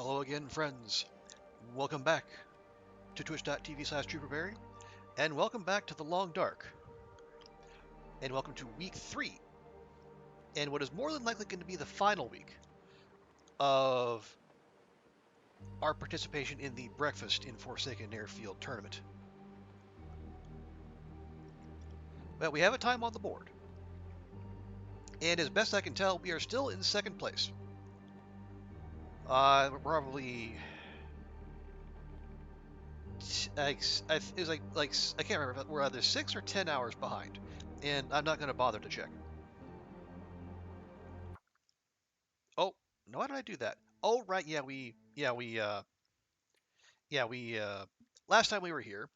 Hello again, friends. Welcome back to twitch.tv/TrooperBerry, and welcome back to the Long Dark, and welcome to week 3, and what is more than likely going to be the final week of our participation in the Breakfast in Forsaken Airfield tournament. Well, we have a time on the board, and as best I can tell, we are still in second place. We're probably it was like I can't remember. We're either 6 or 10 hours behind, and I'm not going to bother to check. Oh, no, why did I do that? Oh, right, last time we were here,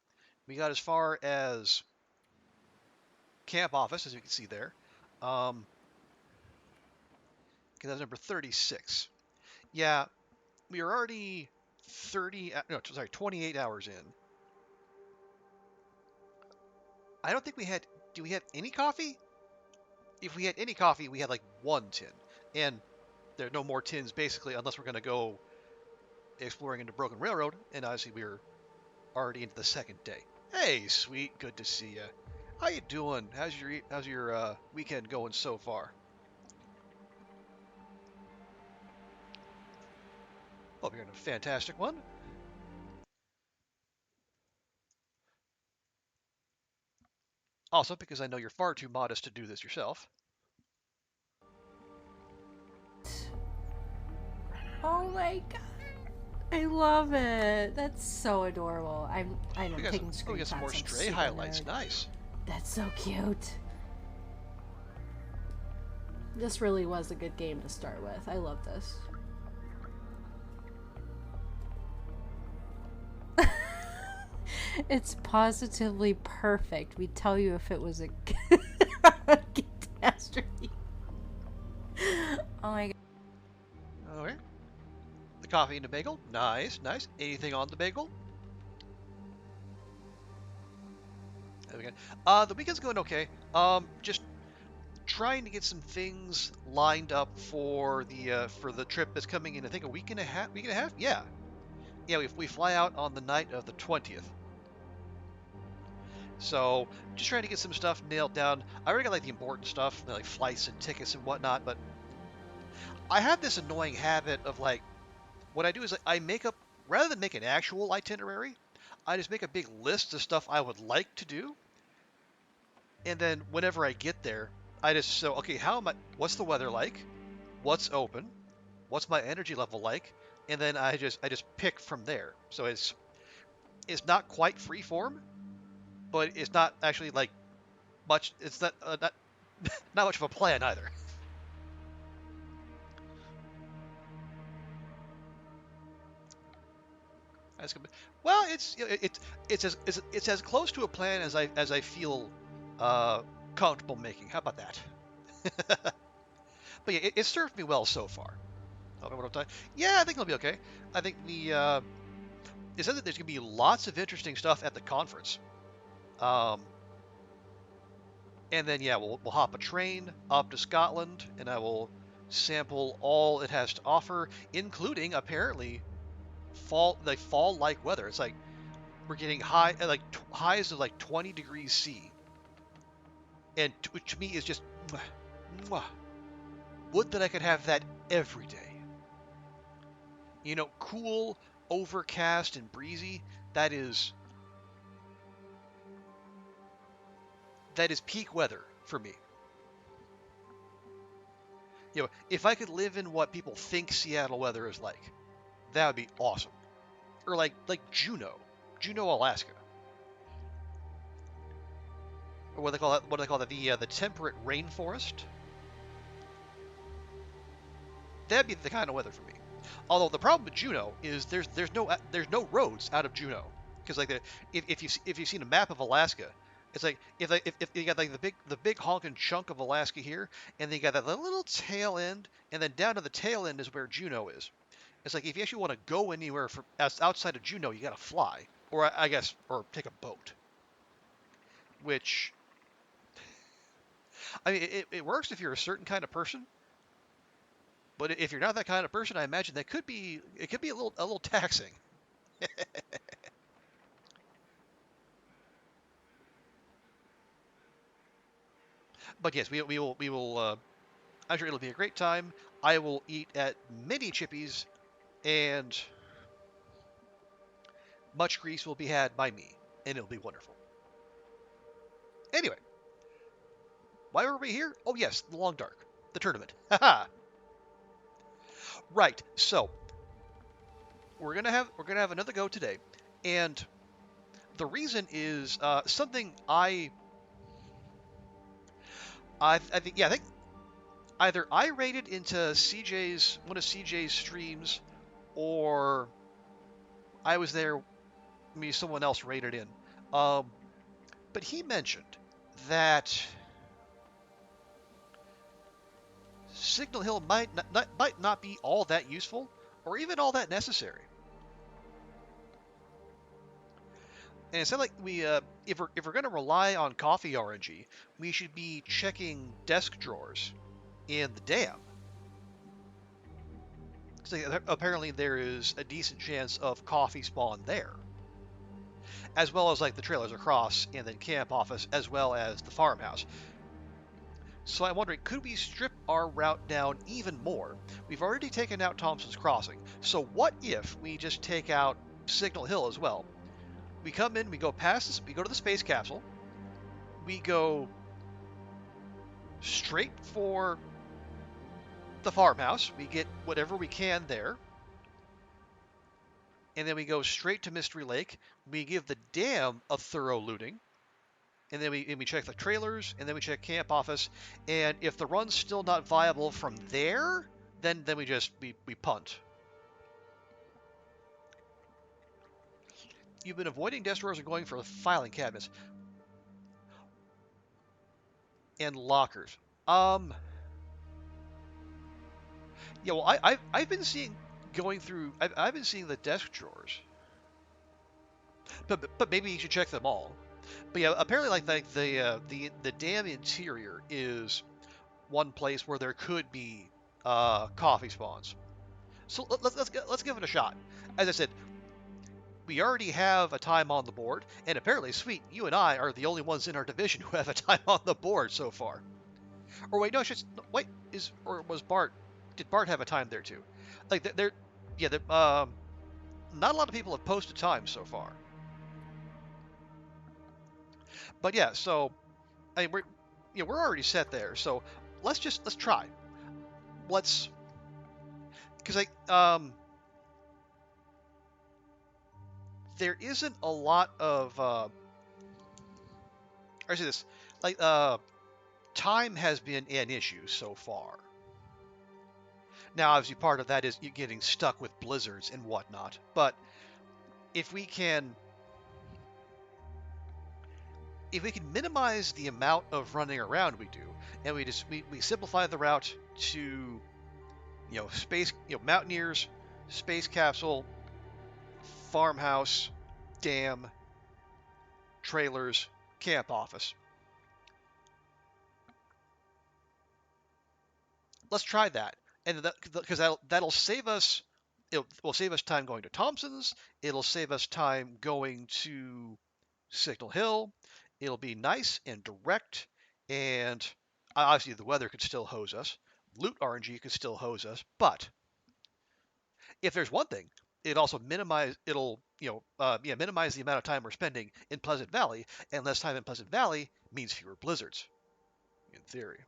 we got as far as camp office, as you can see there. Because that's number 36. Yeah, we are already 28 hours in. I don't think do we have any coffee? If we had any coffee, we had like one tin. And there are no more tins basically unless we're going to go exploring into Broken Railroad. And obviously we're already into the second day. Hey, sweet, good to see you. How you doing? How's your weekend going so far? Hope you're in a fantastic one. Also, because I know you're far too modest to do this yourself. Oh my god. I love it. That's so adorable. I'm taking We got some screenshots. more I'm stray super highlights. nerd. Nice. That's so cute. This really was a good game to start with. I love this. It's positively perfect. We'd tell you if it was a catastrophe. Oh my god. All right. The coffee and the bagel. Nice, nice. Anything on the bagel? There we go. The weekend's going okay. Just trying to get some things lined up for the trip that's coming in. I think a week and a half. Week and a half? Yeah. Yeah. We fly out on the night of the 20th. So just trying to get some stuff nailed down. I already got like the important stuff, like flights and tickets and whatnot. But I have this annoying habit of like what I do is like, I make up rather than make an actual itinerary, I just make a big list of stuff I would like to do, and then whenever I get there, I just so okay, what's the weather like? What's open? What's my energy level like? And then I just pick from there. So it's not quite free form, but it's not actually like much. It's not much of a plan either. That's well, it's as close to a plan as I feel uh, comfortable making. How about that? But yeah, it served me well so far. I don't know what I'm talking. Yeah, I think it'll be okay. I think it says that there's gonna be lots of interesting stuff at the conference. Um, and then yeah, we'll hop a train up to Scotland, and I will sample all it has to offer, including apparently fall like weather. It's like we're getting highs of like 20 degrees C, and to me is just mwah. Would that I could have that every day. Cool, overcast, and breezy. That is that is peak weather for me. If I could live in what people think Seattle weather is like, that would be awesome. Or like Juneau, Alaska, or what they call that, the temperate rainforest. That'd be the kind of weather for me. Although the problem with Juneau is there's no roads out of Juneau, because like if you've seen a map of Alaska, it's like if you got like the big honking chunk of Alaska here, and then you got that little tail end, and then down to the tail end is where Juneau is. It's like if you actually want to go anywhere from outside of Juneau, you got to fly, or I guess, or take a boat. Which I mean, it works if you're a certain kind of person, But if you're not that kind of person, I imagine that could be it could be a little taxing. But yes, we will. I'm sure it'll be a great time. I will eat at many chippies, and much grease will be had by me, and it'll be wonderful. Anyway, why were we here? Oh yes, the Long Dark, the tournament. Haha. Right. So we're gonna have another go today, and the reason is something I think either I rated into CJ's one of CJ's streams, or I was there. Maybe someone else rated in. Um, but he mentioned that Signal Hill might not be all that useful, or even all that necessary. And it sounds like if we're going to rely on coffee RNG, we should be checking desk drawers in the dam. So apparently there is a decent chance of coffee spawn there, as well as like the trailers across, and then camp office, as well as the farmhouse. So I'm wondering, could we strip our route down even more? We've already taken out Thompson's Crossing, so what if we just take out Signal Hill as well? We come in, we go past this, we go to the space capsule, we go straight for the farmhouse, we get whatever we can there, and then we go straight to Mystery Lake. We give the dam a thorough looting, and then we check the trailers, and then we check camp office, and if the run's still not viable from there, then we punt. You've been avoiding desk drawers and going for filing cabinets and lockers. Yeah, well, I've been seeing going through. I've been seeing the desk drawers, but maybe you should check them all. But yeah, apparently like the dam interior is one place where there could be coffee spawns. So let's give it a shot. As I said, we already have a time on the board, and apparently, sweet, you and I are the only ones in our division who have a time on the board so far. Or wait, no, wait, or was Bart? Did Bart have a time there too? Like there, yeah, not a lot of people have posted times so far. But yeah, so I mean, we're already set there. So let's try. Let's because there isn't a lot of I say this like time has been an issue so far. Now, obviously, part of that is you getting stuck with blizzards and whatnot. But if we can, if we can minimize the amount of running around we do, and we simplify the route to, space, mountaineers, space capsule, farmhouse, dam, trailers, camp office. Let's try that, and because that'll save us. It will save us time going to Thompson's. It'll save us time going to Signal Hill. It'll be nice and direct, and obviously the weather could still hose us. Loot RNG could still hose us, but if there's one thing, it'll minimize the amount of time we're spending in Pleasant Valley, and less time in Pleasant Valley means fewer blizzards, in theory.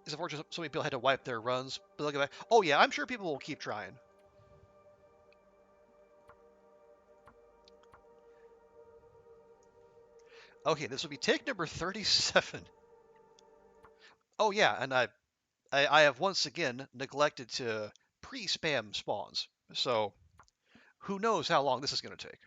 It's unfortunate so many people had to wipe their runs, but look at that. Oh yeah, I'm sure people will keep trying. Okay, this will be take number 37. Oh yeah, and I have once again neglected to pre-spam spawns, so who knows how long this is going to take.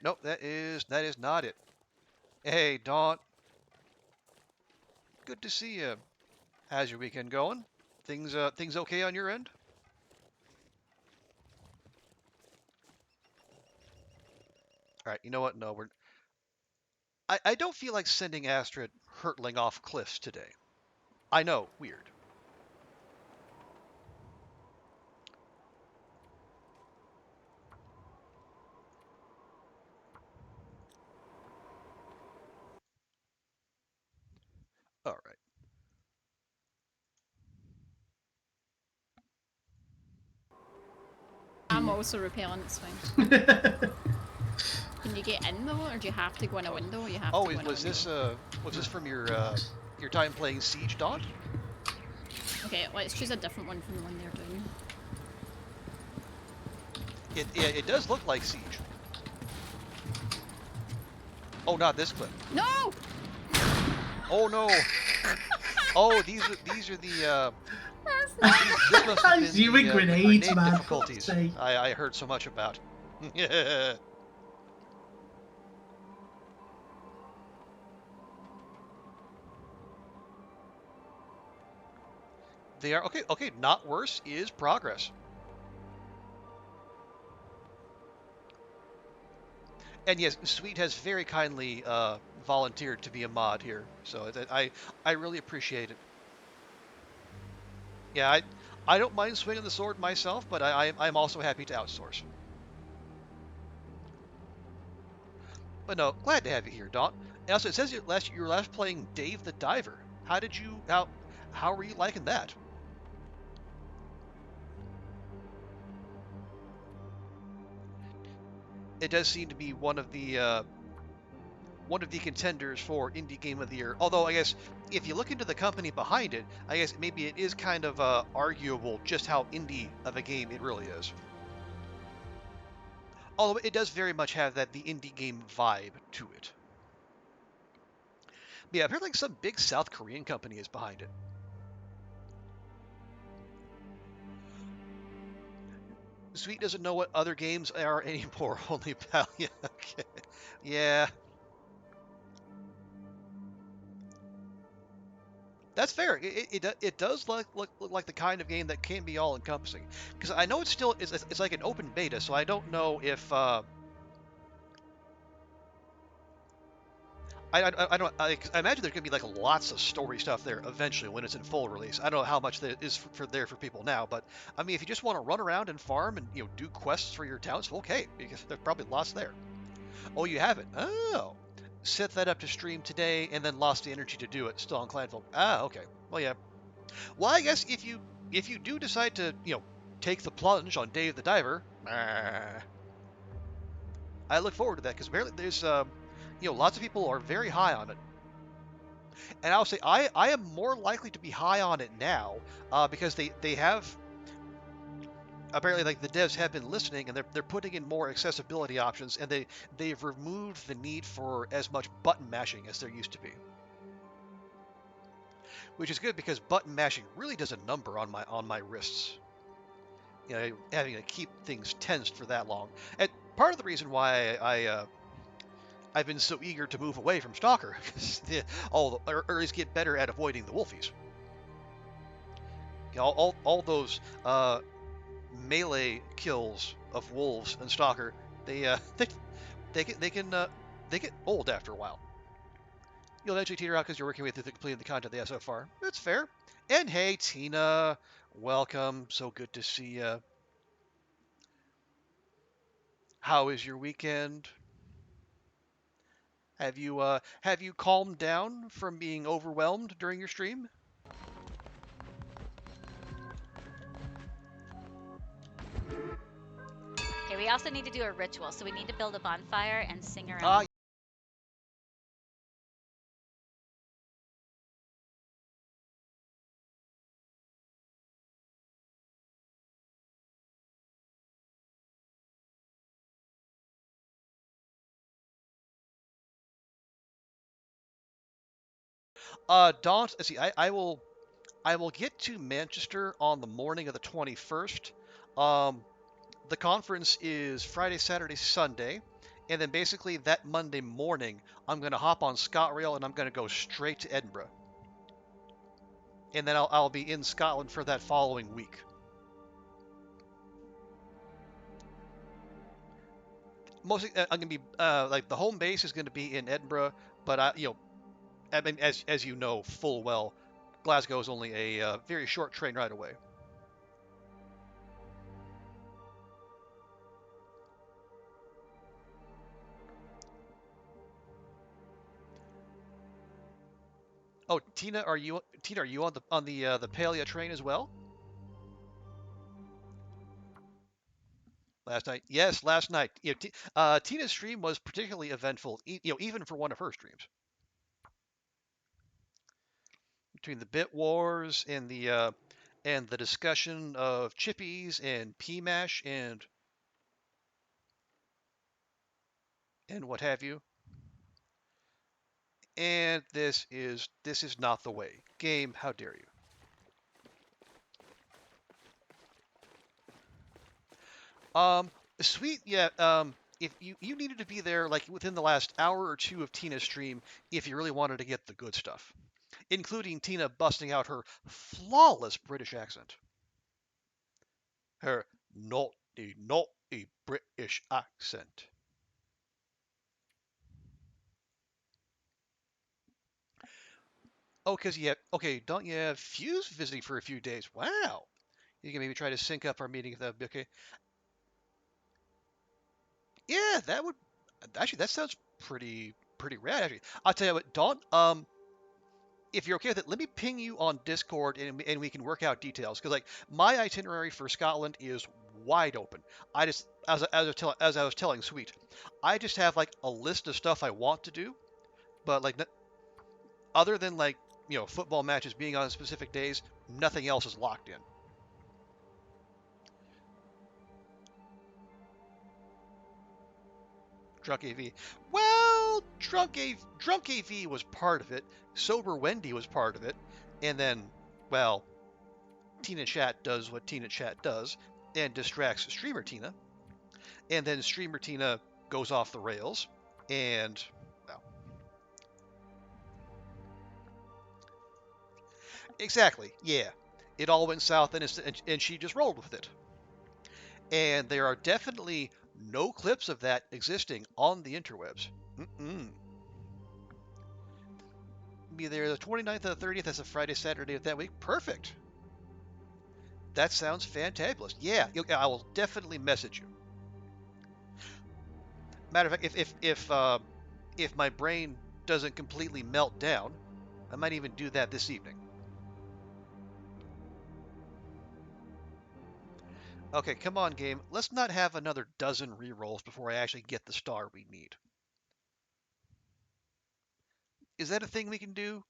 Nope, that is not it. Hey, Dawn, good to see you. How's your weekend going? Things okay on your end? All right. You know what? No, we're. I don't feel like sending Astrid hurtling off cliffs today. I know, weird. All right. I'm also repelling, it's fine. Can you get in though, or do you have to go in a window? You have to go in a window. Was this from your time playing Siege, Daunt? Okay, let's choose a different one from the one they're doing. It does look like Siege. Oh, not this clip. No! Oh no! Oh, these are the That's not. this must have been You with grenades, man. difficulties I heard so much about. They are okay. Okay, not worse is progress. And yes, Sweet has very kindly volunteered to be a mod here, so I really appreciate it. Yeah, I don't mind swinging the sword myself, but I'm also happy to outsource. But no, glad to have you here, Daunt. And also, it says you were last playing Dave the Diver. How were you liking that? It does seem to be one of the contenders for Indie Game of the Year. Although I guess if you look into the company behind it, I guess maybe it is kind of arguable just how indie of a game it really is. Although it does very much have the indie game vibe to it. But yeah, apparently like some big South Korean company is behind it. Sweet doesn't know what other games are anymore. Only Pal. Yeah, okay. Yeah. That's fair. It does look like the kind of game that can be all encompassing. Because I know it's like an open beta, so I don't know if I imagine there's gonna be like lots of story stuff there eventually when it's in full release. I don't know how much that is for people now, but I mean if you just want to run around and farm and do quests for your towns, okay, because there's probably lots there. Oh, you haven't? Oh, set that up to stream today and then lost the energy to do it. Still on Clanville. Ah, okay. Well, yeah. Well, I guess if you do decide to take the plunge on Dave the Diver, I look forward to that because apparently there's lots of people are very high on it. And I'll say I am more likely to be high on it now because they have apparently like the devs have been listening and they're putting in more accessibility options and they've removed the need for as much button mashing as there used to be. Which is good because button mashing really does a number on my wrists. Having to keep things tensed for that long. And part of the reason why I've been so eager to move away from Stalker, because or at least get better at avoiding the wolfies. All those melee kills of wolves and Stalker, they get old after a while. You'll eventually teeter out because you're working with through completing the content they have so far. That's fair. And hey, Tina, welcome. So good to see you. How is your weekend? Have you calmed down from being overwhelmed during your stream? Okay, we also need to do a ritual, so we need to build a bonfire and sing around. Daunt, let's see, I will get to Manchester on the morning of the 21st. The conference is Friday, Saturday, Sunday, and then basically that Monday morning, I'm going to hop on ScotRail and I'm going to go straight to Edinburgh. and then I'll be in Scotland for that following week. Mostly, I'm gonna be like the home base is gonna be in Edinburgh, but I mean, as you know full well, Glasgow is only a very short train ride away. Oh, Tina, are you on the Palea train as well? Last night, yes, last night. Tina's stream was particularly eventful. Even for one of her streams. Between the bit wars and the discussion of chippies and PMash and what have you. And this is not the way. Game, how dare you? Sweet, yeah. If you needed to be there like within the last hour or two of Tina's stream, if you really wanted to get the good stuff, including Tina busting out her flawless British accent, her naughty British accent. Oh, don't you have Fuse visiting for a few days? Wow. You can maybe try to sync up our meeting if that would be okay. Yeah, that would actually that sounds pretty rad actually. I'll tell you what, Dawn, if you're okay with it, let me ping you on Discord and we can work out details because like my itinerary for Scotland is wide open. I just as I was telling Sweet, I just have like a list of stuff I want to do, but like other than like football matches being on specific days, nothing else is locked in. Drunk AV. Well, drunk AV was part of it. Sober Wendy was part of it, and then, well, Tina Chat does what Tina Chat does and distracts Streamer Tina, and then Streamer Tina goes off the rails, and well, exactly, yeah, it all went south, and she just rolled with it. And there are definitely no clips of that existing on the interwebs. Mm-mm. Be there the 29th or the 30th. That's a Friday, Saturday of that week. Perfect. That sounds fantabulous. Yeah, I will definitely message you. Matter of fact, if my brain doesn't completely melt down, I might even do that this evening. Okay, come on, game. Let's not have another dozen rerolls before I actually get the star we need. Is that a thing we can do?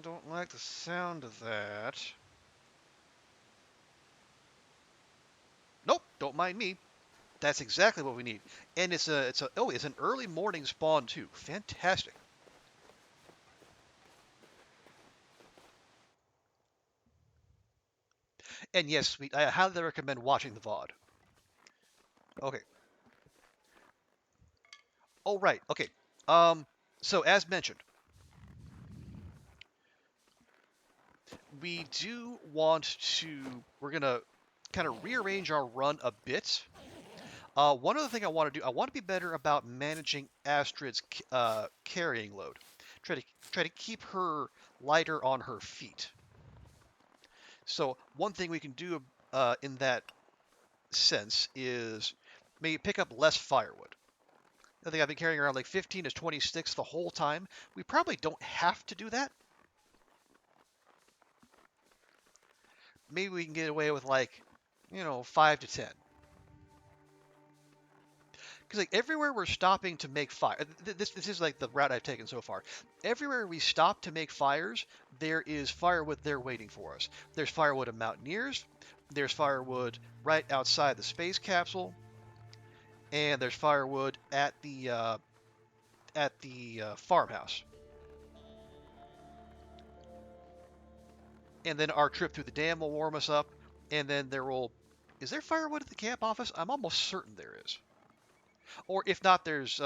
Don't like the sound of that. Nope, don't mind me. That's exactly what we need. And it's an early morning spawn too. Fantastic. And yes, I highly recommend watching the VOD. Okay. Oh, right. Okay. So as mentioned, we do want to, we're going to kind of rearrange our run a bit. One other thing I want to do, I want to be better about managing Astrid's carrying load. Try to keep her lighter on her feet. So one thing we can do in that sense is maybe pick up less firewood. I think I've been carrying around like 15 to 20 sticks the whole time. We probably don't have to do that. Maybe we can get away with like, 5 to 10. Because like everywhere we're stopping to make fire, this is like the route I've taken so far. Everywhere we stop to make fires, there is firewood there waiting for us. There's firewood at Mountaineers. There's firewood right outside the space capsule, and there's firewood at the farmhouse. And then our trip through the dam will warm us up, and then is there firewood at the camp office? I'm almost certain there is. Or if not, there's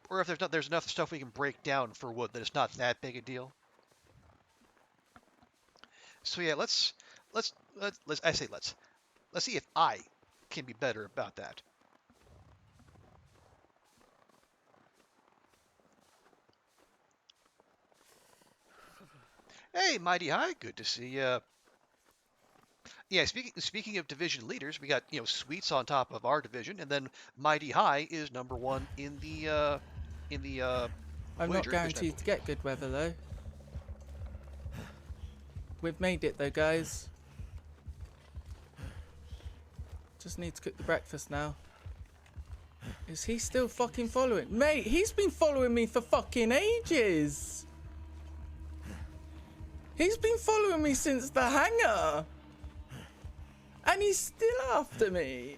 Or if there's enough stuff we can break down for wood that it's not that big a deal. So yeah, let's see if I can be better about that. Hey, Mighty High, good to see you. Yeah, speaking of division leaders, we got Sweets on top of our division, and then Mighty High is #1 in the I'm not Voyager division, guaranteed to get good weather though. We've made it though, guys. Just need to cook the breakfast now. Is he still fucking following? Mate, he's been following me for fucking ages. He's been following me since the hangar. And he's still after me.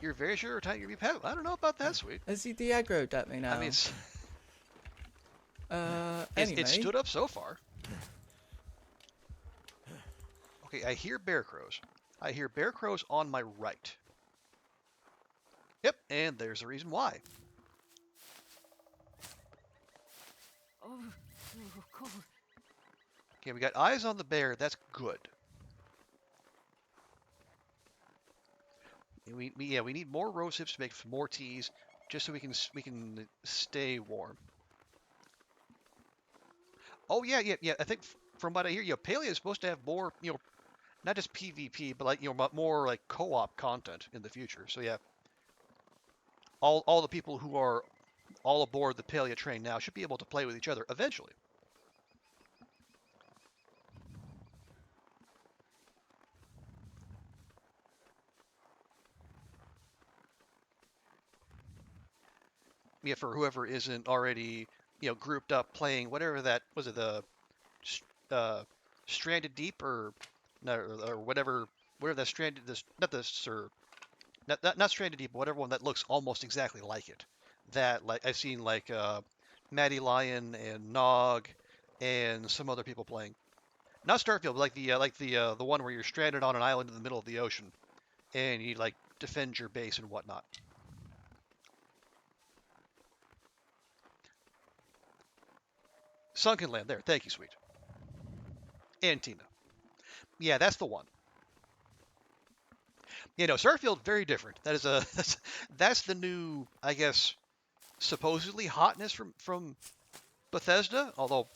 You're very sure you're going to be pet. I don't know about that, Sweet. Has he de-aggroed at me now? I mean, anyway. It stood up so far. Okay, I hear bear crows. I hear bear crows on my right. Yep, and there's the reason why. Oh, cold. Okay, we got eyes on the bear. That's good. We need more rose hips to make more teas, just so we can stay warm. Oh yeah. I think from what I hear, Paleo is supposed to have more, not just PvP, but like more like co-op content in the future. So yeah, all the people who are all aboard the Paleo train now should be able to play with each other eventually. Yeah, for whoever isn't already, grouped up playing whatever that was, it the Stranded Deep or whatever that Stranded, not Stranded Deep, but whatever one that looks almost exactly like it. That like I've seen like Maddie Lion and Nog and some other people playing. Not Starfield, but like the one where you're stranded on an island in the middle of the ocean and you like defend your base and whatnot. Sunken Land, there. Thank you, Sweet. And Tina. Yeah, that's the one. Starfield, very different. That is that's the new, I guess, supposedly hotness from Bethesda. Although,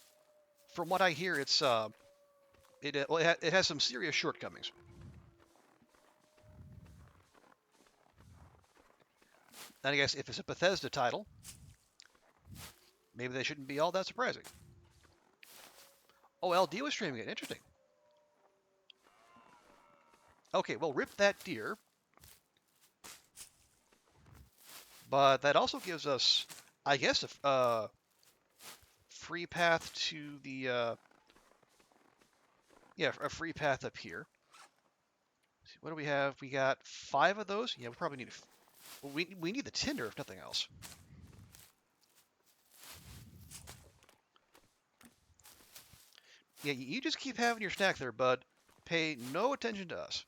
from what I hear, it has some serious shortcomings. And I guess if it's a Bethesda title, maybe they shouldn't be all that surprising. Oh, LD was streaming it. Interesting. Okay, well, rip that deer. But that also gives us, I guess, a free path to the, a free path up here. What do we have? We got 5 of those. Yeah, we probably need, we need the tinder if nothing else. Yeah, you just keep having your snack there, bud. Pay no attention to us.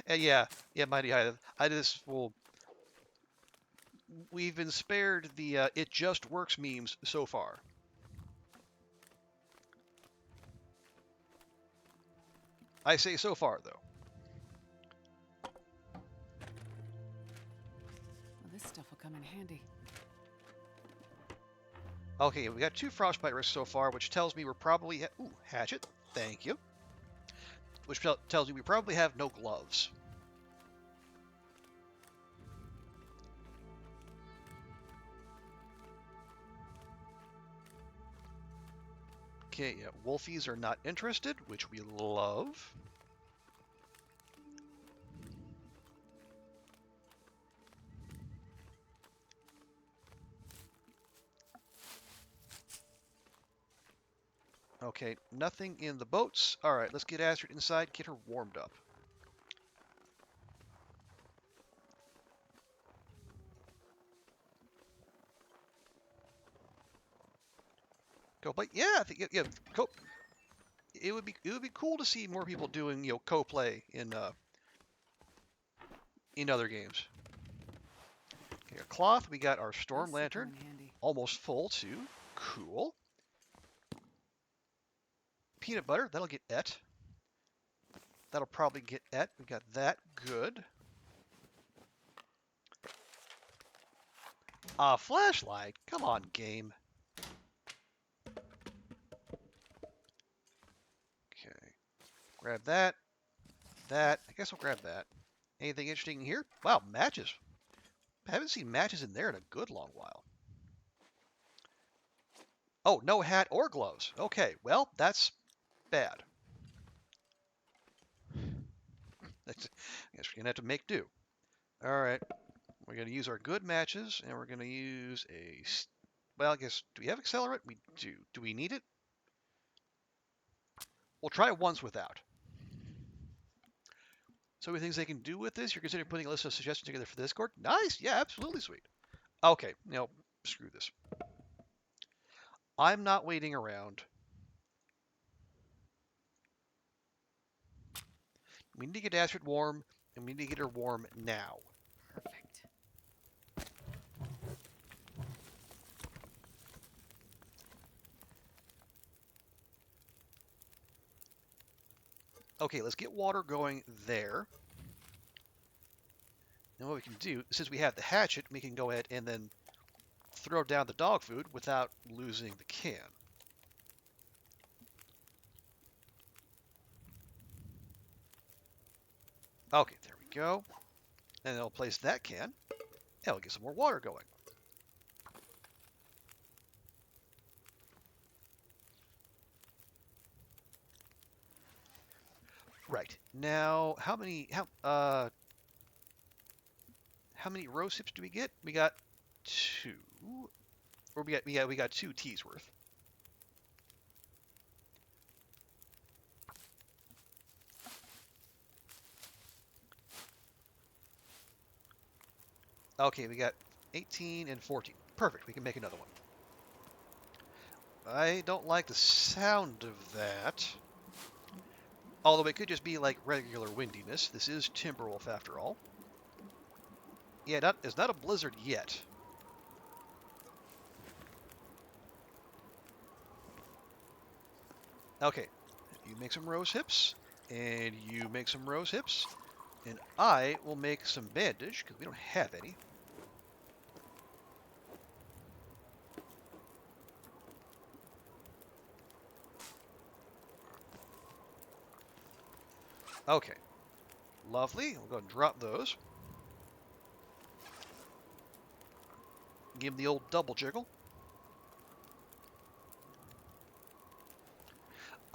And yeah, Mighty High. We've been spared the "it just works" memes so far. I say so far, though. Well, this stuff will come in handy. Okay, we got 2 frostbite risks so far, which tells me we're probably... Ooh, hatchet. Thank you. Which tells me we probably have no gloves. Okay, yeah, wolfies are not interested, which we love. Okay, nothing in the boats. All right, let's get Astrid inside, get her warmed up. Go, but yeah, I think it would be cool to see more people doing co-play in in other games. Okay, a cloth. We got our storm This will come lantern. in handy. Almost full, too. Cool. Peanut butter. That'll get et. That'll probably get et. We got that. Good. Flashlight. Come on, game. Okay. Grab that. That. I guess I'll grab that. Anything interesting here? Wow, matches. I haven't seen matches in there in a good long while. Oh, no hat or gloves. Okay, well, that's bad. I guess we're going to have to make do. All right. We're going to use our good matches, and we're going to use a... Well, I guess, do we have accelerant? We do. Do we need it? We'll try once without. So many things they can do with this. You're considering putting a list of suggestions together for the Discord? Nice. Yeah, absolutely sweet. Okay. Now, screw this. I'm not waiting around. We need to get Astrid warm, and we need to get her warm now. Perfect. Okay, let's get water going there. And what we can do, since we have the hatchet, we can go ahead and then throw down the dog food without losing the can. Okay, there we go. And then I'll place that can, and we'll get some more water going. Right. Now, how many rose hips do we get? We got 2. Or we got 2 teas worth. Okay, we got 18 and 14. Perfect, we can make another one. I don't like the sound of that. Although it could just be like regular windiness. This is Timberwolf after all. Yeah, it's not a blizzard yet. Okay, you make some rose hips, and you make some rose hips, and I will make some bandage, because we don't have any. Okay, lovely. We'll go and drop those. Give him the old double jiggle.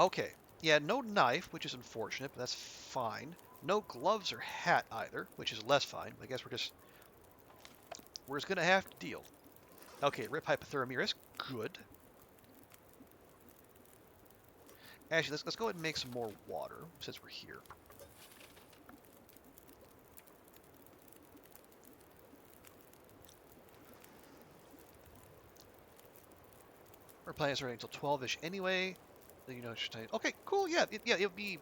Okay, yeah, no knife, which is unfortunate, but that's fine. No gloves or hat either, which is less fine. I guess we're just going to have to deal. Okay, rip hypothermia risk. Good. Actually, let's go ahead and make some more water since we're here. We're planning starting until 12-ish anyway. You know, okay, cool. Yeah, it would be.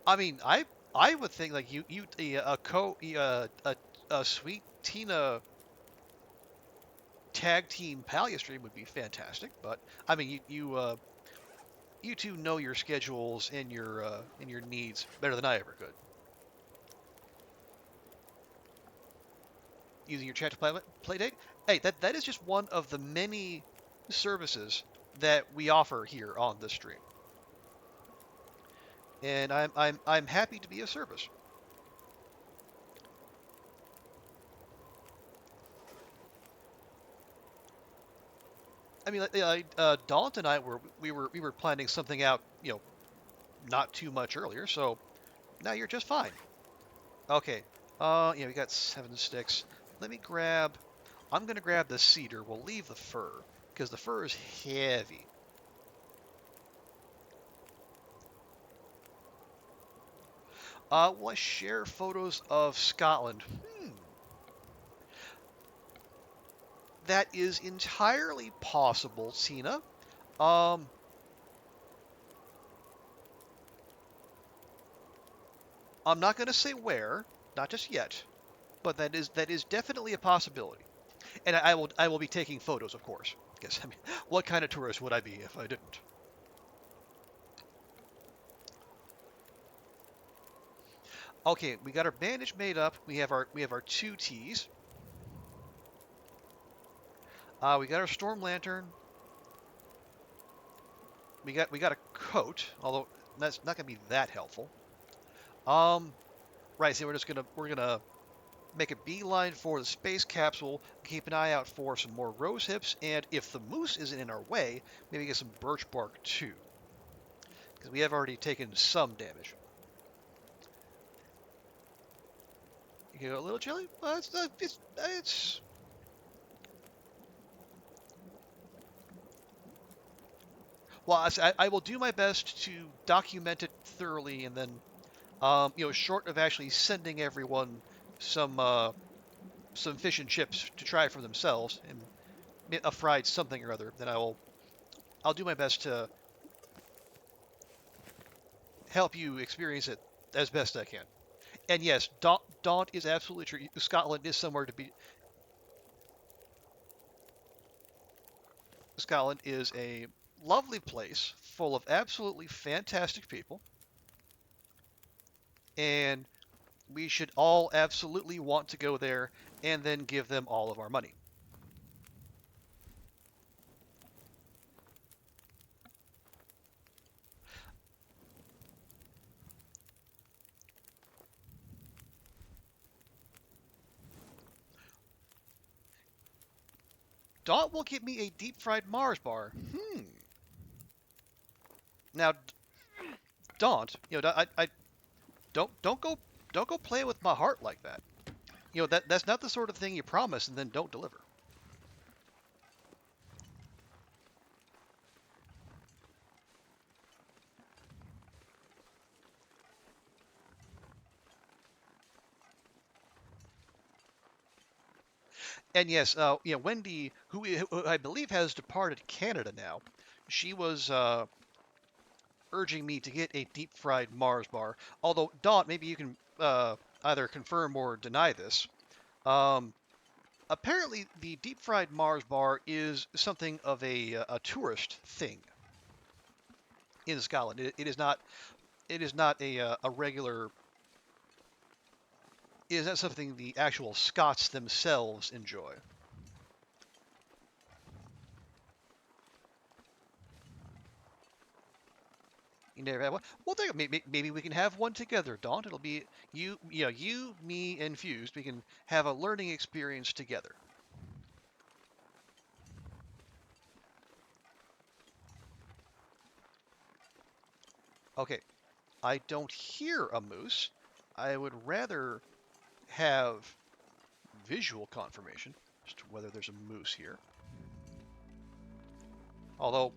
I mean, I would think like a sweet Tina tag team Palia stream would be fantastic. But I mean, you two know your schedules and your needs better than I ever could. Using your chat to play date. Hey, that is just one of the many services that we offer here on the stream, and I'm happy to be of service. I mean, Daunt and I we were planning something out, you know, not too much earlier, so now you're just fine. Okay, yeah, we got 7 sticks. Let me grab. I'm gonna grab the cedar. We'll leave the fir because the fir is heavy. Will I share photos of Scotland? That is entirely possible, Tina. I'm not going to say where, Not just yet, but that is definitely a possibility. And I will be taking photos, of course. Because I mean, what kind of tourist would I be if I didn't? Okay, we got our bandage made up. We have our two teas. We got our storm lantern. We got a coat, although that's not gonna be that helpful. Right. So we're gonna make a beeline for the space capsule. Keep an eye out for some more rose hips, and if the moose isn't in our way, maybe get some birch bark too, because we have already taken some damage. You get a little chilly? Well, it's well, I will do my best to document it thoroughly, and then, short of actually sending everyone some fish and chips to try for themselves and a fried something or other, then I'll do my best to help you experience it as best I can. And yes, Daunt is absolutely true. Scotland is somewhere to be. Scotland is a lovely place full of absolutely fantastic people, and we should all absolutely want to go there and then give them all of our money. Daunt will give me a deep fried Mars bar. Now, Daunt, I don't go play with my heart like that. That's not the sort of thing you promise and then don't deliver. And yes, Wendy, who I believe has departed Canada now, she was urging me to get a deep fried Mars bar. Although, Daunt, maybe you can either confirm or deny this. Apparently, the deep fried Mars bar is something of a tourist thing in Scotland. It is not. It is not a regular. It is not something the actual Scots themselves enjoy. You never had one. Well, maybe we can have one together, Daunt. It'll be you, me, and Fused. We can have a learning experience together. Okay, I don't hear a moose. I would rather have visual confirmation as to whether there's a moose here. Although,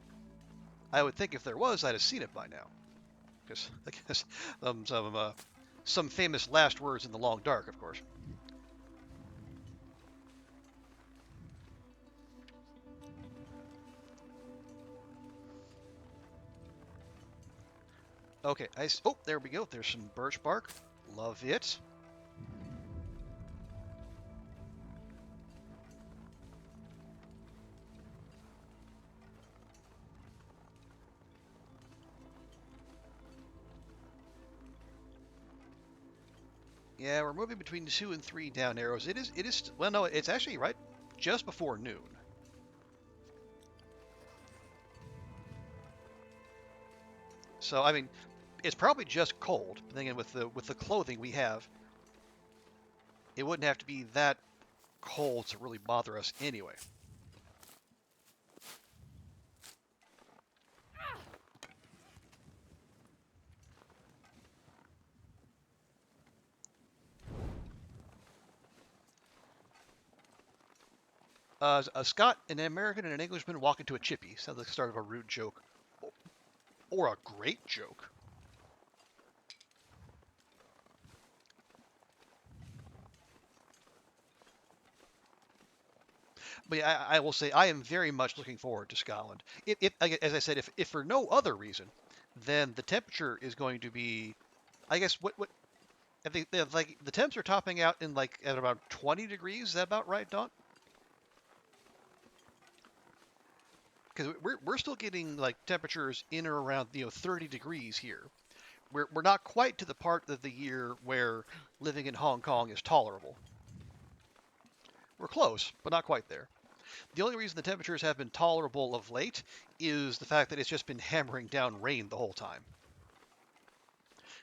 I would think if there was, I'd have seen it by now. Because I guess some famous last words in the long dark, of course. Okay, oh, there we go. There's some birch bark. Love it. Yeah, we're moving between 2 and 3 down arrows. It is, well, no, it's actually right just before noon. So, I mean, it's probably just cold. But then again, with the clothing we have, it wouldn't have to be that cold to really bother us anyway. A Scot, an American, and an Englishman walk into a chippy. Sounds like the start of a rude joke. Or a great joke. But yeah, I will say I am very much looking forward to Scotland. As I said, if for no other reason, then the temperature is going to be, I guess, I think like the temps are topping out in like at about 20 degrees. Is that about right, Don? Because we're still getting like temperatures in or around 30 degrees here. We're not quite to the part of the year where living in Hong Kong is tolerable. We're close, but not quite there. The only reason the temperatures have been tolerable of late is the fact that it's just been hammering down rain the whole time.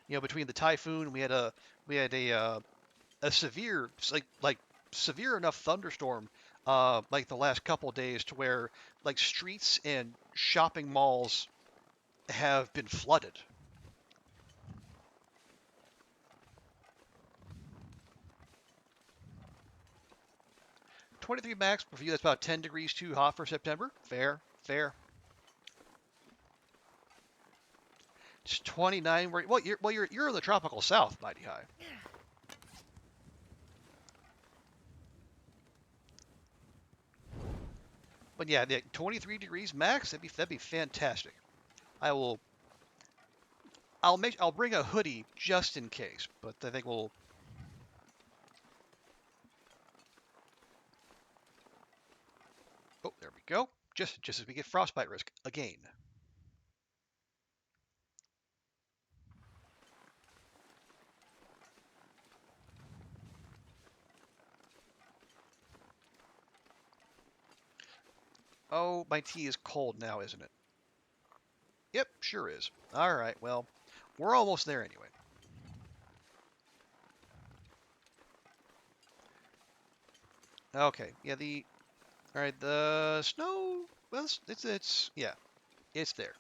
Between the typhoon, we had a severe like severe enough thunderstorm like the last couple of days to where like streets and shopping malls have been flooded. .23 max for you. That's about 10 degrees too hot for September. Fair, fair. It's 29. You're in the tropical south, mighty high. But yeah, 23 degrees max. That'd be fantastic. I'll bring a hoodie just in case, but I think we'll. Oh, there we go. Just as we get frostbite risk again. Oh, my tea is cold now, isn't it? Yep, sure is. All right, well, we're almost there anyway. Okay, yeah, all right, the snow, well, yeah, it's there.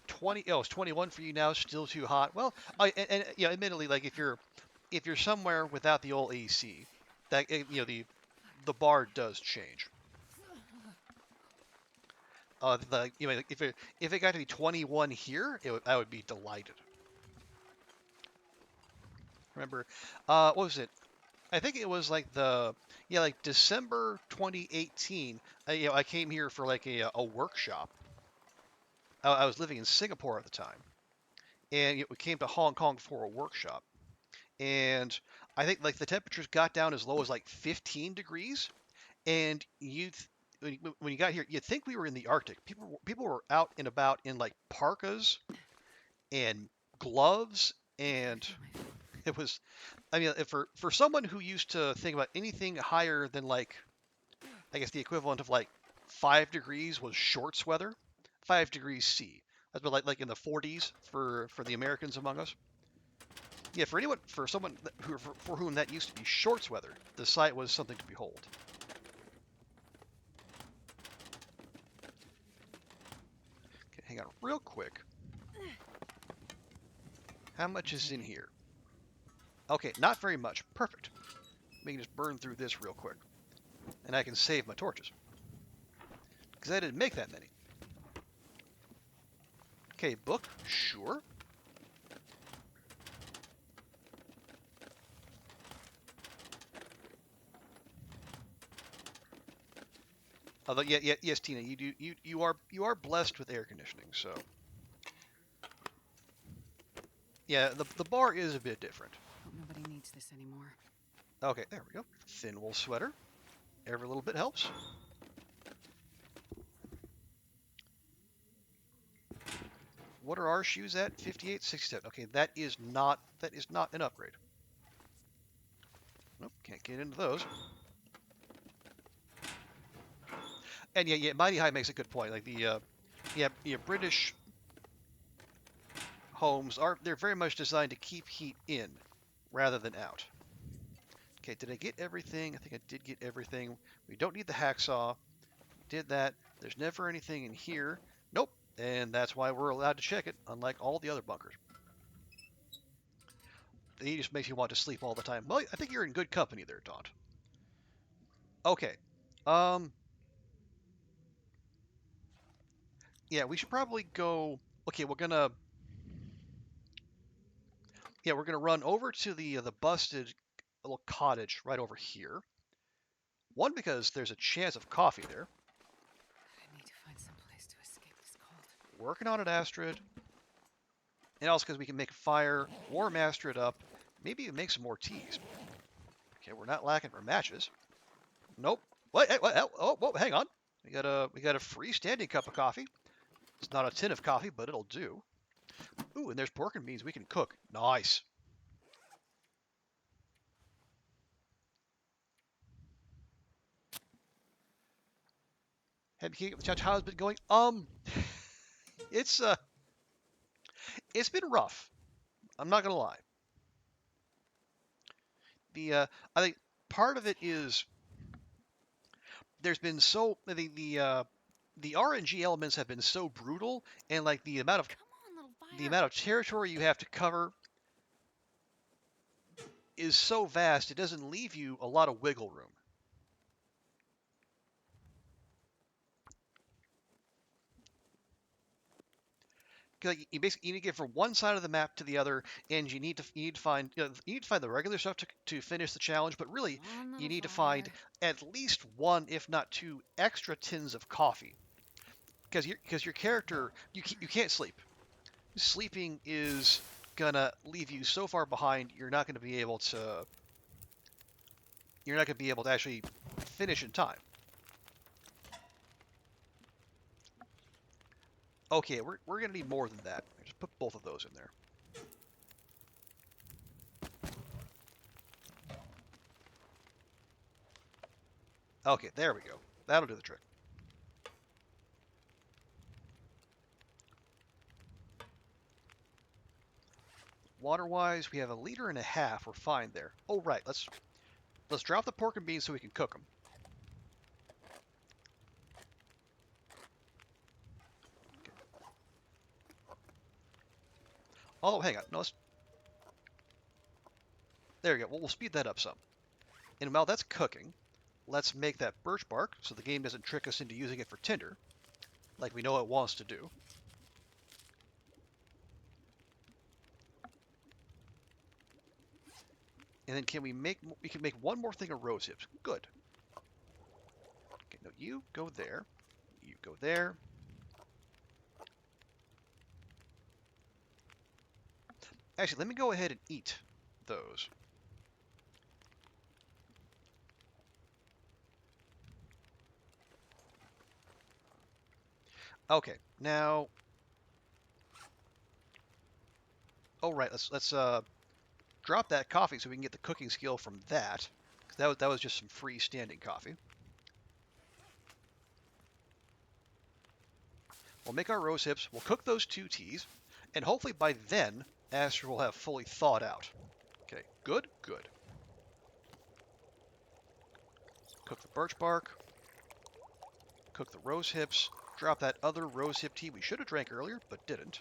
20, it's 21 for you now, still too hot. Well, yeah, admittedly, like if you're somewhere without the old AC, that the bar does change. If it got to be 21 here, I would be delighted. Remember, what was it? I think it was like like December 2018. I came here for like a workshop. I was living in Singapore at the time, and we came to Hong Kong for a workshop. And I think like the temperatures got down as low as like 15 degrees, and when you got here, you'd think we were in the Arctic. People were out and about in like parkas and gloves, and it was, I mean, for someone who used to think about anything higher than like, I guess the equivalent of like 5 degrees was shorts weather, 5 degrees C. That's been like in the 40s for the Americans among us. Yeah, for someone for whom that used to be shorts weather, the sight was something to behold. Okay, hang on real quick. How much is in here? Okay, not very much. Perfect. We can just burn through this real quick. And I can save my torches. Because I didn't make that many. Okay, book. Sure. Although, yes, Tina, you are blessed with air conditioning, so yeah, the bar is a bit different. Hope nobody needs this anymore. Okay, there we go. Thin wool sweater. Every little bit helps. What are our shoes at? 58, 67. Okay, that is not an upgrade. Nope, can't get into those. And yeah, Mighty High makes a good point. Like the British homes they're very much designed to keep heat in rather than out. Okay, did I get everything? I think I did get everything. We don't need the hacksaw. Did that. There's never anything in here. Nope. And that's why we're allowed to check it, unlike all the other bunkers. He just makes you want to sleep all the time. Well, I think you're in good company there, Daunt. Okay. Yeah, we should probably go. Okay, we're gonna run over to the busted little cottage right over here. One, because there's a chance of coffee there. I need to find some place to escape this cold. Working on it, Astrid. And also because we can make a fire, warm Astrid up, maybe make some more teas. Okay, we're not lacking for matches. Nope. What? Hey, what? Oh, whoa, hang on. We got a freestanding cup of coffee. It's not a tin of coffee, but it'll do. Ooh, and there's pork and beans we can cook. Nice. Have you the how's it been going? It's it's been rough. I'm not gonna lie. I think part of it is there's been so the RNG elements have been so brutal, and like the amount of Come on, little fire. territory you have to cover is so vast, it doesn't leave you a lot of wiggle room. Like you basically need to get from one side of the map to the other, and you need to find you need to find the regular stuff to finish the challenge. But really, Come on, you little need to fire. find at least one, if not two, extra tins of coffee, because your character you can't sleep. Sleeping is gonna leave you so far behind. You're not gonna be able to actually finish in time. Okay, we're gonna need more than that. Just put both of those in there. Okay, there we go. That'll do the trick. Water-wise, we have 1.5 liters. We're fine there. Oh right, let's drop the pork and beans so we can cook them. Oh, hang on. No, there we go. Well, we'll speed that up some. And while that's cooking, let's make that birch bark so the game doesn't trick us into using it for tinder, like we know it wants to do. And then we can make one more thing of rose hips. Good. Okay, no, you go there. You go there. Actually, let me go ahead and eat those. Okay, now. Oh right, let's drop that coffee so we can get the cooking skill from that. 'Cause that was just some freestanding coffee. We'll make our rose hips. We'll cook those 2 teas, and hopefully by then, Aster will have fully thawed out. Okay, good, good. Cook the birch bark. Cook the rose hips. Drop that other rose hip tea we should have drank earlier, but didn't.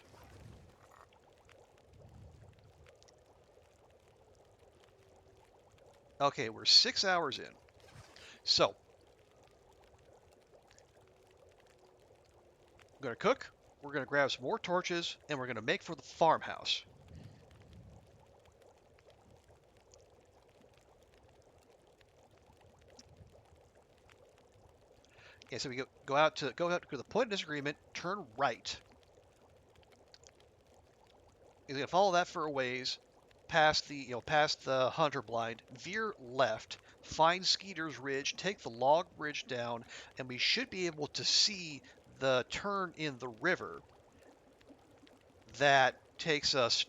Okay, we're 6 hours in. So, we're going to cook, we're going to grab some more torches, and we're going to make for the farmhouse. Okay, so we go out to the point of disagreement, turn right. He's going to follow that for a ways, past the hunter blind, veer left, find Skeeter's Ridge, take the log bridge down, and we should be able to see the turn in the river that takes us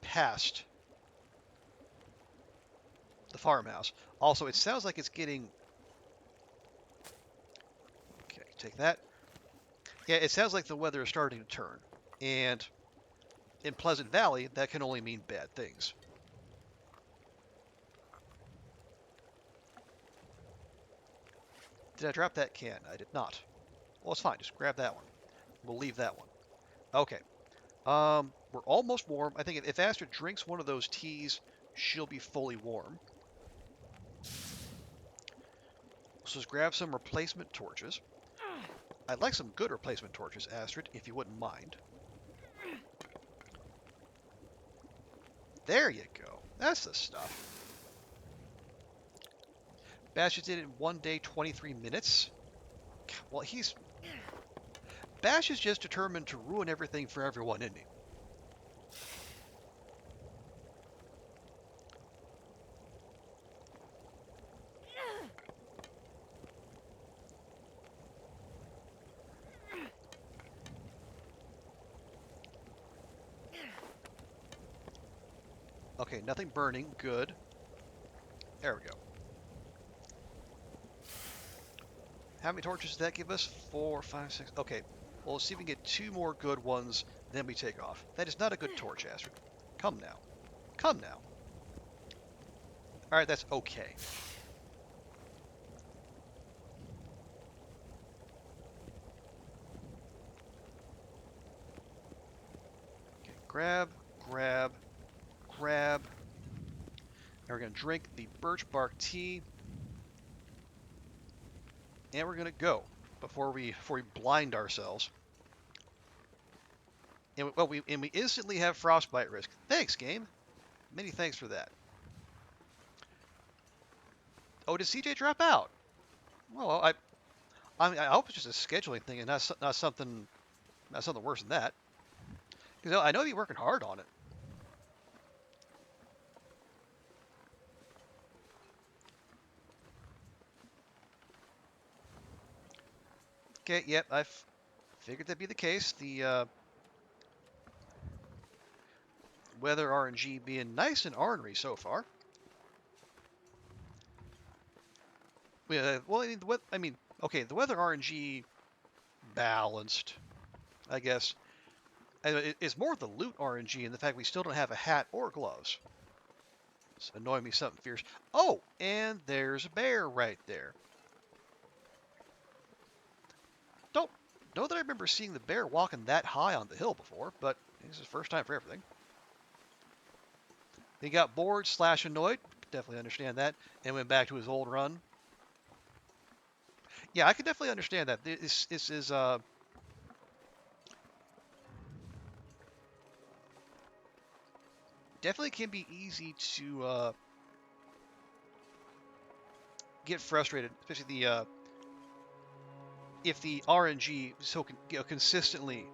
past the farmhouse. Also, it sounds like it's getting. Okay, take that. Yeah, it sounds like the weather is starting to turn, and in Pleasant Valley, that can only mean bad things. Did I drop that can? I did not. Well, it's fine. Just grab that one. We'll leave that one. Okay. We're almost warm. I think if Aster drinks one of those teas, she'll be fully warm. So just grab some replacement torches. I'd like some good replacement torches, Astrid, if you wouldn't mind. There you go. That's the stuff. Bash did it in 1 day, 23 minutes. Well, Bash is just determined to ruin everything for everyone, isn't he? Okay, nothing burning. Good. There we go. How many torches does that give us? 4, 5, 6. Okay. Well, let's see if we can get 2 more good ones, then we take off. That is not a good torch, Astrid. Come now. Come now. Alright, that's okay. Okay, grab, grab, grab. And we're going to drink the birch bark tea. And we're going to go before we blind ourselves. And we instantly have frostbite risk. Thanks, game. Many thanks for that. Oh, did CJ drop out? Well, I hope it's just a scheduling thing and not something worse than that. Because I know you're working hard on it. Okay, yep, I figured that'd be the case. The weather RNG being nice and ornery so far. Yeah, well, okay, the weather RNG balanced, I guess. It's more the loot RNG and the fact we still don't have a hat or gloves. It's annoying me something fierce. Oh, and there's a bear right there. Don't know that I remember seeing the bear walking that high on the hill before, but this is the first time for everything. He got bored / annoyed, definitely understand that, and went back to his old run. Yeah, I can definitely understand that. This is definitely can be easy to get frustrated, especially if the RNG consistently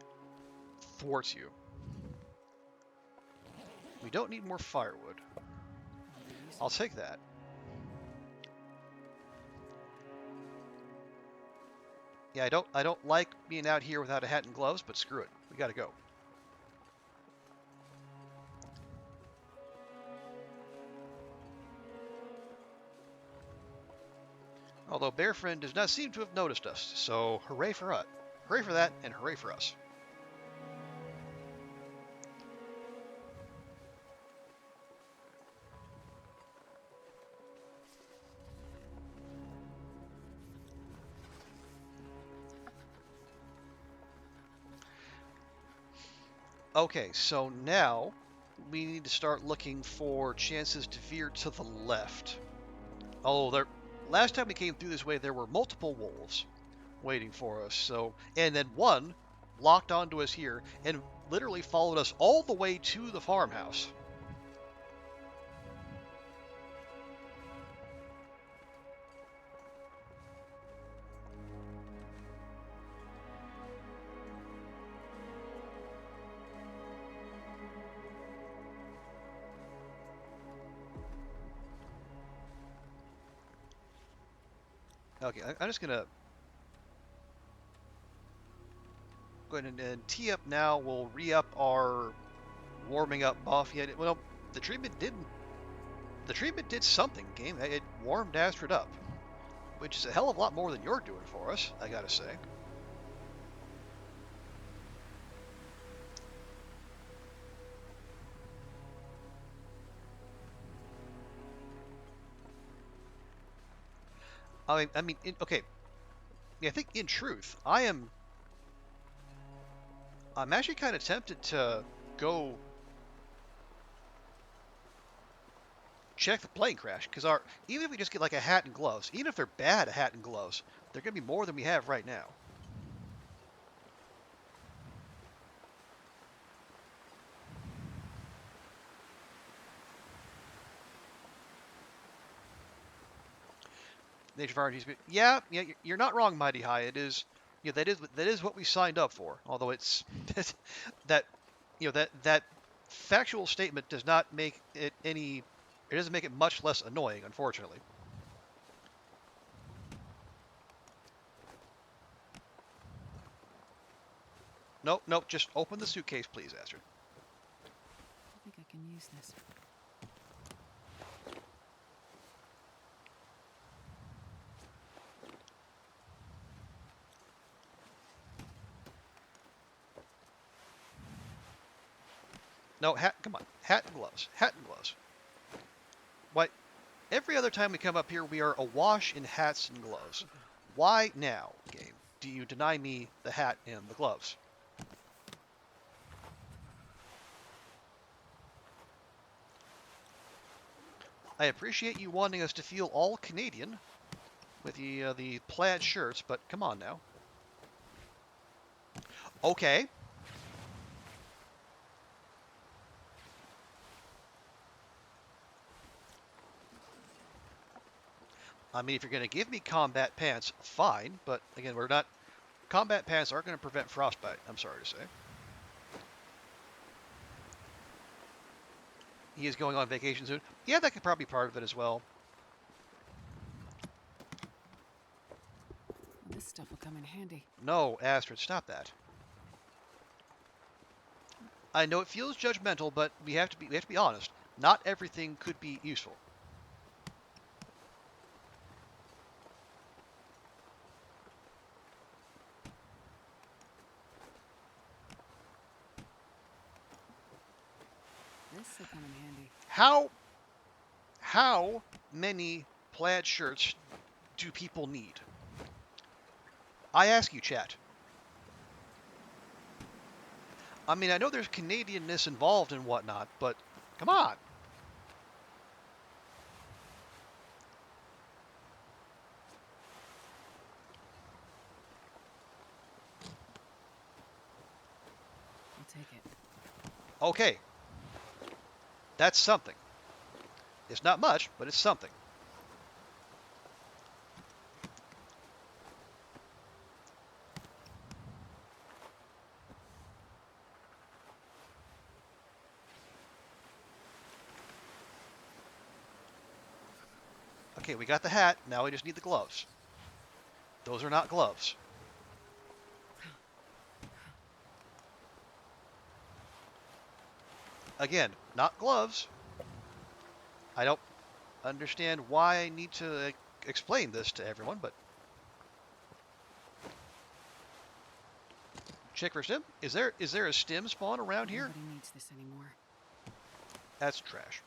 thwarts you. We don't need more firewood. I'll take that. Yeah, I don't like being out here without a hat and gloves, but screw it. We gotta go. Although Bear Friend does not seem to have noticed us, so hooray for us. Hooray for that, and hooray for us. Okay, so now we need to start looking for chances to veer to the left. Although last time we came through this way, there were multiple wolves waiting for us. So, and then one locked onto us here and literally followed us all the way to the farmhouse. Okay, I'm just gonna go ahead and tee up now. We'll re-up our warming up buff. Yeah, well, the treatment did something, game. It warmed Astrid up, which is a hell of a lot more than you're doing for us, I gotta say. Okay. Yeah, I think in truth, I'm actually kind of tempted to go check the plane crash, because even if we just get like a hat and gloves, even if they're bad hat and gloves, they're gonna be more than we have right now. Nature of RNGs, yeah, you're not wrong, Mighty High. It is, that is what we signed up for. Although it's that, that factual statement does not make it any. It doesn't make it much less annoying, unfortunately. Nope. Just open the suitcase, please, Astrid. I think I can use this. No, hat. Come on. Hat and gloves. Hat and gloves. Why? Every other time we come up here, we are awash in hats and gloves. Why now, game, do you deny me the hat and the gloves? I appreciate you wanting us to feel all Canadian with the plaid shirts, but come on now. Okay. I mean, if you're going to give me combat pants, fine. But again, we're not. Combat pants aren't going to prevent frostbite. I'm sorry to say. He is going on vacation soon. Yeah, that could probably be part of it as well. This stuff will come in handy. No, Astrid, stop that. I know it feels judgmental, but we have to be honest. Not everything could be useful. This will come in handy. How many plaid shirts do people need? I ask you, chat. I mean, I know there's Canadianness involved and whatnot, but come on. I'll take it. Okay. That's something. It's not much, but it's something. Okay, we got the hat. Now we just need the gloves. Those are not gloves. Again, not gloves. I don't understand why I need to explain this to everyone, but... Check for stim. Is there a stim spawn around here? Nobody needs this anymore. That's trash.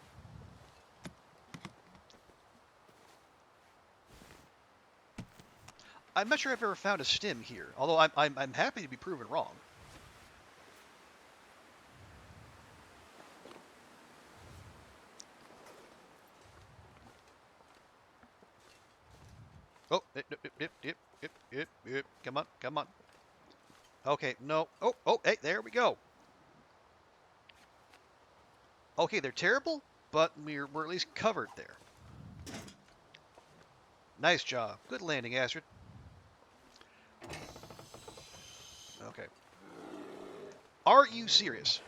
I'm not sure I've ever found a stim here, although I'm happy to be proven wrong. Oh, come on, come on. Okay, no. Oh, hey, there we go. Okay, they're terrible, but we're at least covered there. Nice job. Good landing, Astrid. Okay. Are you serious?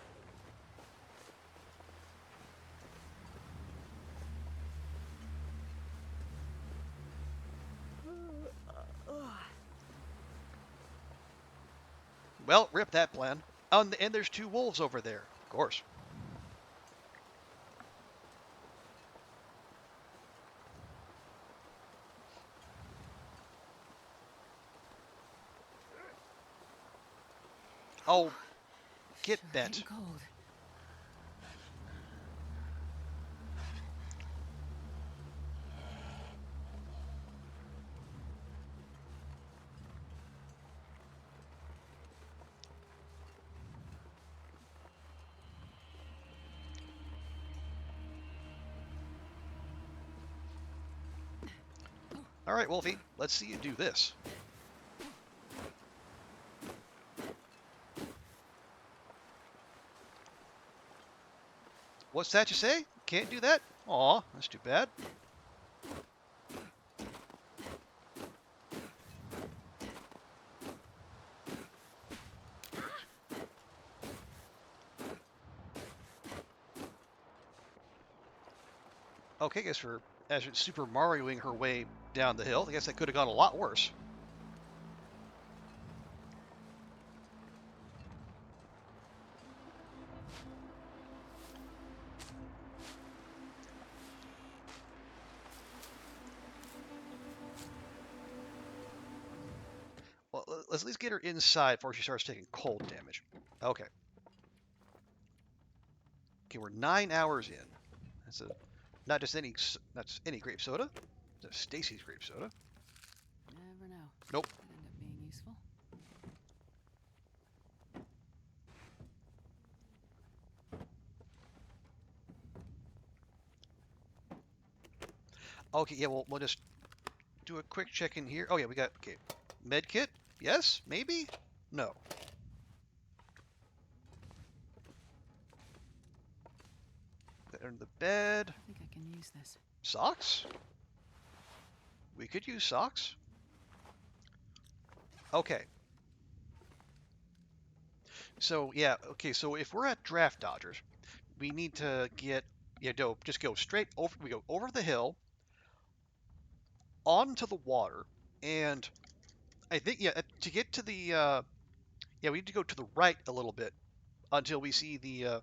Well, rip that plan. And there's two wolves over there, of course. Oh, get bent. Cold. All right, Wolfie, let's see you do this. What's that you say? Can't do that? Aw, that's too bad. Okay, I guess as she's Super Marioing her way down the hill, I guess that could have gone a lot worse. Well, let's at least get her inside before she starts taking cold damage. Okay. Okay, we're 9 hours in. That's not just any grape soda. That's Stacy's grape soda. Never know. Nope. Could end up being useful. Okay, yeah, we'll just do a quick check in here. Oh yeah, we got med kit. Yes, maybe, no. Put it under the bed. I think I can use this. Socks. We could use socks. Okay. So yeah, okay. So if we're at Draft Dodgers, we need to get just go straight over. We go over the hill, onto the water, and I think to get to the we need to go to the right a little bit until we see the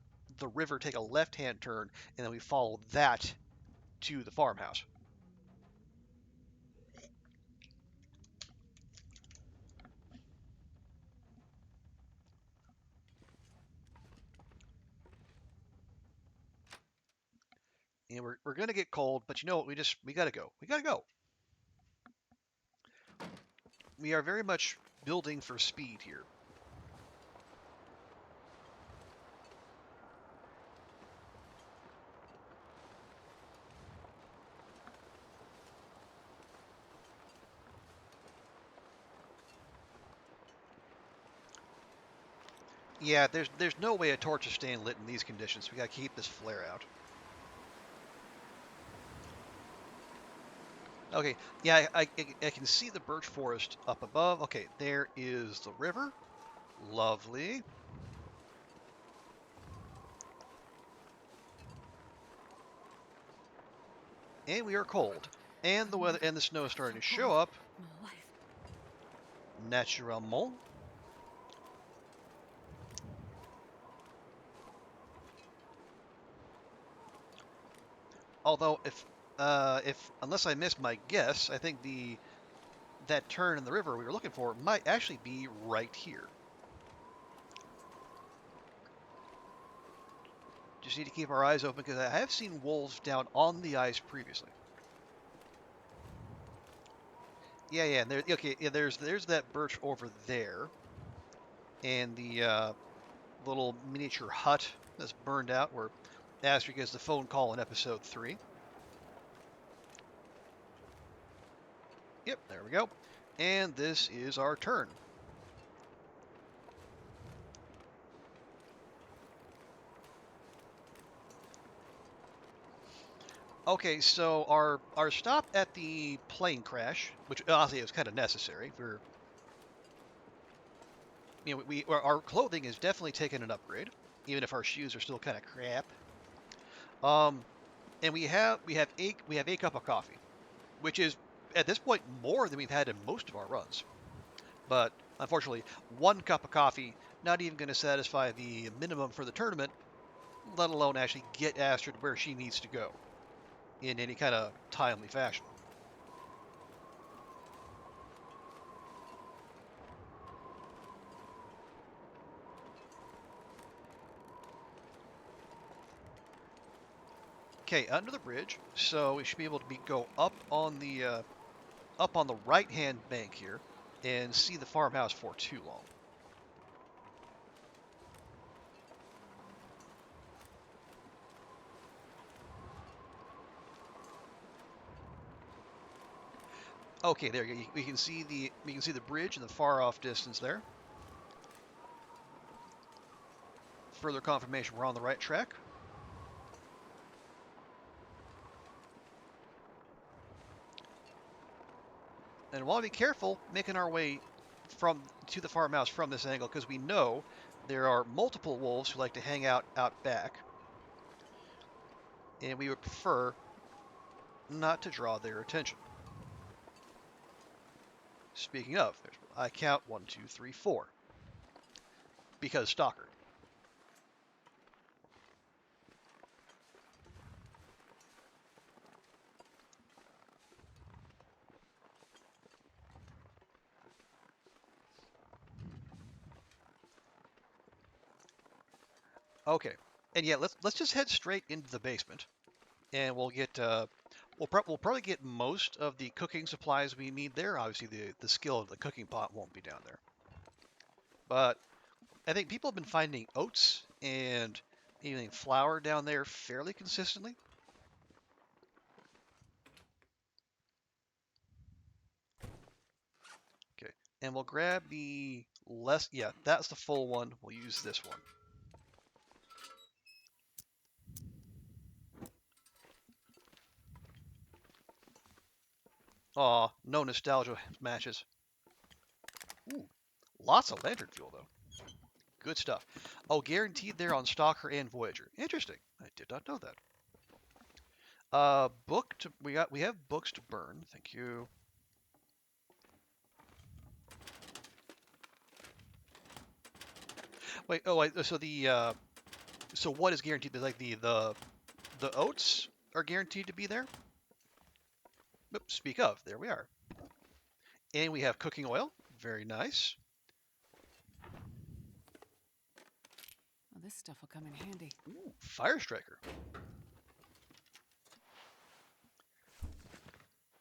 river take a left-hand turn, and then we follow that to the farmhouse. And we're gonna get cold, but you know what? We gotta go. We gotta go. We are very much building for speed here. Yeah, there's no way a torch is staying lit in these conditions. We gotta keep this flare out. Okay, yeah, I can see the birch forest up above. Okay, there is the river. Lovely. And we are cold. And the weather and the snow is starting to show up. My life. Naturellement. Although if unless I missed my guess, I think that turn in the river we were looking for might actually be right here. Just need to keep our eyes open because I have seen wolves down on the ice previously. Yeah, and there's that birch over there, and the little miniature hut that's burned out where Astrid gets the phone call in episode 3. Yep, there we go. And this is our turn. Okay, so our stop at the plane crash, which honestly was kind of necessary for, our clothing is definitely taking an upgrade, even if our shoes are still kind of crap. And we have a cup of coffee, which is at this point more than we've had in most of our runs. But unfortunately, one cup of coffee not even going to satisfy the minimum for the tournament, let alone actually get Astrid where she needs to go in any kind of timely fashion. Okay, under the bridge, so we should be able to go up on the right-hand bank here and see the farmhouse for too long. Okay, there you go. We can see the bridge in the far off distance there. Further confirmation we're on the right track. And we want to be careful making our way to the farmhouse from this angle because we know there are multiple wolves who like to hang out back. And we would prefer not to draw their attention. Speaking of, I count 1, 2, 3, 4. Because stalker. Okay. And yeah, let's just head straight into the basement, and we'll get we'll probably get most of the cooking supplies we need there. Obviously, the skill of the cooking pot won't be down there, but I think people have been finding oats and even flour down there fairly consistently. Okay, and we'll grab the less. Yeah, that's the full one. We'll use this one. Aw, no nostalgia matches. Ooh, lots of lantern fuel though. Good stuff. Oh, guaranteed there on Stalker and Voyager. Interesting. I did not know that. Book to we have books to burn. Thank you. Wait. Oh, wait. So so what is guaranteed? Like the oats are guaranteed to be there. Oops, speak of. There we are. And we have cooking oil. Very nice. Well, this stuff will come in handy. Ooh, fire striker.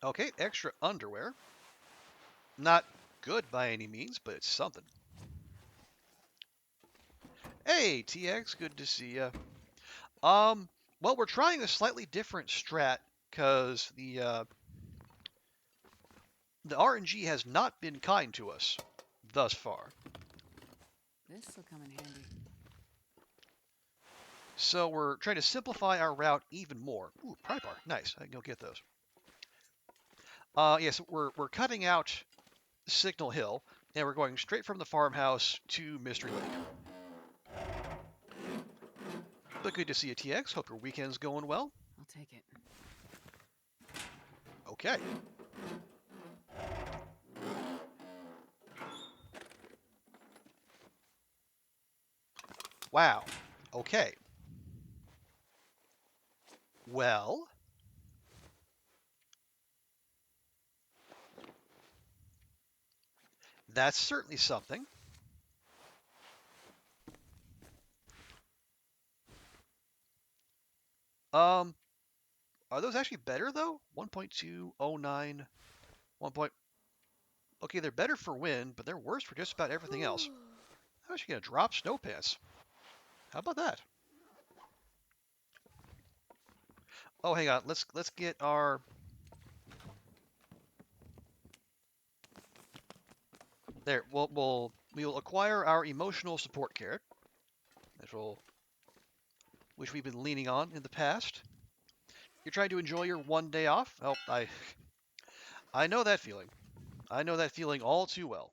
Okay, extra underwear. Not good by any means, but it's something. Hey, TX, good to see ya. Well, we're trying a slightly different strat because the RNG has not been kind to us thus far. This will come in handy. So we're trying to simplify our route even more. Ooh, pry bar, nice. I can go get those. Yes, we're cutting out Signal Hill, and we're going straight from the farmhouse to Mystery Lake. But good to see you, TX. Hope your weekend's going well. I'll take it. Okay. Wow. Okay. Well. That's certainly something. Are those actually better though? 1.209, 1. Okay, they're better for wind, but they're worse for just about everything else. How is she gonna drop snow pants? How about that? Oh, hang on. Let's get our. There. We'll acquire our emotional support carrot, which we've been leaning on in the past. You're trying to enjoy your one day off? Oh, I know that feeling. I know that feeling all too well.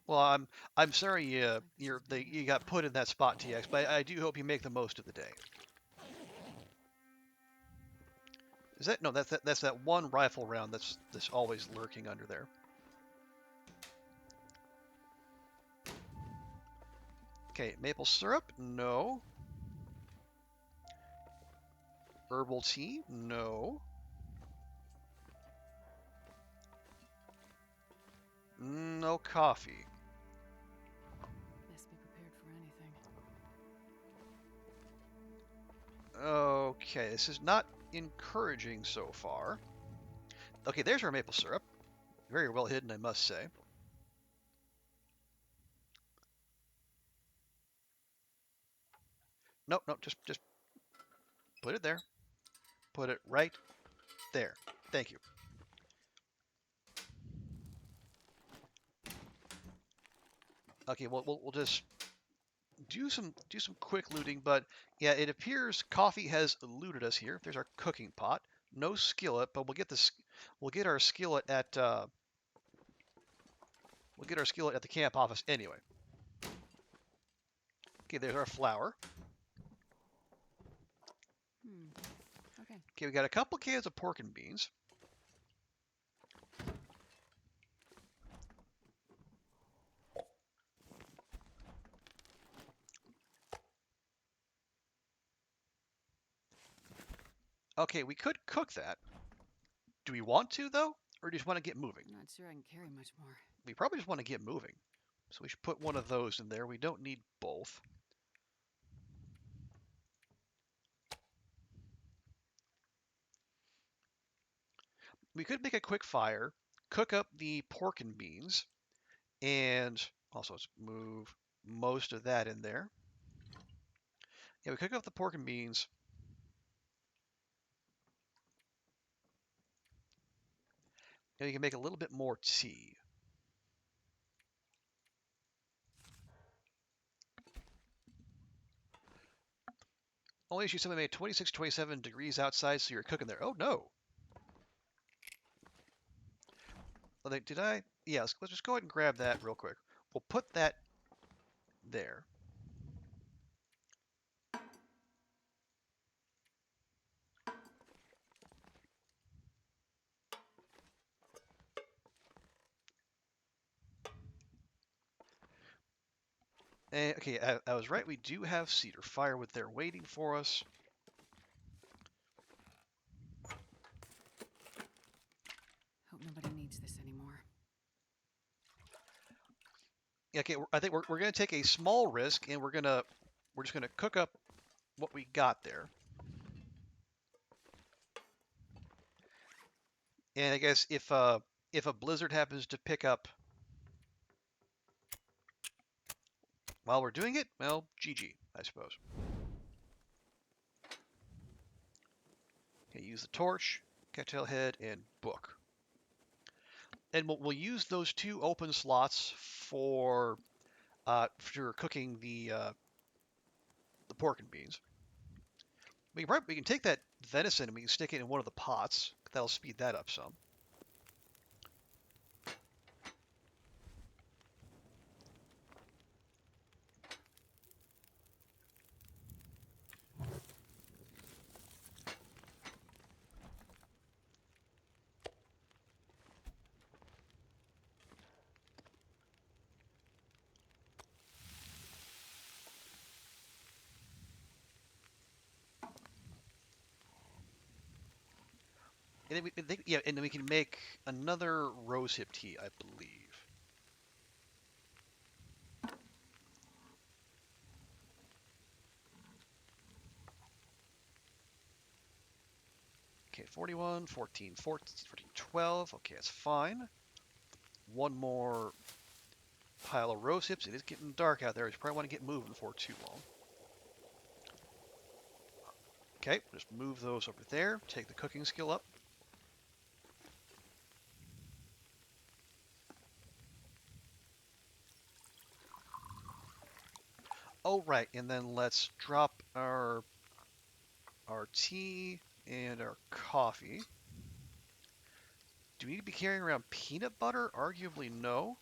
Well, I'm sorry you got put in that spot, TX, but I do hope you make the most of the day. Is that no? That's that one rifle round that's always lurking under there. Okay, maple syrup? No. Herbal tea? No. No coffee. Best be prepared for anything. Okay, this is not encouraging so far. Okay, there's our maple syrup. Very well hidden, I must say. Nope, just put it there. Put it right there. Thank you. Okay, we'll just do some quick looting, but yeah, it appears coffee has eluded us here. There's our cooking pot. No skillet, but we'll get our skillet at the camp office anyway. Okay, there's our flour. Okay. Okay, we got a couple cans of pork and beans. Okay, we could cook that. Do we want to, though? Or do you just want to get moving? I'm not sure I can carry much more. We probably just want to get moving. So we should put one of those in there. We don't need both. We could make a quick fire, cook up the pork and beans, and also let's move most of that in there. Yeah, we cook up the pork and beans. And you can make a little bit more tea. Only issue somebody made 26, 27 degrees outside, so you're cooking there. Oh no. Did I? Yeah, let's just go ahead and grab that real quick. We'll put that there. And, okay, I was right. We do have cedar firewood there waiting for us. Hope nobody needs this anymore. Okay, I think we're going to take a small risk, and we're just going to cook up what we got there. And I guess if a blizzard happens to pick up while we're doing it, well, GG, I suppose. Okay, use the torch, cattail head, and book. And we'll use those 2 open slots for cooking the pork and beans. We can take that venison and we can stick it in one of the pots. That'll speed that up some. And then and then we can make another rosehip tea, I believe. Okay, 41, 14, 14, 12. Okay, that's fine. One more pile of rosehips. It is getting dark out there. You probably want to get moving before too long. Okay, just move those over there. Take the cooking skill up. Oh, right, and then let's drop our tea and our coffee. Do we need to be carrying around peanut butter? Arguably, no.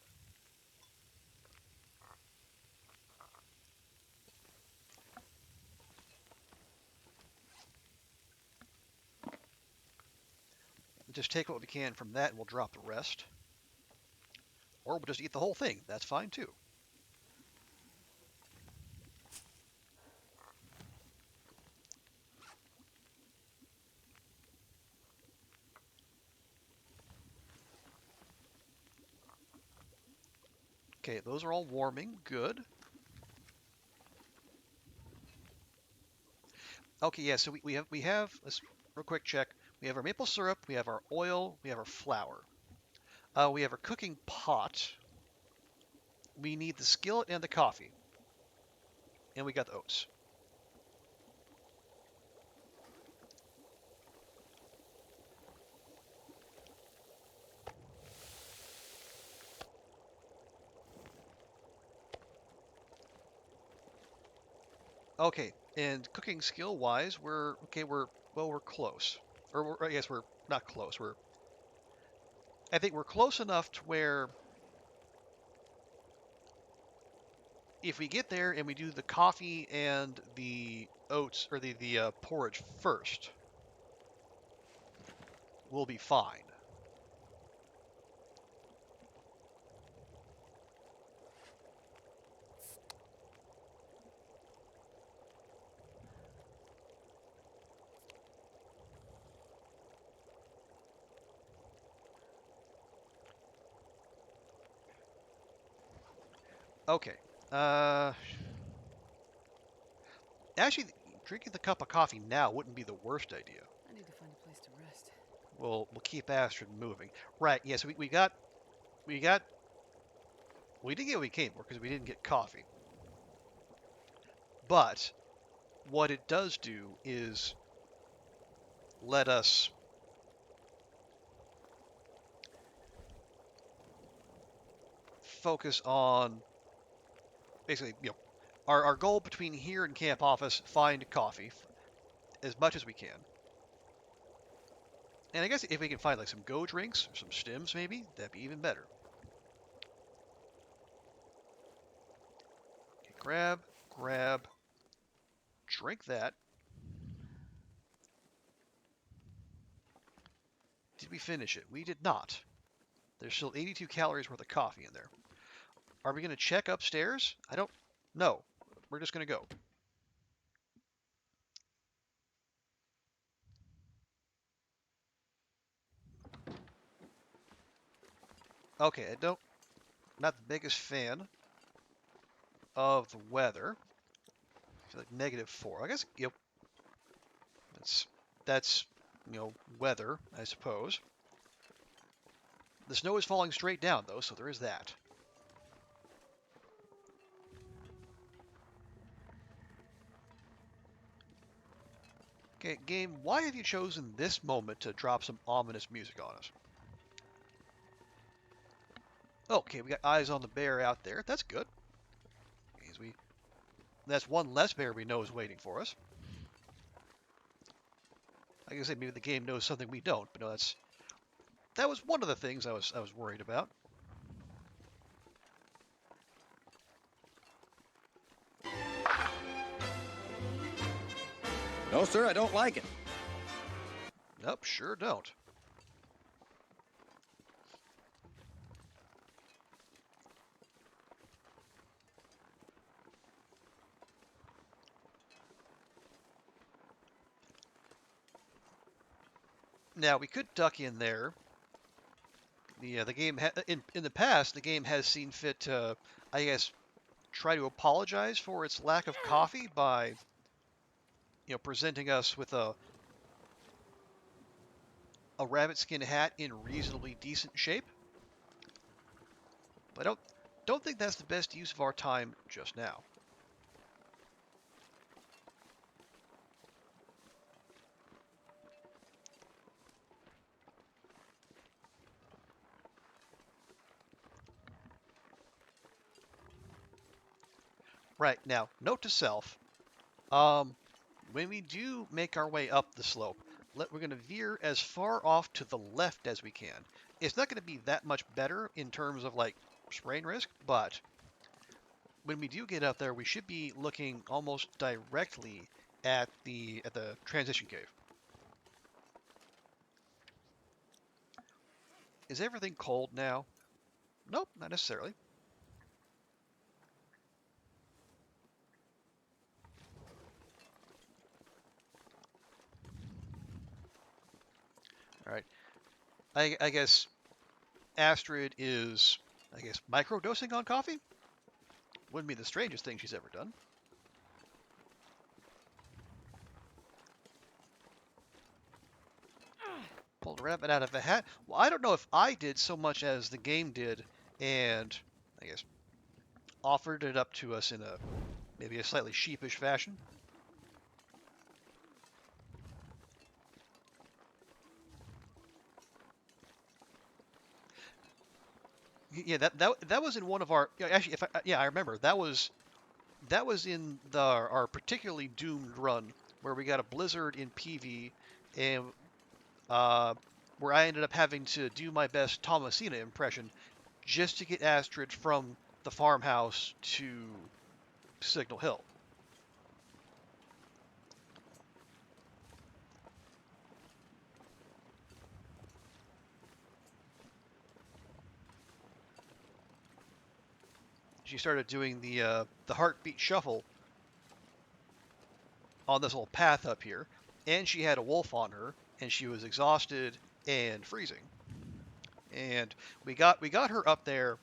Just take what we can from that and we'll drop the rest. Or we'll just eat the whole thing. That's fine too. Okay, those are all warming. Good. Okay, yeah, so we have let's real quick check. We have our maple syrup, we have our oil, we have our flour. We have our cooking pot. We need the skillet and the coffee. And we got the oats. Okay, and cooking skill wise, we're close. I guess we're not close. I think we're close enough to where if we get there and we do the coffee and the oats or the porridge first, we'll be fine. Okay. Actually, drinking the cup of coffee now wouldn't be the worst idea. I need to find a place to rest. We'll keep Astrid moving. Right. Yes. We didn't get what we came for because we didn't get coffee. But what it does do is let us focus on basically, our goal between here and camp office, find coffee as much as we can. And I guess if we can find like some go drinks or some stims maybe, that'd be even better. Okay, grab, drink that. Did we finish it? We did not. There's still 82 calories worth of coffee in there. Are we going to check upstairs? I don't know. We're just going to go. Okay, not the biggest fan of the weather. I feel like -4. I guess, that's weather, I suppose. The snow is falling straight down, though, so there is that. Okay, game, why have you chosen this moment to drop some ominous music on us? Okay, we got eyes on the bear out there. That's good. That's one less bear we know is waiting for us. Like I say, maybe the game knows something we don't, but no, that was one of the things I was worried about. No, sir, I don't like it. Nope, sure don't. Now we could duck in there. The game in the past the game has seen fit to, I guess, try to apologize for its lack of coffee by presenting us with a rabbit skin hat in reasonably decent shape. But I don't think that's the best use of our time just now. Right, now, note to self, when we do make our way up the slope, we're going to veer as far off to the left as we can. It's not going to be that much better in terms of, like, sprain risk, but when we do get up there, we should be looking almost directly at the transition cave. Is everything cold now? Nope, not necessarily. All right. I guess Astrid is, microdosing on coffee? Wouldn't be the strangest thing she's ever done. Pulled a rabbit out of a hat. Well, I don't know if I did so much as the game did, and I guess offered it up to us in maybe a slightly sheepish fashion. Yeah, that was in one of our. Actually, I remember that was in our particularly doomed run where we got a blizzard in PV, and where I ended up having to do my best Thomasina impression just to get Astrid from the farmhouse to Signal Hill. She started doing the heartbeat shuffle on this little path up here, and she had a wolf on her, and she was exhausted and freezing. And we got her up there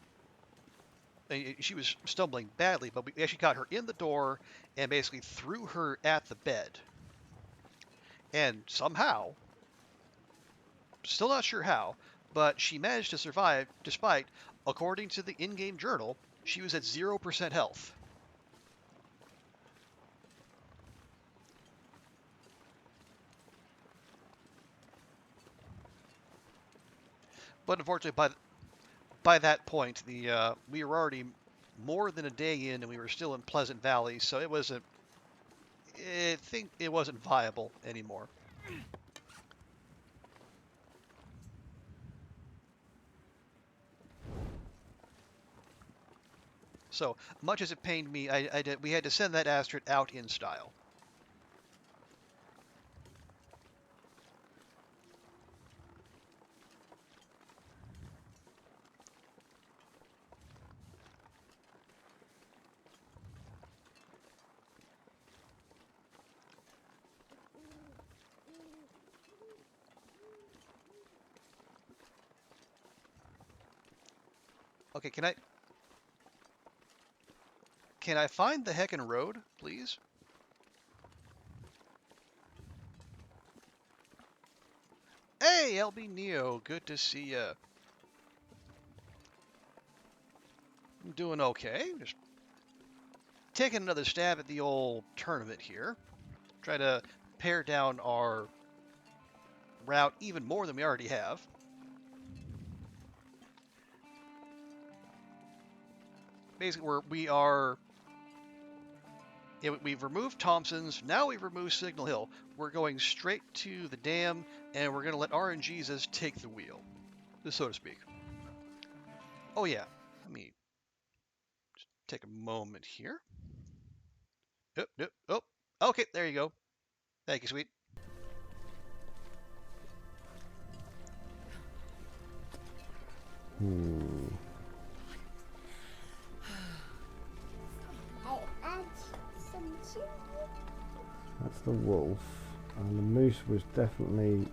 she was stumbling badly, but we actually got her in the door and basically threw her at the bed. And somehow, still not sure how, but she managed to survive despite, according to the in-game journal, she was at 0% health. But unfortunately, by that point, we were already more than a day in, and we were still in Pleasant Valley, so it wasn't. I think it wasn't viable anymore. So much as it pained me, we had to send that Astrid out in style. Okay, can I find the heckin' road, please? Hey, LB Neo, good to see ya. I'm doing okay. Just taking another stab at the old tournament here. Try to pare down our route even more than we already have. Basically, we've removed Thompson's, now we've removed Signal Hill. We're going straight to the dam, and we're going to let RNGesus take the wheel, so to speak. Oh yeah, let me just take a moment here. Oh, okay, there you go. Thank you, sweet. That's the wolf, and the moose was definitely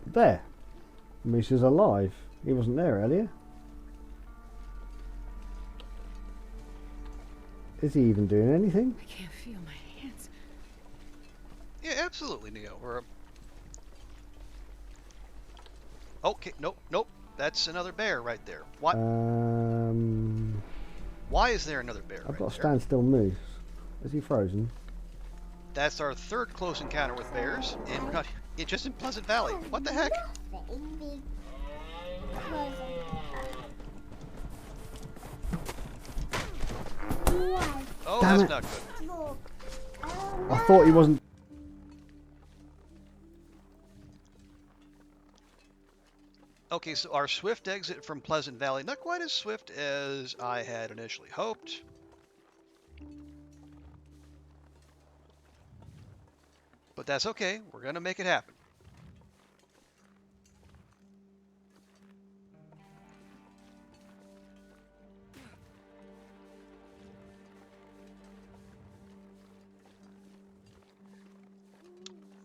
there. The moose is alive. He wasn't there earlier. Is he even doing anything? I can't feel my hands. Yeah, absolutely, Neo. Okay, nope. That's another bear right there. What? Why is there another bear? I've got a standstill moose. Is he frozen? That's our third close encounter with bears, and we're not just in Pleasant Valley. What the heck? Oh, Damn that's it. not good. I thought he wasn't. Okay, so our swift exit from Pleasant Valley, not quite as swift as I had initially hoped. But that's okay, we're going to make it happen.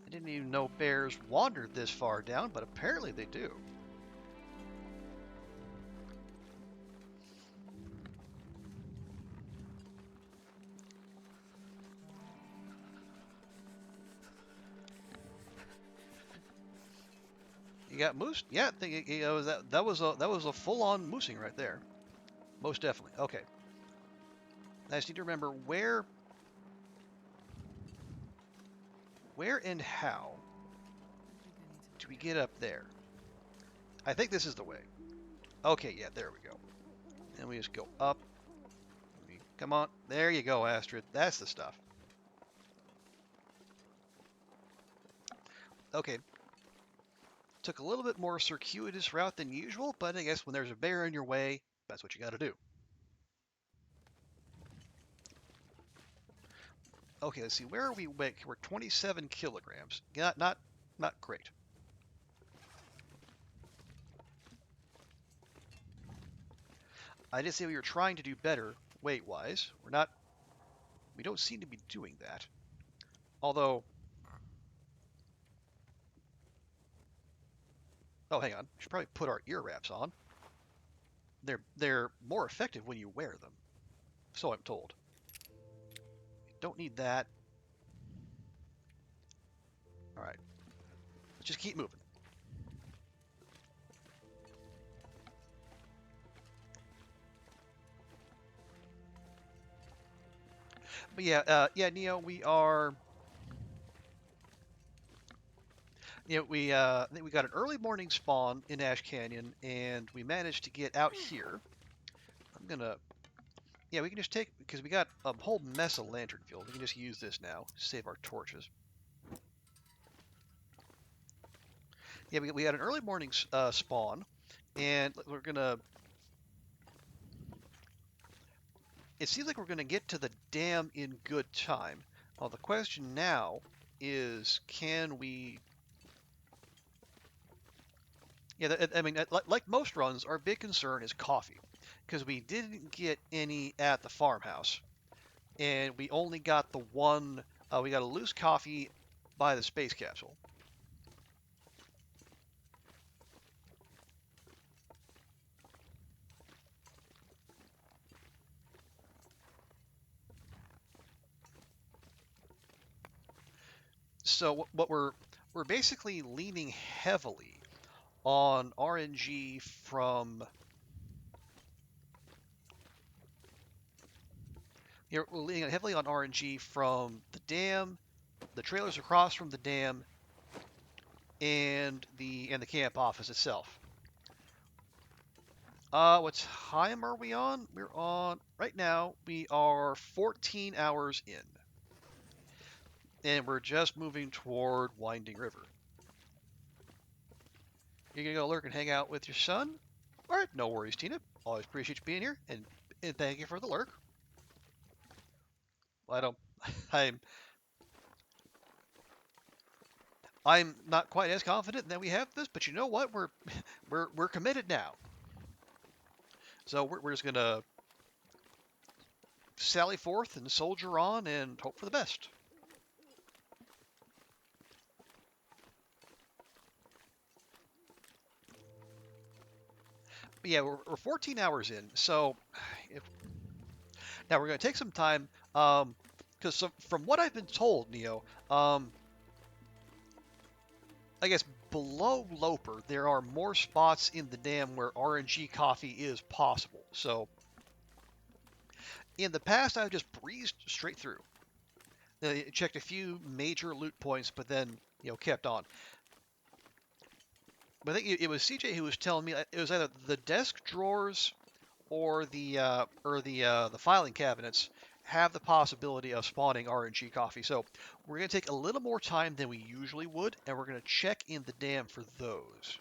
I didn't even know bears wandered this far down, but apparently they do. You got moose? Yeah, I think that was a full-on moosing right there. Most definitely. Okay. I just need to remember where and how do we get up there? I think this is the way. Okay, yeah, there we go. And we just go up. Come on. There you go, Astrid. That's the stuff. Okay. Took a little bit more circuitous route than usual, but I guess when there's a bear in your way, that's what you got to do. Okay, let's see. Where are we? We're 27 kilograms. Not great. I did say we were trying to do better weight-wise. We don't seem to be doing that. Although, oh, hang on. We should probably put our ear wraps on. they're more effective when you wear them. So I'm told. Don't need that. All right. Let's just keep moving. But yeah, Neo, we are. I think we got an early morning spawn in Ash Canyon, and we managed to get out here. I'm gonna. Yeah, we can just take because we got a whole mess of lantern fuel. We can just use this now. Save our torches. Yeah, we had an early morning spawn, and we're gonna. It seems like we're gonna get to the dam in good time. Well, the question now is, can we? Yeah, I mean, like most runs, our big concern is coffee, because we didn't get any at the farmhouse, and we only got the one. We got a loose coffee by the space capsule. So what we're basically leaning heavily on RNG from. We're leaning heavily on RNG from the dam, the trailers across from the dam, and the camp office itself. What time are we on? We're on right now. We are 14 hours in, and we're just moving toward Winding River. You're gonna go lurk and hang out with your son? All right, no worries, Tina. Always appreciate you being here, and thank you for the lurk. I don't. I'm. I'm not quite as confident that we have this, but you know what? We're committed now. So we're just gonna sally forth and soldier on and hope for the best. But yeah, we're 14 hours in, so now we're going to take some time, because from what I've been told, Neo, I guess below Loper, there are more spots in the dam where RNG coffee is possible. So in the past, I've just breezed straight through. Checked a few major loot points, but then kept on. But I think it was CJ who was telling me it was either the desk drawers or the filing cabinets have the possibility of spawning RNG coffee. So we're going to take a little more time than we usually would, and we're going to check in the dam for those.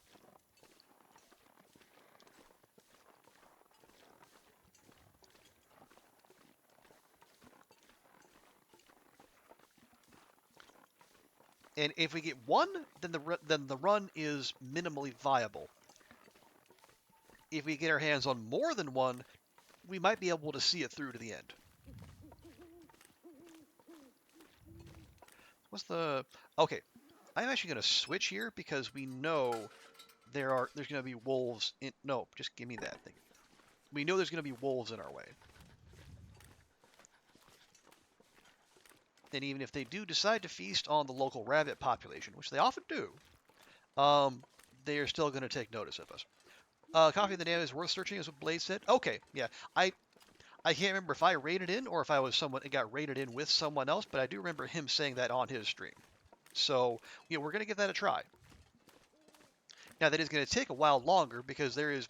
And if we get one, then the run is minimally viable. If we get our hands on more than one, we might be able to see it through to the end. What's the... Okay, I'm actually going to switch here because we know there's going to be wolves in... No, just give me that thing. We know there's going to be wolves in our way. And even if they do decide to feast on the local rabbit population, which they often do, they are still going to take notice of us. Coffee in the dam is worth searching, is what Blaze said. Okay, yeah. I can't remember if I raided in or if I was someone that got raided in with someone else, but I do remember him saying that on his stream. So, we're going to give that a try. Now, that is going to take a while longer because there's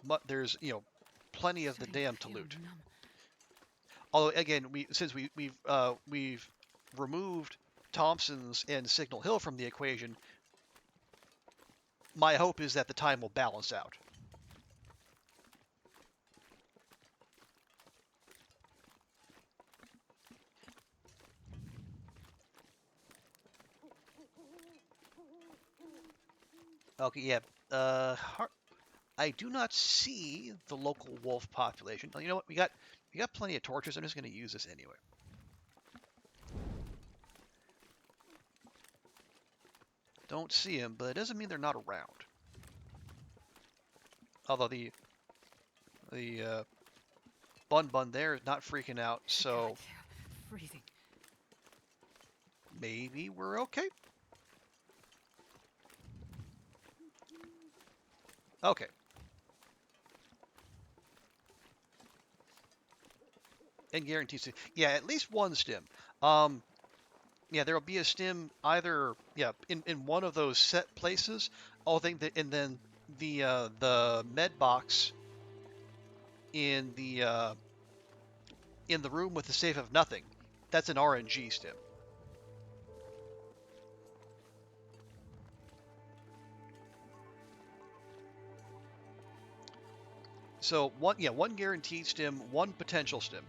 plenty of the dam to loot. Although, again, since we've removed Thompson's and Signal Hill from the equation, my hope is that the time will balance out. Okay, yeah. I do not see the local wolf population. You know what? We got plenty of torches. I'm just going to use this anyway. Don't see him, but it doesn't mean they're not around. Although The Bun there is not freaking out, so Freezing. maybe we're okay. Okay. And guarantees, yeah, at least one stim. Yeah, there'll be a stim either, yeah, in one of those set places. I think that, and then the med box in the room with the safe of nothing. That's an RNG stim. So one guaranteed stim, one potential stim.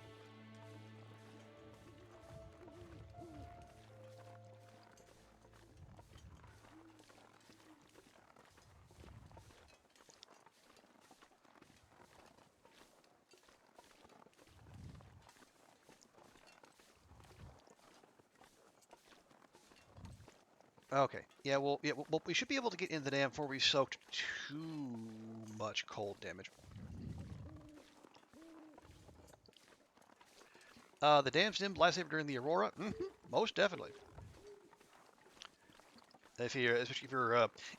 Okay. Yeah. Well, we should be able to get in the dam before we soaked too much cold damage. The dam stim lifesaver during the aurora. Most definitely. Especially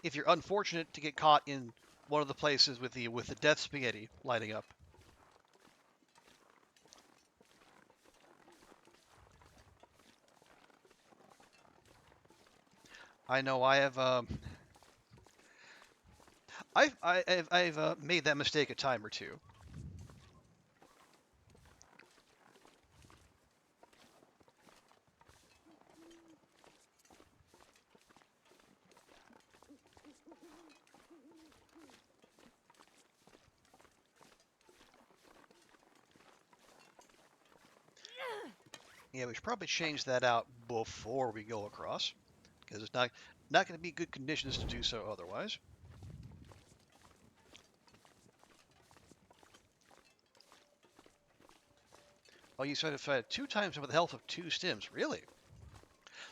if you're unfortunate to get caught in one of the places with the death spaghetti lighting up. I know I have I've made that mistake a time or two. Yeah, we should probably change that out before we go across, because it's not going to be good conditions to do so otherwise. Oh, you said if I had 2 times with the health of 2 stims, really?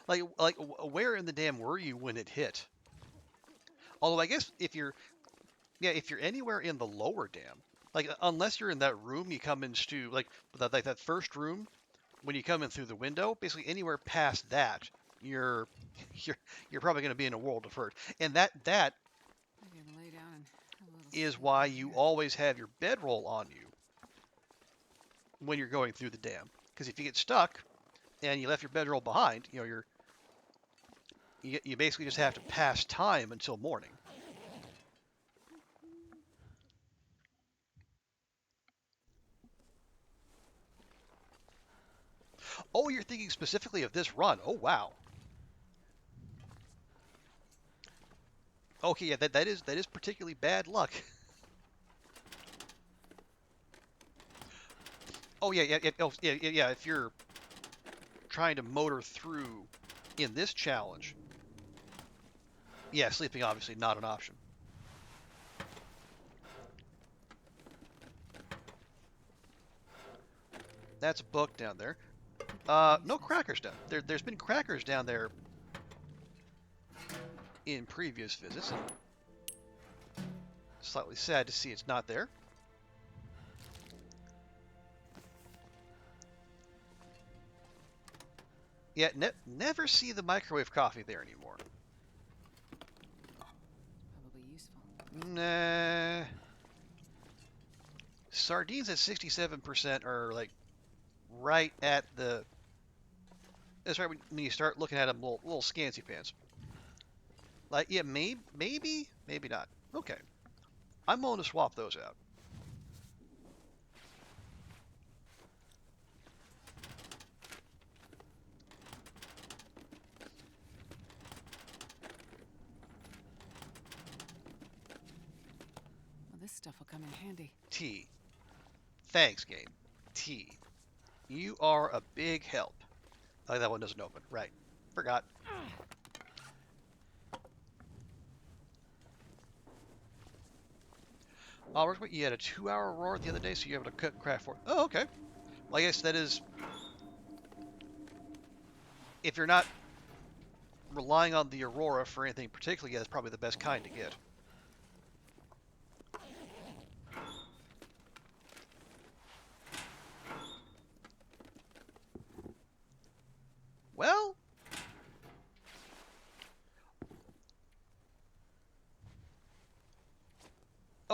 Like where in the dam were you when it hit? Although I guess if you're anywhere in the lower dam, like unless you're in that room you come into, like that first room when you come in through the window, basically anywhere past that, you're probably going to be in a world of hurt. And that is why you always have your bedroll on you when you're going through the dam. Because if you get stuck and you left your bedroll behind, you basically just have to pass time until morning. Oh, you're thinking specifically of this run. Oh, wow. Okay, yeah, that is particularly bad luck. Oh yeah. If you're trying to motor through in this challenge, yeah, sleeping obviously not an option. That's a book down there. No crackers down there. There's been crackers down there in previous visits. Slightly sad to see it's not there. Yeah, never see the microwave coffee there anymore. Probably useful. Nah. Sardines at 67% are like right at the. That's right when you start looking at them, little scanty pants. Like, yeah, maybe not. Okay, I'm willing to swap those out. Well, this stuff will come in handy. T. Thanks, game. T. You are a big help. Oh, that one doesn't open. Right. Forgot. Robert, you had a 2-hour roar the other day, so you're able to craft for. Oh, okay. Well, I guess that is. If you're not relying on the Aurora for anything particularly, yeah, that's probably the best kind to get.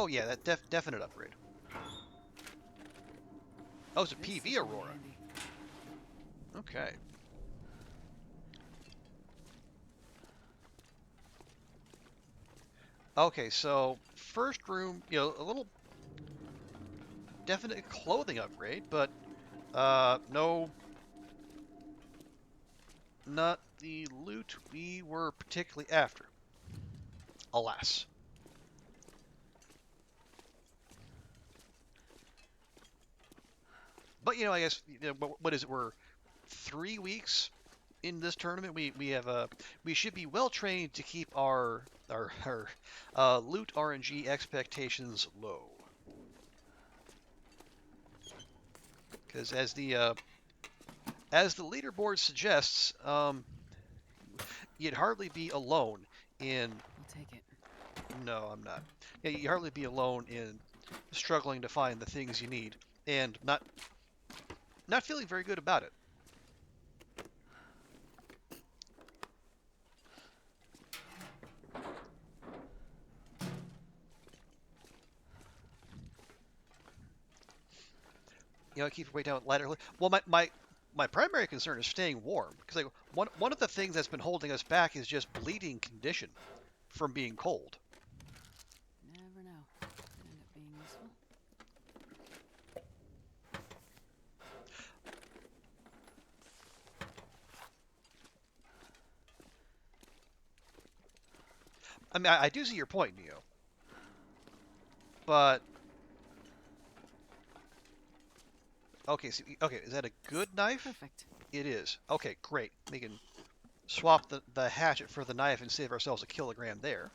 Oh yeah, that definite upgrade. Oh, it's a PV Aurora. Okay. Okay, so first room, you know, a little definite clothing upgrade, but no, not the loot we were particularly after. Alas. But you know, I guess you know, what is it? We're 3 weeks in this tournament. We have we should be well trained to keep our loot RNG expectations low. Because as the leaderboard suggests, you'd hardly be alone in. I'll take it. No, I'm not. Yeah, you'd hardly be alone in struggling to find the things you need and not feeling very good about it. You know, keep your weight down lighter. Well, my primary concern is staying warm because like one of the things that's been holding us back is just bleeding condition from being cold. Never know. Could end up being useful. I mean, I do see your point, Neo, but okay, okay, is that a good knife? Perfect. It is. Okay, great. We can swap the hatchet for the knife and save ourselves a kilogram there.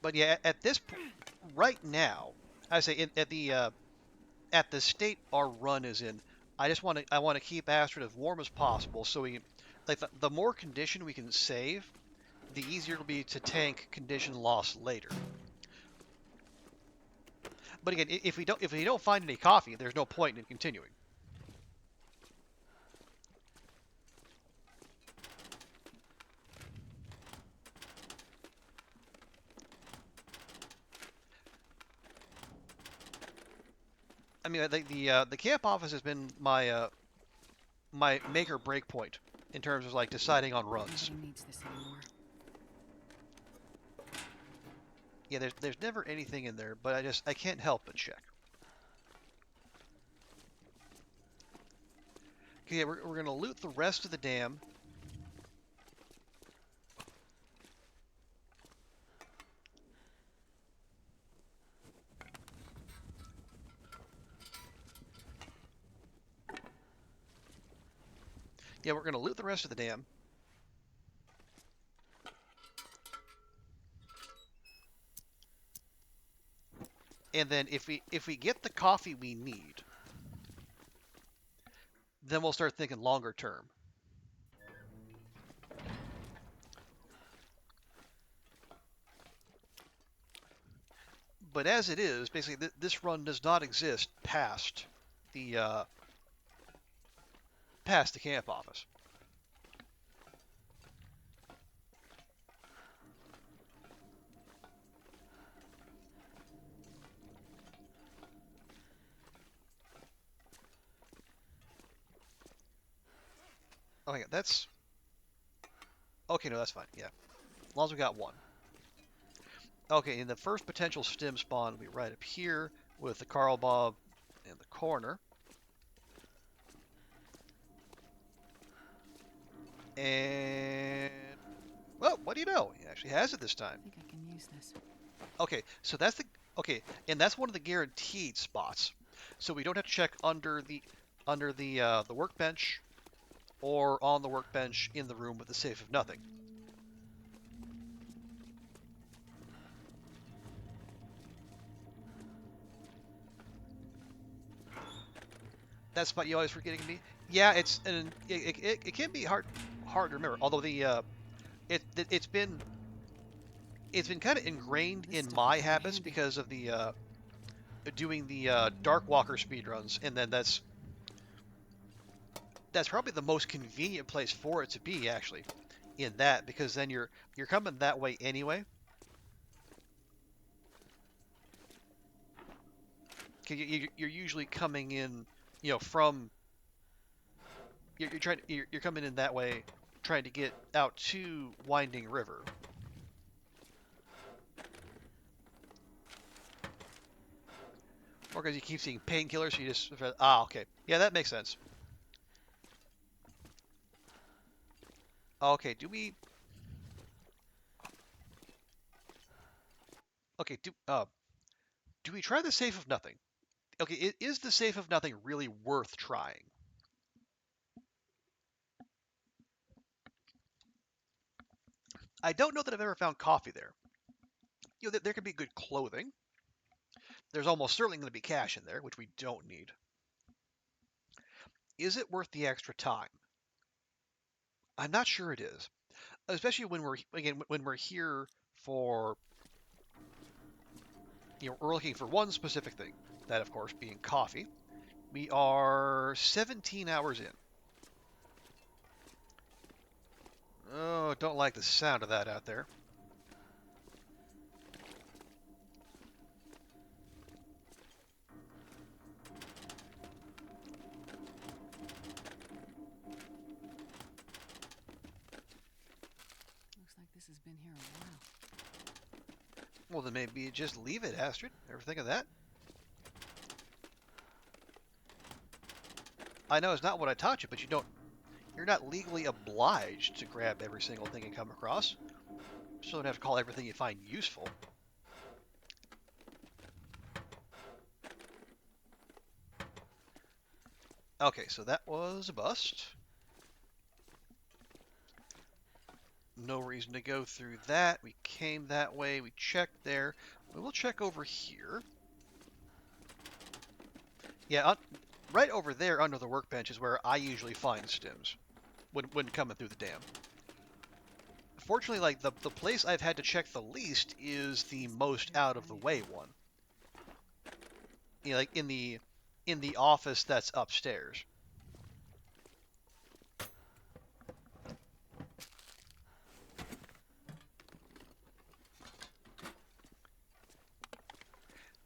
But yeah, at this right now, I say at the state our run is in, I want to keep Astrid as warm as possible, so we like the more condition we can save, the easier it'll be to tank condition loss later. But again, if we don't find any coffee, there's no point in continuing. I mean, the camp office has been my my make or break point in terms of like deciding on runs. Nobody needs this anymore. Yeah, there's never anything in there, but I can't help but check. Okay, yeah, we're gonna loot the rest of the dam. Yeah, we're gonna loot the rest of the dam. And then if we get the coffee we need, then we'll start thinking longer term. But as it is, basically this run does not exist past the camp office. Okay, that's okay. No, that's fine. Yeah, as long as we got one. Okay, and the first potential stim spawn will be right up here with the Carl Bob in the corner. And well, what do you know? He actually has it this time. I think I can use this. Okay, so that's and that's one of the guaranteed spots. So we don't have to check under the workbench or on the workbench in the room with the safe of nothing. That spot you always forgetting me. Yeah, it can be hard to remember. Although it's been kind of ingrained in my habits because of doing the Dark Walker speedruns, and then that's probably the most convenient place for it to be, actually, in that, because then you're coming that way anyway. You're usually coming in, from you're coming in that way, trying to get out to Winding River. Or because you keep seeing painkillers, so you just okay, yeah, that makes sense. Okay, do we try the safe of nothing? Okay, is the safe of nothing really worth trying? I don't know that I've ever found coffee there. There could be good clothing. There's almost certainly going to be cash in there, which we don't need. Is it worth the extra time? I'm not sure it is, especially when we're here for, we're looking for one specific thing, that of course being coffee. We are 17 hours in. Oh, don't like the sound of that out there. Looks like this has been here a while. Well, then maybe just leave it, Astrid. Ever think of that? I know it's not what I taught you, but you're not legally obliged to grab every single thing you come across. You still don't have to call everything you find useful. Okay, so that was a bust. No reason to go through that. We came that way. We checked there. We will check over here. Yeah, right over there under the workbench is where I usually find stims when coming through the dam. Fortunately, like the place I've had to check the least is the most out of the way one. Like in the office that's upstairs.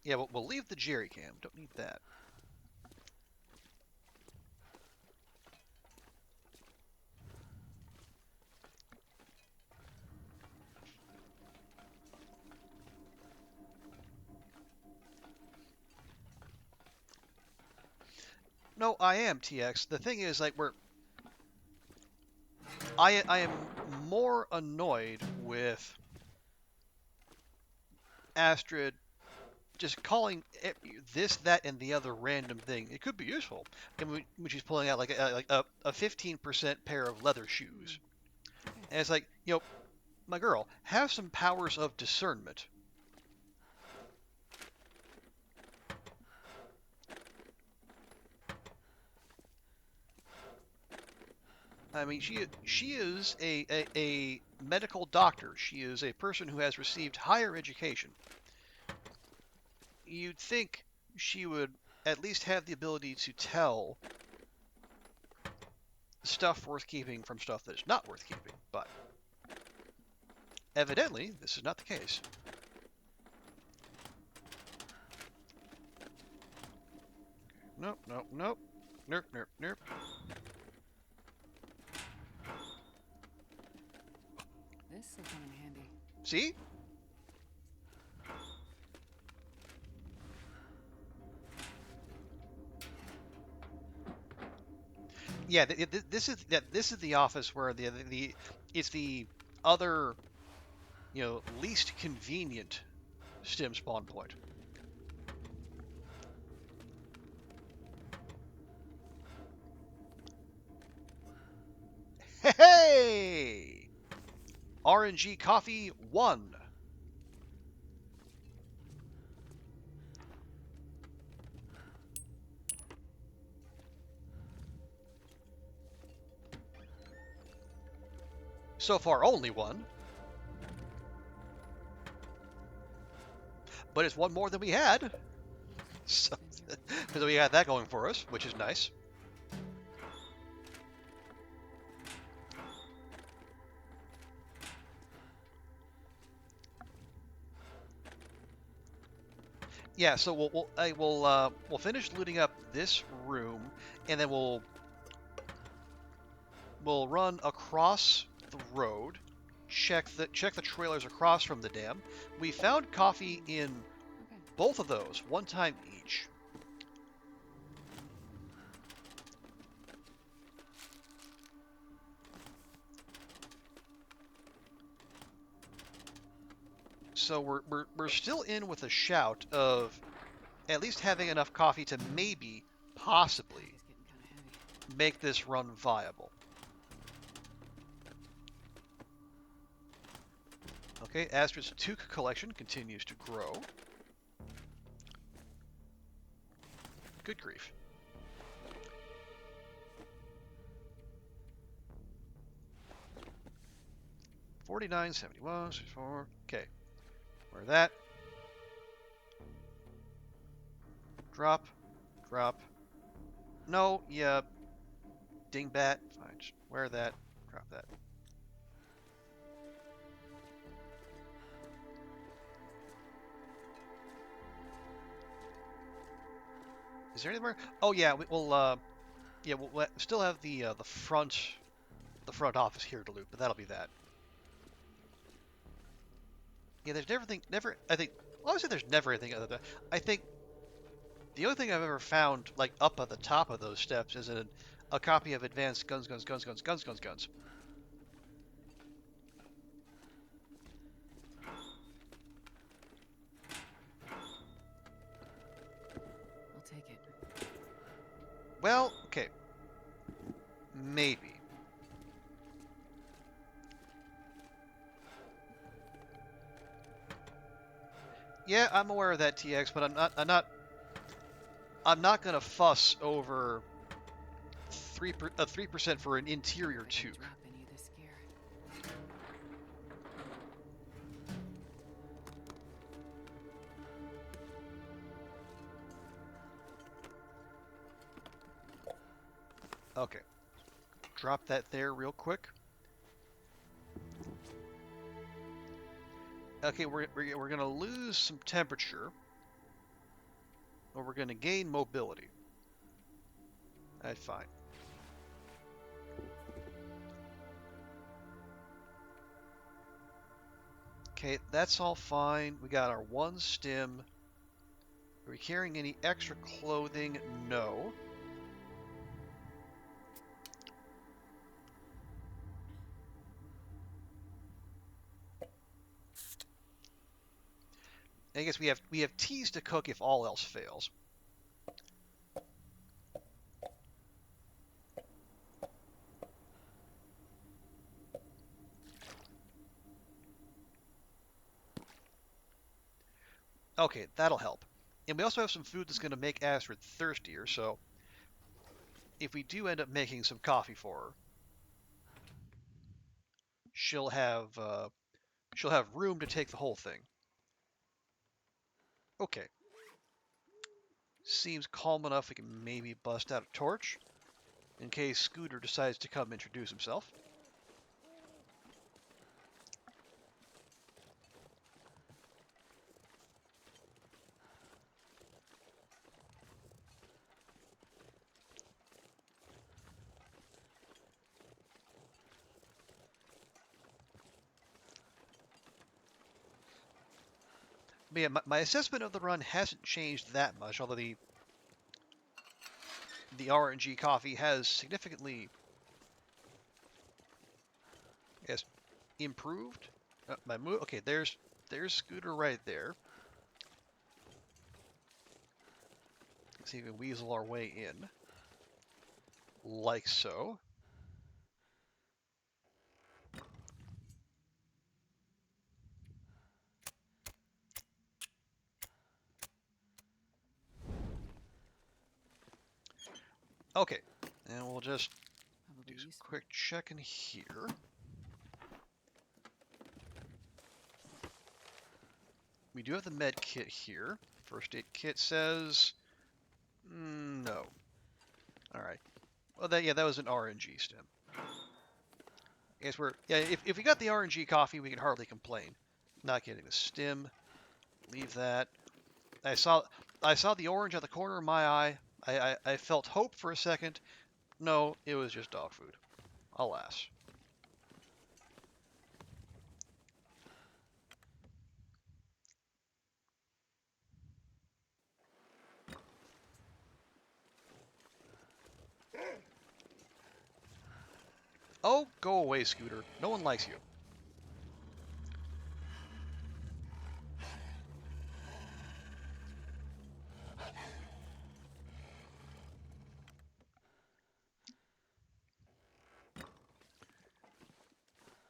Yeah, we'll leave the jerry can. Don't need that. No, I am TX. The thing is, like, I am more annoyed with Astrid just calling this, that, and the other random thing. It could be useful. And when she's pulling out like a 15% pair of leather shoes, and it's like, my girl, have some powers of discernment. I mean, she is a medical doctor. She is a person who has received higher education. You'd think she would at least have the ability to tell stuff worth keeping from stuff that is not worth keeping, but evidently this is not the case. Nope, nope, nope. Nerp, nerp, nerp. This will come in handy. See? Yeah, this is the office where it's the other, least convenient stim spawn point. Hey! RNG Coffee 1. So far, only one. But it's one more than we had. So we got that going for us, which is nice. Yeah, so we'll finish looting up this room, and then we'll run across the road, check the trailers across from the dam. We found coffee in both of those, one time each. So we're still in with a shout of at least having enough coffee to maybe, possibly, make this run viable. Okay, Astrid's toque collection continues to grow. Good grief. $49, $71, $64. Okay, where that? Drop, drop. No, yeah. Dingbat. Fine, just wear that. Drop that. Is there anywhere? Oh yeah, we'll still have the front office here to loot, but that'll be that. Yeah, there's never. I think obviously there's never anything other than. I think the only thing I've ever found like up at the top of those steps is a copy of Advanced Guns. I'll take it. Well, okay. Maybe. Yeah, I'm aware of that, TX, but I'm not gonna fuss over 3% for an interior toque. Okay, drop that there real quick. Okay, we're gonna lose some temperature, but we're gonna gain mobility. That's fine. Okay, that's all fine. We got our one stim. Are we carrying any extra clothing? No. I guess we have teas to cook if all else fails. Okay, that'll help. And we also have some food that's going to make Astrid thirstier, so if we do end up making some coffee for her, she'll have room to take the whole thing. Okay. Seems calm enough we can maybe bust out a torch in case Scooter decides to come introduce himself. But yeah, my assessment of the run hasn't changed that much, although the RNG coffee has significantly, yes, improved. My move. Okay, there's Scooter right there. Let's see if we can weasel our way in, like so. Okay, and we'll just do some quick checking here. We do have the med kit here. First aid kit says No. All right. Well, that was an RNG stem. I guess if we got the RNG coffee, we can hardly complain. Not getting the stem. Leave that. I saw the orange at the corner of my eye. I felt hope for a second. No, it was just dog food. Alas. Oh, go away, Scooter. No one likes you.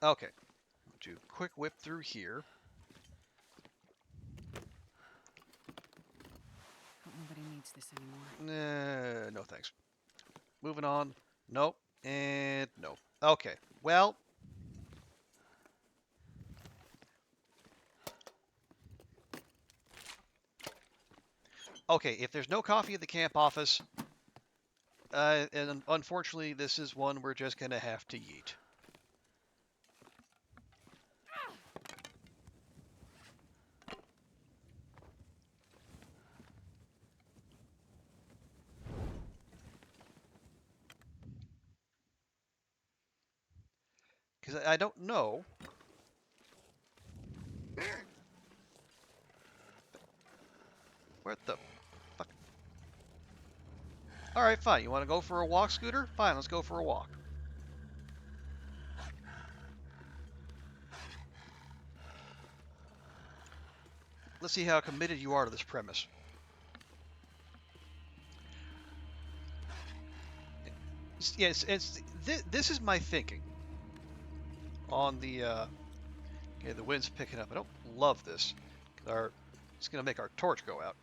Okay. Do quick whip through here. Hope nobody needs this anymore. No thanks. Moving on. Nope. And nope. Okay. Well. Okay, if there's no coffee at the camp office, and unfortunately this is one we're just going to have to yeet. Because I don't know. Where the fuck? Alright, fine. You want to go for a walk, Scooter? Fine, let's go for a walk. Let's see how committed you are to this premise. Yes, this is my thinking on the okay, the wind's picking up. I don't love this. It's going to make our torch go out.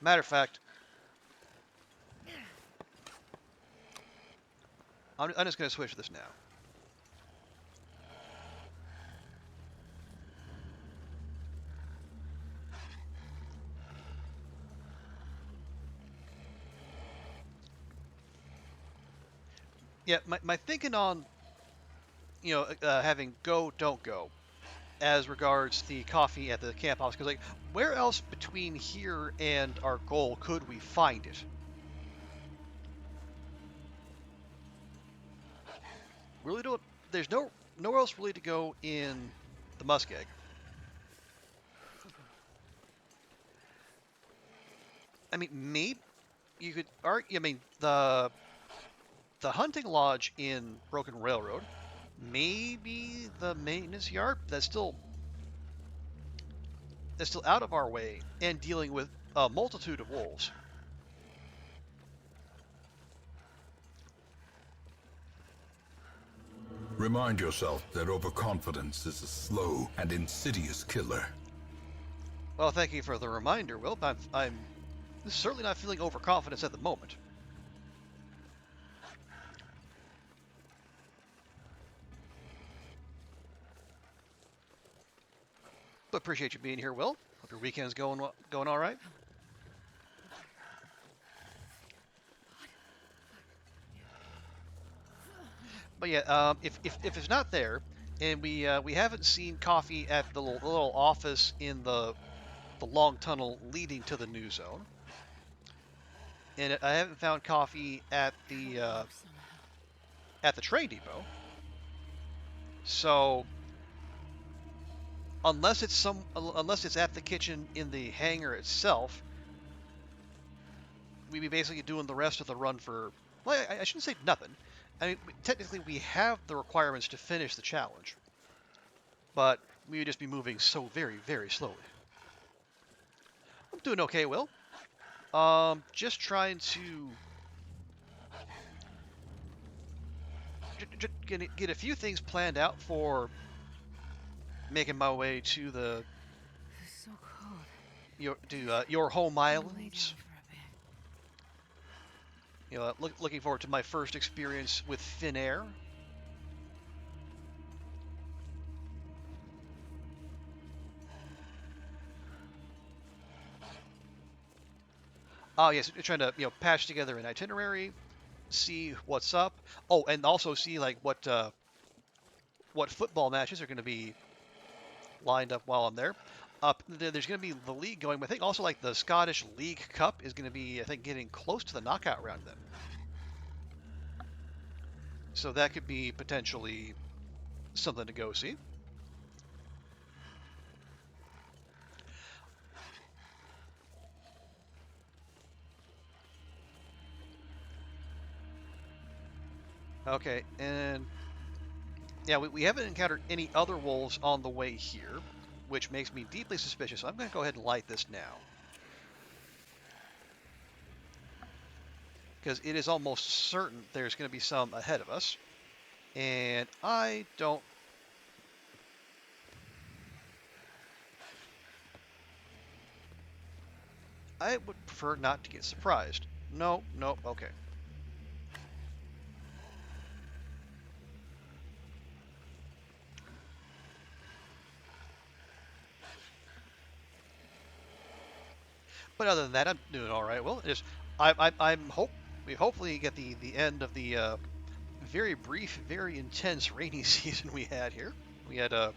Matter of fact, I'm just going to switch this now. Yeah, my thinking on, having go, don't go, as regards the coffee at the camp house, because, like, where else between here and our goal could we find it? Really don't, there's nowhere else really to go in the muskeg. I mean, maybe you could argue, I mean, the hunting lodge in Broken Railroad, maybe the maintenance yard, that's still out of our way and dealing with a multitude of wolves. Remind yourself that overconfidence is a slow and insidious killer. Well, thank you for the reminder, Will. I'm certainly not feeling overconfidence at the moment. But appreciate you being here, Will. Hope your weekend's going all right. But yeah, if it's not there, and we haven't seen coffee at the little office in the long tunnel leading to the new zone, and I haven't found coffee at the train depot. So unless it's at the kitchen in the hangar itself, we'd be basically doing the rest of the run for. Well, I shouldn't say nothing. I mean, technically we have the requirements to finish the challenge, but we would just be moving so very, very slowly. I'm doing okay, Will. Just trying to get a few things planned out for making my way to It's so cold. your home I'll lay down islands. for a bit. Looking forward to my first experience with thin air. Oh yes, trying to patch together an itinerary, see what's up. Oh, and also see like what football matches are going to be lined up while I'm there. There's going to be the league going. I think also like the Scottish League Cup is going to be, I think, getting close to the knockout round then. So that could be potentially something to go see. Okay, and yeah, we haven't encountered any other wolves on the way here, which makes me deeply suspicious. So I'm going to go ahead and light this now. Because it is almost certain there's going to be some ahead of us. And I would prefer not to get surprised. No, okay. But other than that, I'm doing all right. Well, we hopefully get the end of the very brief, very intense rainy season we had here. We had a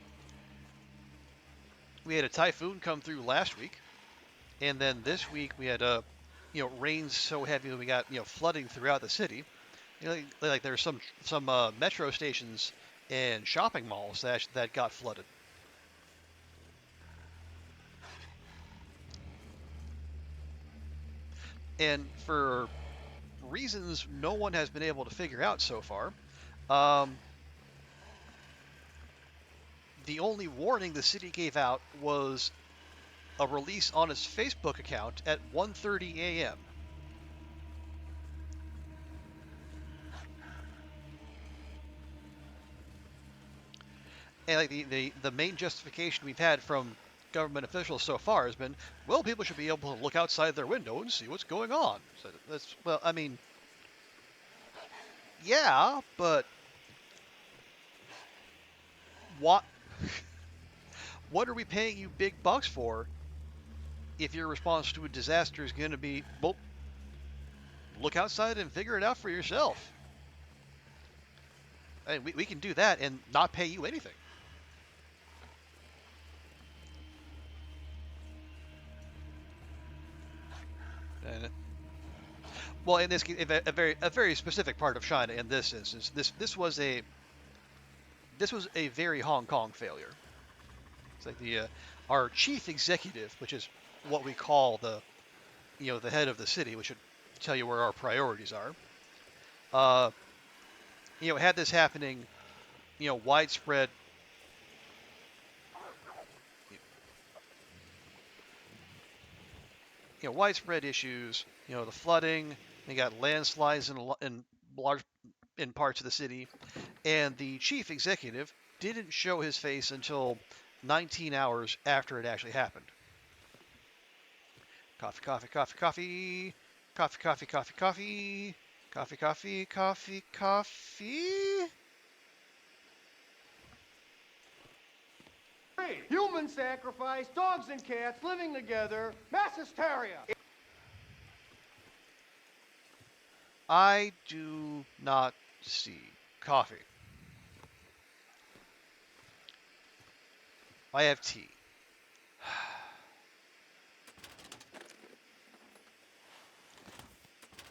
typhoon come through last week, and then this week we had rain so heavy that we got flooding throughout the city. Like there's some metro stations and shopping malls that got flooded. And for reasons no one has been able to figure out so far, the only warning the city gave out was a release on its Facebook account at 1:30 a.m. And like the main justification we've had from government officials so far has been, well, people should be able to look outside their window and see what's going on. So that's, well, I mean, yeah, but what what are we paying you big bucks for if your response to a disaster is going to be, well, look outside and figure it out for yourself? And we can do that and not pay you anything. And, well, in this case, a very specific part of China in this instance, this was a very Hong Kong failure. It's like our chief executive, which is what we call the head of the city, which should tell you where our priorities are. Had this happening, widespread. Widespread issues. The flooding. They got landslides in large in parts of the city, and the chief executive didn't show his face until 19 hours after it actually happened. Coffee, coffee, coffee, coffee, coffee, coffee, coffee, coffee, coffee, coffee, coffee, coffee. Human sacrifice, dogs and cats living together, mass hysteria. I do not see coffee. I have tea.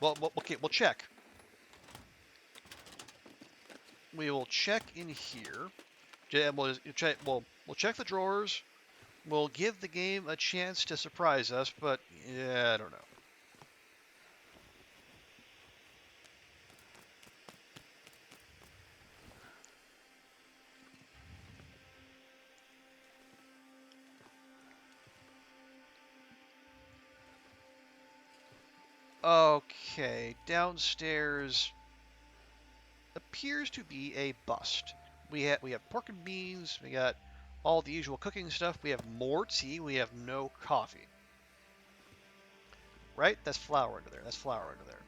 Well, okay, we'll check. We will check in here. We'll check the drawers. We'll give the game a chance to surprise us, but yeah, I don't know. Okay, downstairs appears to be a bust. We have pork and beans. We got all the usual cooking stuff. We have more tea. We have no coffee. Right? That's flour under there. That's flour under there.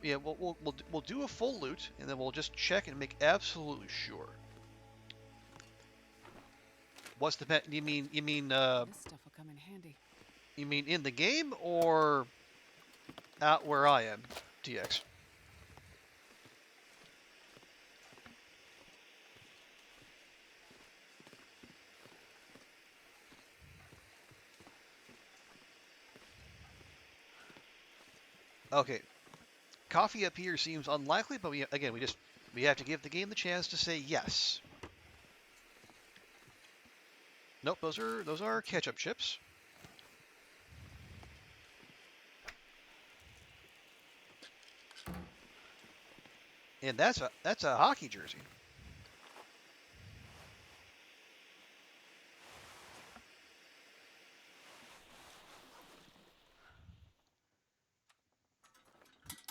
Yeah, we'll do a full loot, and then we'll just check and make absolutely sure. What's the you mean This stuff will come in handy. You mean in the game or out where I am, TX? Okay, coffee up here seems unlikely, but we have to give the game the chance to say yes. Nope, those are ketchup chips. And that's a hockey jersey.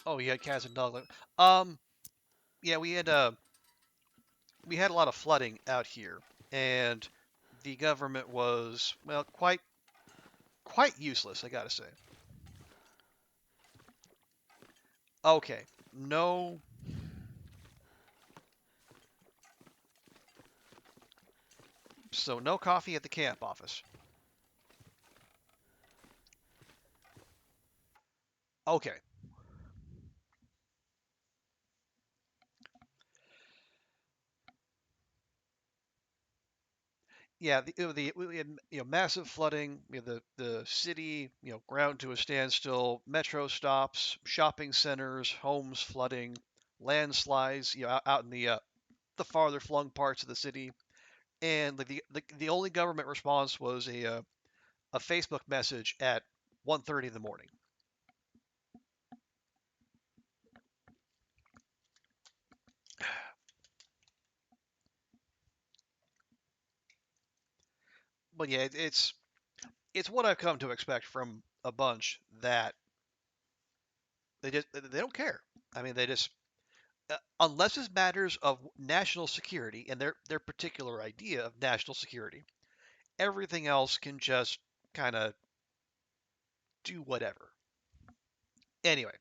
Oh, you had cats and dogs. Yeah, we had a lot of flooding out here, and the government was, well, quite useless, I gotta say. Okay, no. So no coffee at the camp office. Okay. Yeah, we had massive flooding. We had the city ground to a standstill. Metro stops, shopping centers, homes flooding, landslides out in the farther flung parts of the city, and the only government response was a Facebook message at 1:30 in the morning. But yeah, it's what I've come to expect from a bunch that they don't care. I mean, they just unless it's matters of national security and their particular idea of national security, everything else can just kind of do whatever. Anyway,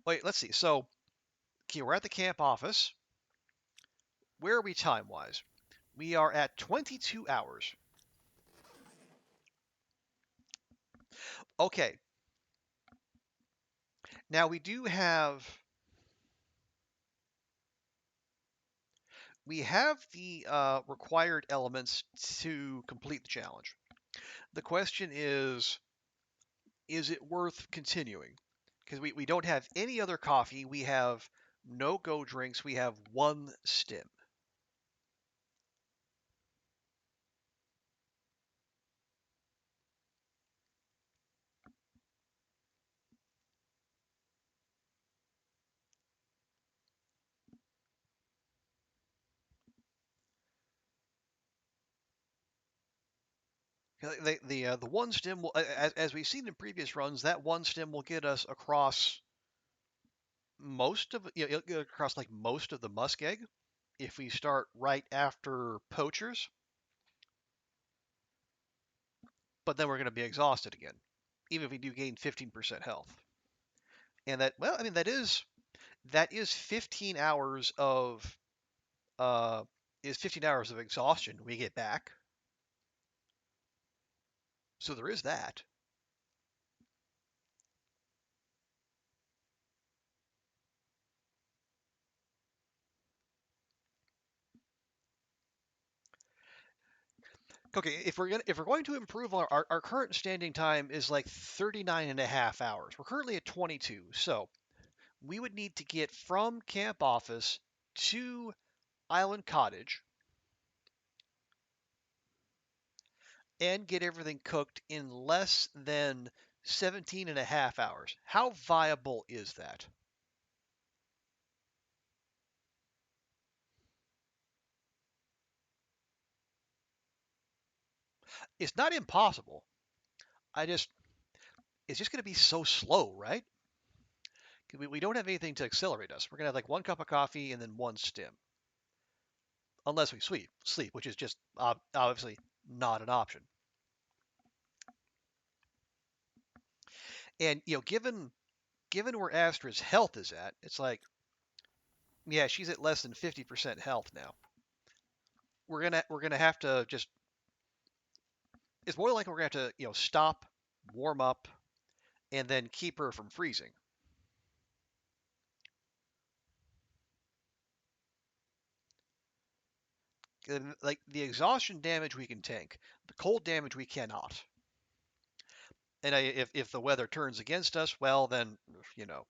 wait, let's see. So, okay, we're at the camp office. Where are we time wise? We are at 22 hours. Okay. Now we have the required elements to complete the challenge. The question is it worth continuing? Because we don't have any other coffee. We have no go drinks. We have one stim. The one stim will, as we've seen in previous runs, that one stim will get us across most of it'll get across like most of the muskeg if we start right after poachers. But then we're going to be exhausted again, even if we do gain 15% health. And that, well, I mean, that is 15 hours of uh, 15 hours of exhaustion we get back. So there is that. Okay, if we're going to improve our current standing time is like 39 and a half hours. We're currently at 22. So we would need to get from camp office to Island Cottage and get everything cooked in less than 17 and a half hours. How viable is that? It's not impossible. It's just going to be so slow, right? We don't have anything to accelerate us. We're going to have like one cup of coffee and then one stim. Unless we sleep, which is just obviously not an option. And given where Astra's health is at, it's like Yeah, she's at less than 50% health now. We're gonna have to just. It's more likely we're gonna have to stop, warm up, and then keep her from freezing. Like the exhaustion damage we can tank, the cold damage we cannot. And if the weather turns against us, well then, you know.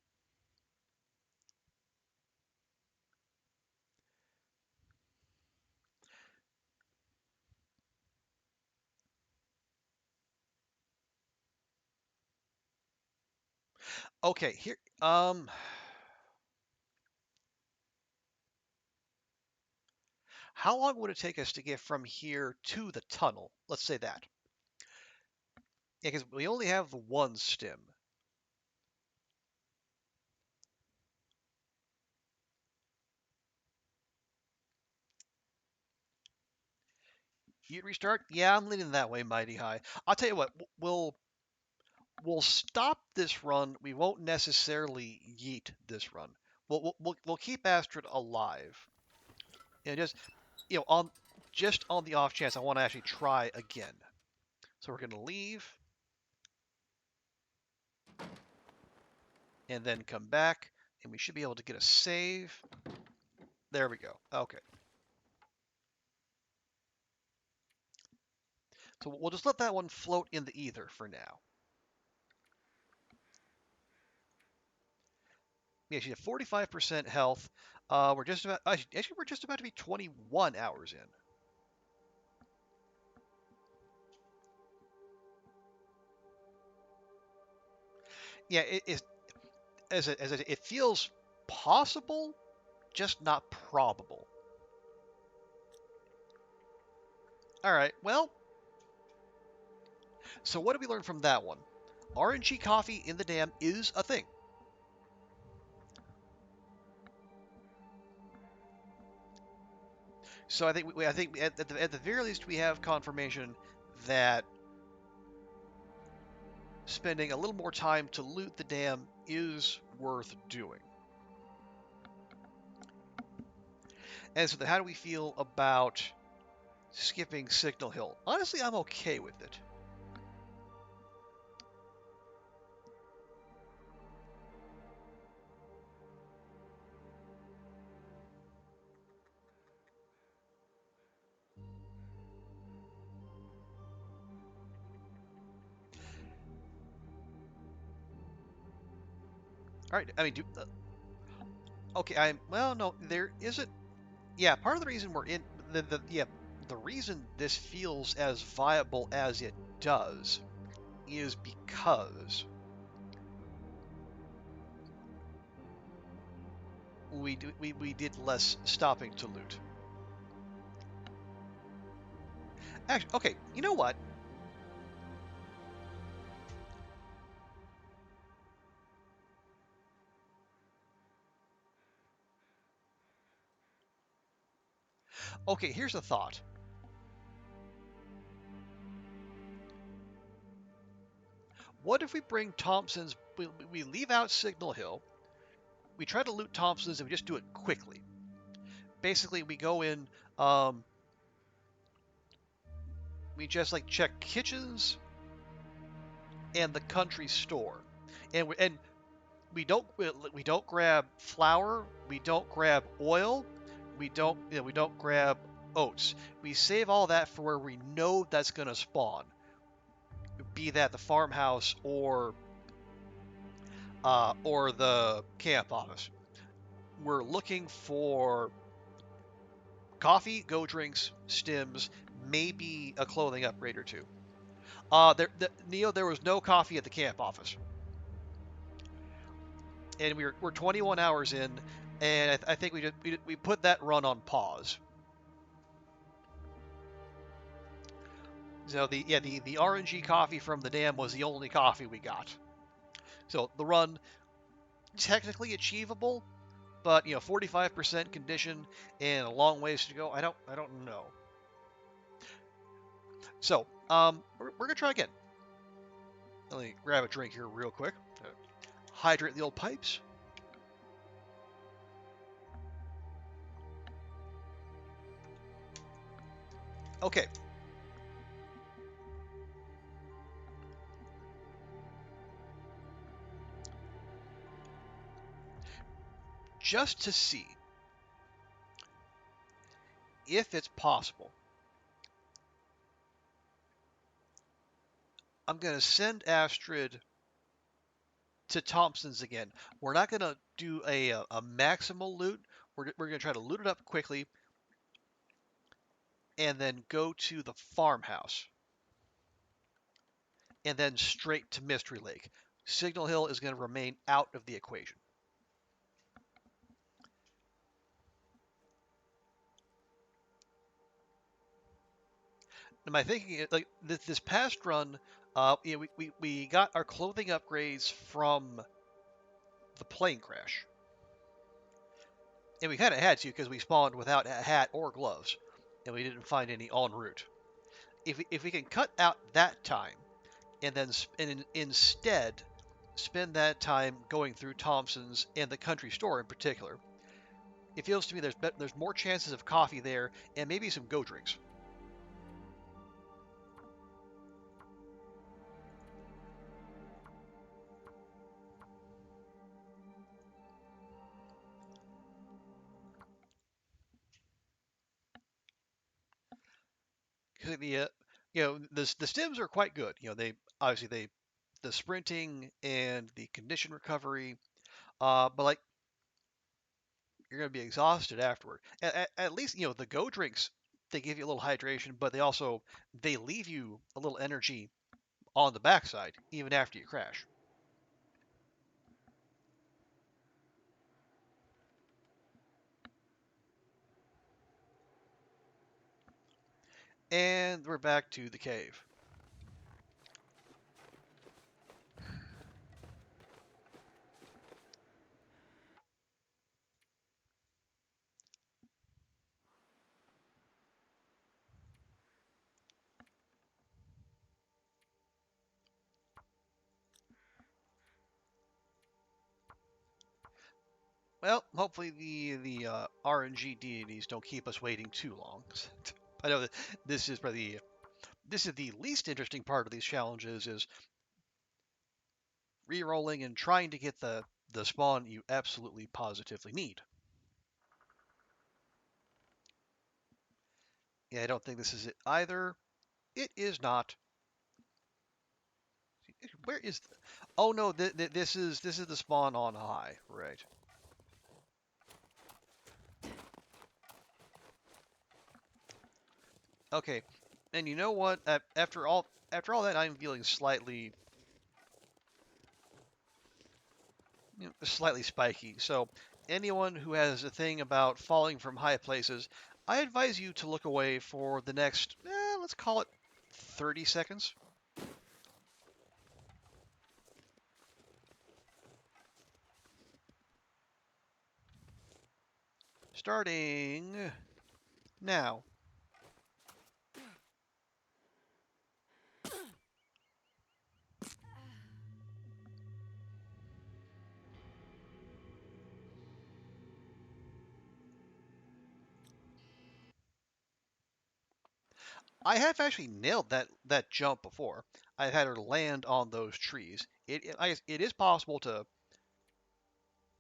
Okay, here. How long would it take us to get from here to the tunnel? Let's say that. Yeah, because we only have the one stem. You restart? Yeah, I'm leaning that way mighty high. I'll tell you what, we'll stop this run. We won't necessarily yeet this run. We'll keep Astrid alive. Just on the off chance I want to actually try again. So we're gonna leave. And then come back, and we should be able to get a save. There we go. Okay. So we'll just let that one float in the ether for now. Yeah, she's at 45% health. We're just about we're just about to be 21 hours in. Yeah, it feels possible, just not probable. All right, well, so what did we learn from that one? RNG coffee in the dam is a thing. So I think at the very least we have confirmation that spending a little more time to loot the dam is worth doing. And so how do we feel about skipping Signal Hill? Honestly, I'm okay with it. All right, I mean, okay, well, no, there isn't. Yeah, part of the reason we're in the reason this feels as viable as it does is because we did less stopping to loot. Actually, okay, you know what? Okay, here's a thought. What if we bring Thompson's? We leave out Signal Hill. We try to loot Thompson's and we just do it quickly. Basically, we go in. We just like check kitchens and the country store, and we don't grab flour. We don't grab oil. We don't grab oats. We save all that for where we know that's gonna spawn. Be that the farmhouse or the camp office. We're looking for coffee, go drinks, stims, maybe a clothing upgrade or two. Neo, there was no coffee at the camp office, and we're 21 hours in, and I think we put that run on pause. So the RNG coffee from the dam was the only coffee we got. So the run technically achievable, but 45% condition and a long ways to go. I don't know. So we're gonna try again. Let me grab a drink here real quick. Hydrate the old pipes. Okay. Just to see if it's possible, I'm going to send Astrid to Thompson's again. We're not going to do a maximal loot. We're going to try to loot it up quickly and then go to the farmhouse and then straight to Mystery Lake. Signal Hill is going to remain out of the equation. My thinking is, like, this past run, we got our clothing upgrades from the plane crash. And we kind of had to because we spawned without a hat or gloves, and we didn't find any en route. If we can cut out that time, and then instead spend that time going through Thompson's and the country store in particular, it feels to me there's more chances of coffee there and maybe some go drinks. The the stims are quite good. They obviously the sprinting and the condition recovery, but like you're gonna be exhausted afterward. At least the go drinks, they give you a little hydration, but they leave you a little energy on the backside even after you crash. And we're back to the cave. Well, hopefully the RNG deities don't keep us waiting too long. I know that this is the least interesting part of these challenges is re-rolling and trying to get the spawn you absolutely positively need. Yeah, I don't think this is it either. It is not. Where is? Oh no, this is the spawn on high, right? Okay, and you know what? After all that, I'm feeling slightly spiky. So anyone who has a thing about falling from high places, I advise you to look away for the next, let's call it 30 seconds. Starting now. I have actually nailed that jump before. I've had her land on those trees. It is possible to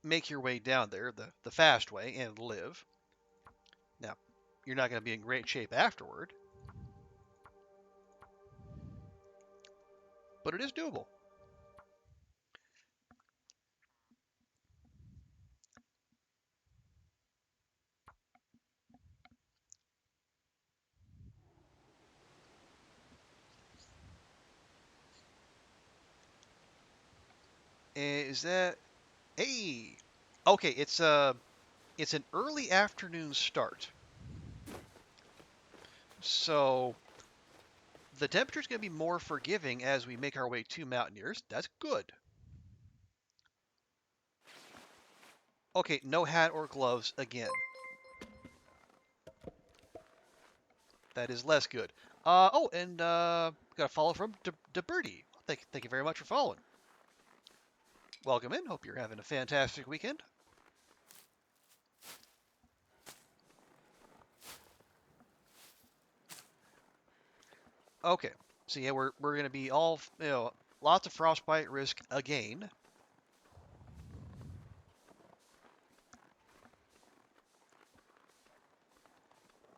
make your way down there the fast way and live. Now, you're not going to be in great shape afterward, but it is doable. Is that? Hey, okay. It's an early afternoon start, so the temperature is going to be more forgiving as we make our way to Mountaineers. That's good. Okay, no hat or gloves again. That is less good. And got a follow from DeBirdie. Thank you very much for following. Welcome in. Hope you're having a fantastic weekend. Okay, so yeah, we're gonna be all lots of frostbite risk again.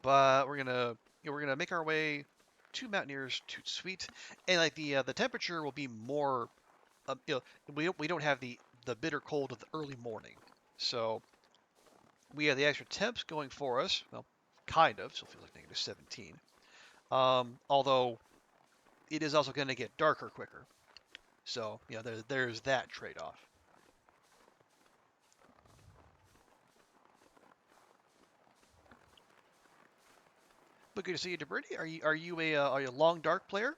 But we're gonna make our way to Mountaineers Toot Sweet, and like the temperature will be more, we don't have the bitter cold of the early morning, so we have the extra temps going for us. Well, kind of, so it feels like -17. Although it is also going to get darker quicker, so there's that trade-off. But good to see you, Deberti. Are you a long dark player?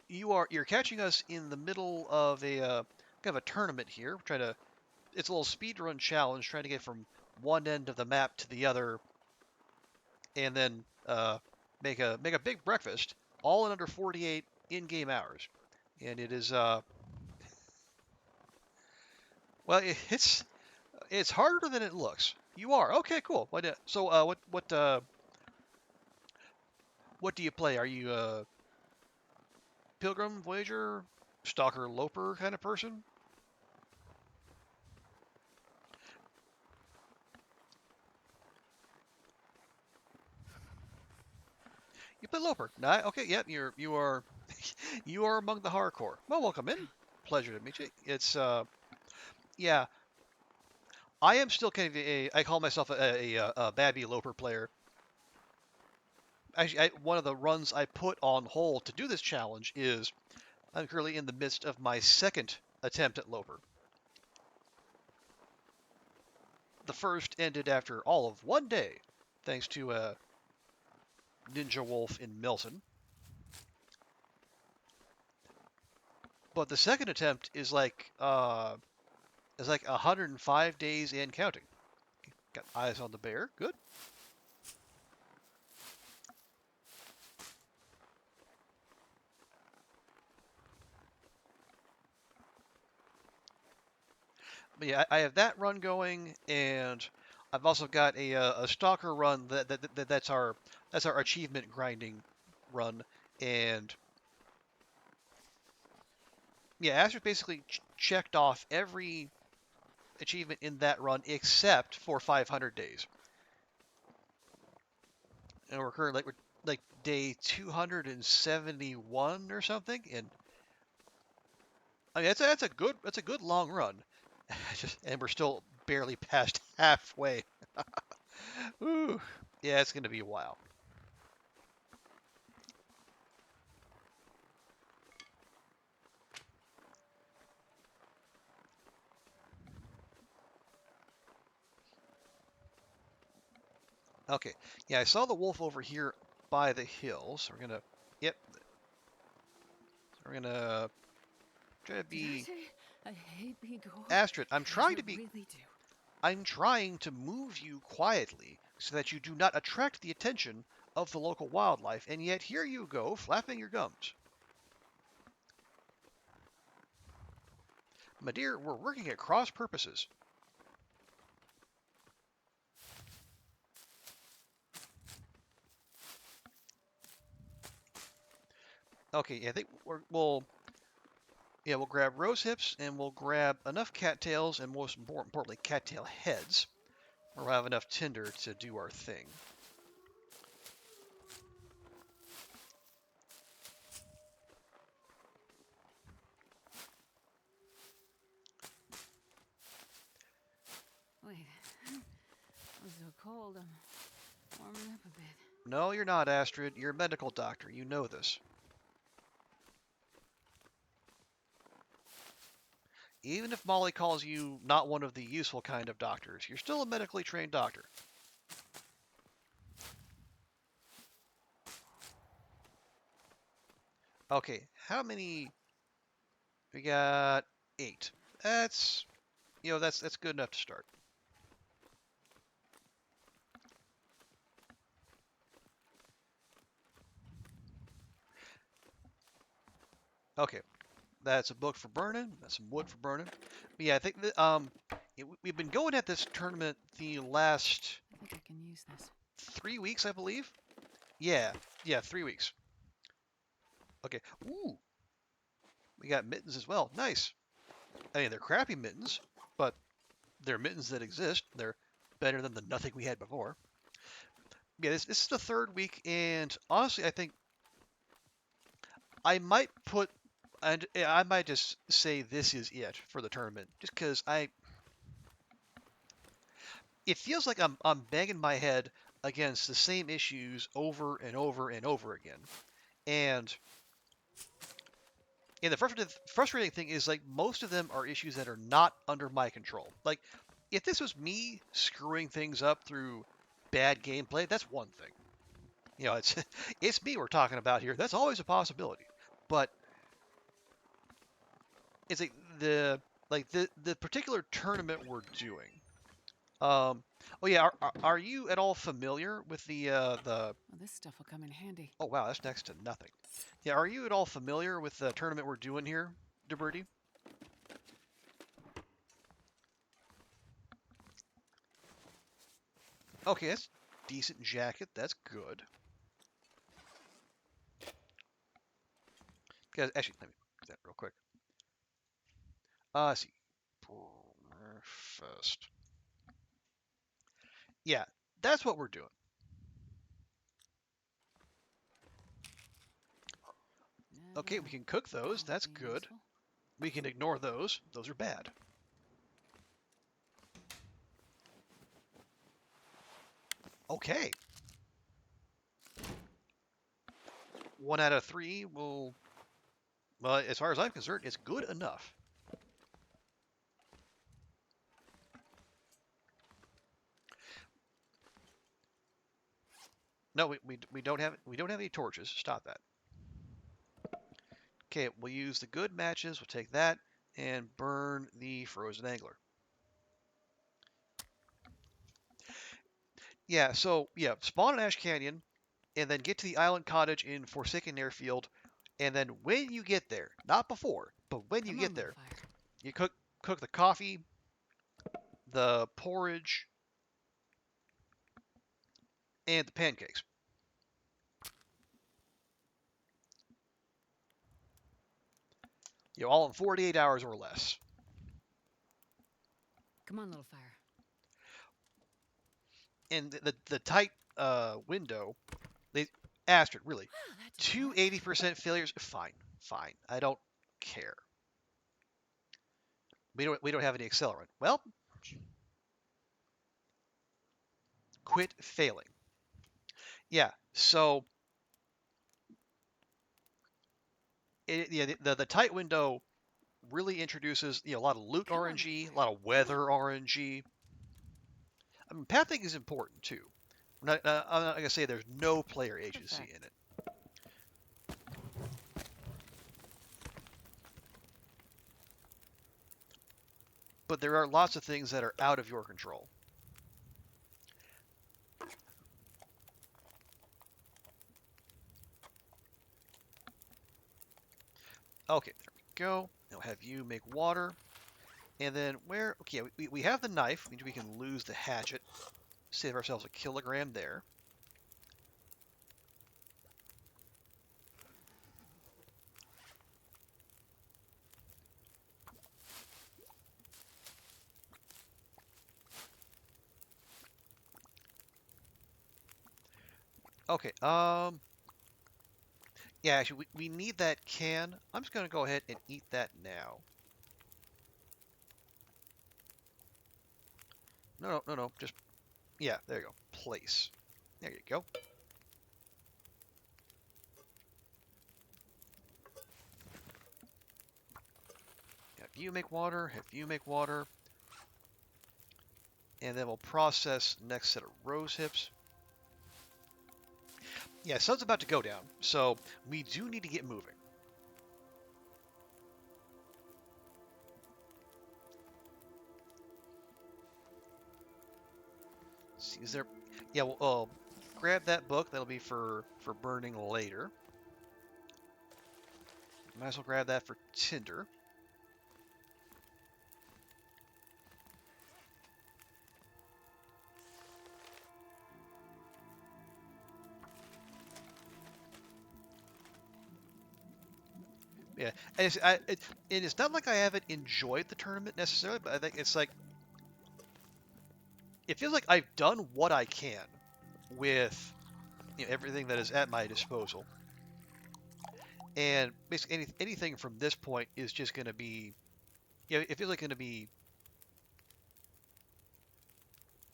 You're catching us in the middle of a kind of a tournament here. We're trying to it's a little speed run challenge, trying to get from one end of the map to the other, and then make a big breakfast, all in under 48 in-game hours. And it is well, it's harder than it looks. You are okay, cool. What do you play? Are you a pilgrim, voyager, stalker, loper kind of person? You play loper. Nah, okay, yep. You are you are among the hardcore. Well, welcome in. Pleasure to meet you. It's yeah. I am still kind of I call myself a babby loper player. Actually, one of the runs I put on hold to do this challenge is I'm currently in the midst of my second attempt at loper. The first ended after all of one day, thanks to Ninja Wolf in Milton. But the second attempt is like 105 days and counting. Got eyes on the bear. Good. But yeah, I have that run going, and I've also got a stalker run that's our achievement grinding run, and yeah, Astrid basically checked off every achievement in that run except for 500 days, and we're currently like day 271 or something, and I mean that's a good long run. And we're still barely past halfway. Ooh, yeah, it's gonna be a while. Okay, yeah, I saw the wolf over here by the hill, so we're gonna, yep. So we're gonna try to be. I hate being cold. Astrid, I'm trying to be. Really do. I'm trying to move you quietly so that you do not attract the attention of the local wildlife, and yet here you go, flapping your gums. My dear, we're working at cross purposes. Okay, I think we'll grab rose hips and we'll grab enough cattails and most importantly cattail heads, or we'll have enough tinder to do our thing. Wait, I'm so cold. I'm warming up a bit. No, you're not, Astrid. You're a medical doctor. You know this. Even if Molly calls you not one of the useful kind of doctors, you're still a medically trained doctor. Okay, how many? We got 8. That's good enough to start. Okay, that's a book for burning. That's some wood for burning. But yeah, I think that we've been going at this tournament the last I think I can use this. 3 weeks, I believe. Yeah, yeah, 3 weeks. Okay. Ooh, we got mittens as well. Nice. I mean, they're crappy mittens, but they're mittens that exist. They're better than the nothing we had before. Yeah, this is the 3rd week, and honestly, I think I might put, and I might just say this is it for the tournament, just because it feels like I'm banging my head against the same issues over and over and over again, and the frustrating thing is like most of them are issues that are not under my control. Like if this was me screwing things up through bad gameplay, that's one thing. You know, it's it's me we're talking about here. That's always a possibility. But it's like the particular tournament we're doing. Oh yeah, are you at all familiar with the? Well, this stuff will come in handy. Oh wow, that's next to nothing. Yeah, are you at all familiar with the tournament we're doing here, DeBerti? Okay, that's decent jacket. That's good. Guys, actually, let me do that real quick. Let's see. Breakfast. Yeah, that's what we're doing. Okay, we can cook those. That's good. We can ignore those. Those are bad. Okay. 1 out of 3 will... Well, as far as I'm concerned, it's good enough. No, we don't have any torches. Stop that. Okay, we'll use the good matches. We'll take that and burn the frozen angler. Yeah, so yeah, spawn in Ash Canyon, and then get to the Island Cottage in Forsaken Airfield, and then when you get there, not before, but when you get there, you cook the coffee, the porridge, and the pancakes. You know, all in 48 hours or less. Come on, little fire. And the tight window, they asterisk really, 280% failures. Fine. I don't care. We don't have any accelerant. Well, quit failing. Yeah. So the tight window really introduces a lot of loot RNG, a lot of weather RNG. I mean, pathing is important too. I'm not gonna say there's no player agency in it. But there are lots of things that are out of your control. Okay, there we go. I'll have you make water. And then where... Okay, we have the knife. Means we can lose the hatchet. Save ourselves a kilogram there. Okay, yeah, actually, we need that can. I'm just going to go ahead and eat that now. No, just... Yeah, there you go. Place. There you go. Have you make water, have you make water. And then we'll process next set of rose hips. Yeah, sun's about to go down, so we do need to get moving. See, is there... Yeah, well, grab that book. That'll be for burning later. Might as well grab that for tinder. Yeah, and it's not like I haven't enjoyed the tournament necessarily, but I think it's like it feels like I've done what I can with everything that is at my disposal, and basically anything from this point is just going to be, it feels like going to be,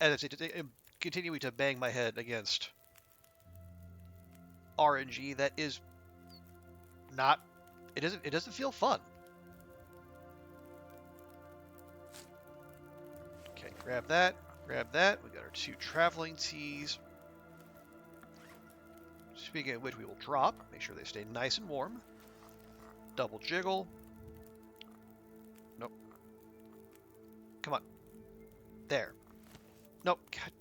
as I said, continuing to bang my head against RNG that is not. It doesn't feel fun. Okay, grab that. Grab that. We got our 2 traveling teas. Speaking of which, we will drop. Make sure they stay nice and warm. Double jiggle. Nope. Come on. There. Nope. God.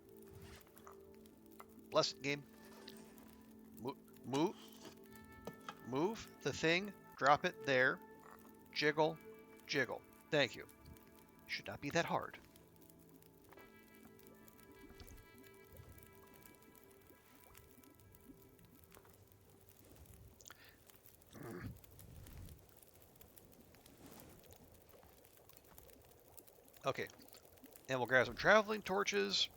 Blessed game. Move. Move the thing. Drop it there. Jiggle. Jiggle. Thank you. Should not be that hard. Okay, and we'll grab some traveling torches,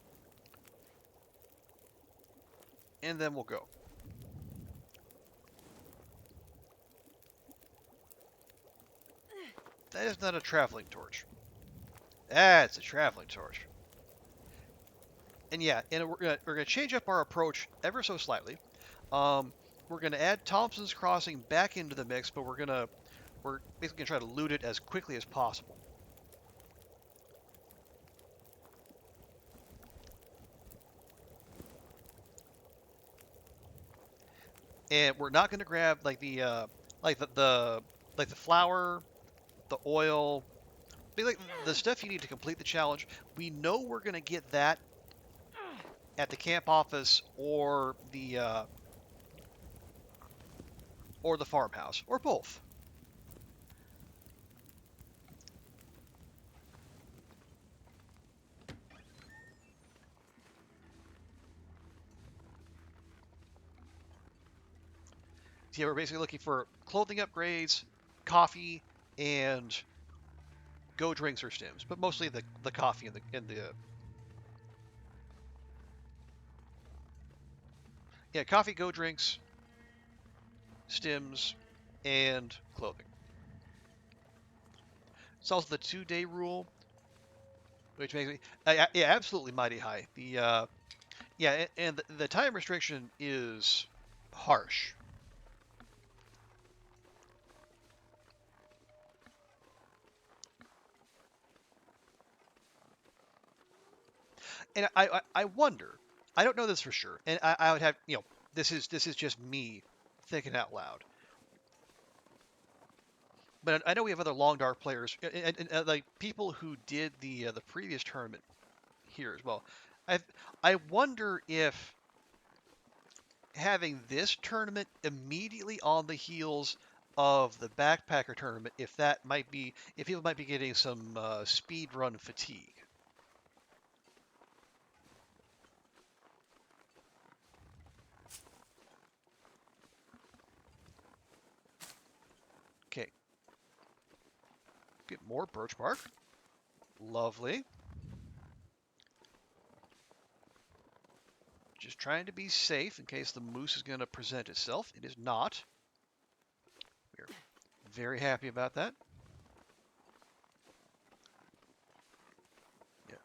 and then we'll go. That is not a traveling torch. That's a traveling torch. And yeah, and we're gonna change up our approach ever so slightly. We're gonna add Thompson's Crossing back into the mix, but we're basically gonna try to loot it as quickly as possible. And we're not going to grab like the flour, the oil, like the stuff you need to complete the challenge. We know we're going to get that at the camp office or the farmhouse, or both. So yeah, we're basically looking for clothing upgrades, coffee, and go drinks or stims, but mostly the coffee and the yeah, coffee, go drinks, stims, and clothing. It's also the 2-day rule, which makes me yeah, absolutely mighty high. The yeah, and the time restriction is harsh. And I wonder, I don't know this for sure, and I would have, this is just me thinking out loud. But I know we have other Long Dark players, and like people who did the previous tournament here as well. I wonder if having this tournament immediately on the heels of the backpacker tournament, if people might be getting some speed run fatigue. Okay. Get more birch bark. Lovely. Just trying to be safe in case the moose is going to present itself. It is not. We're very happy about that. Yeah.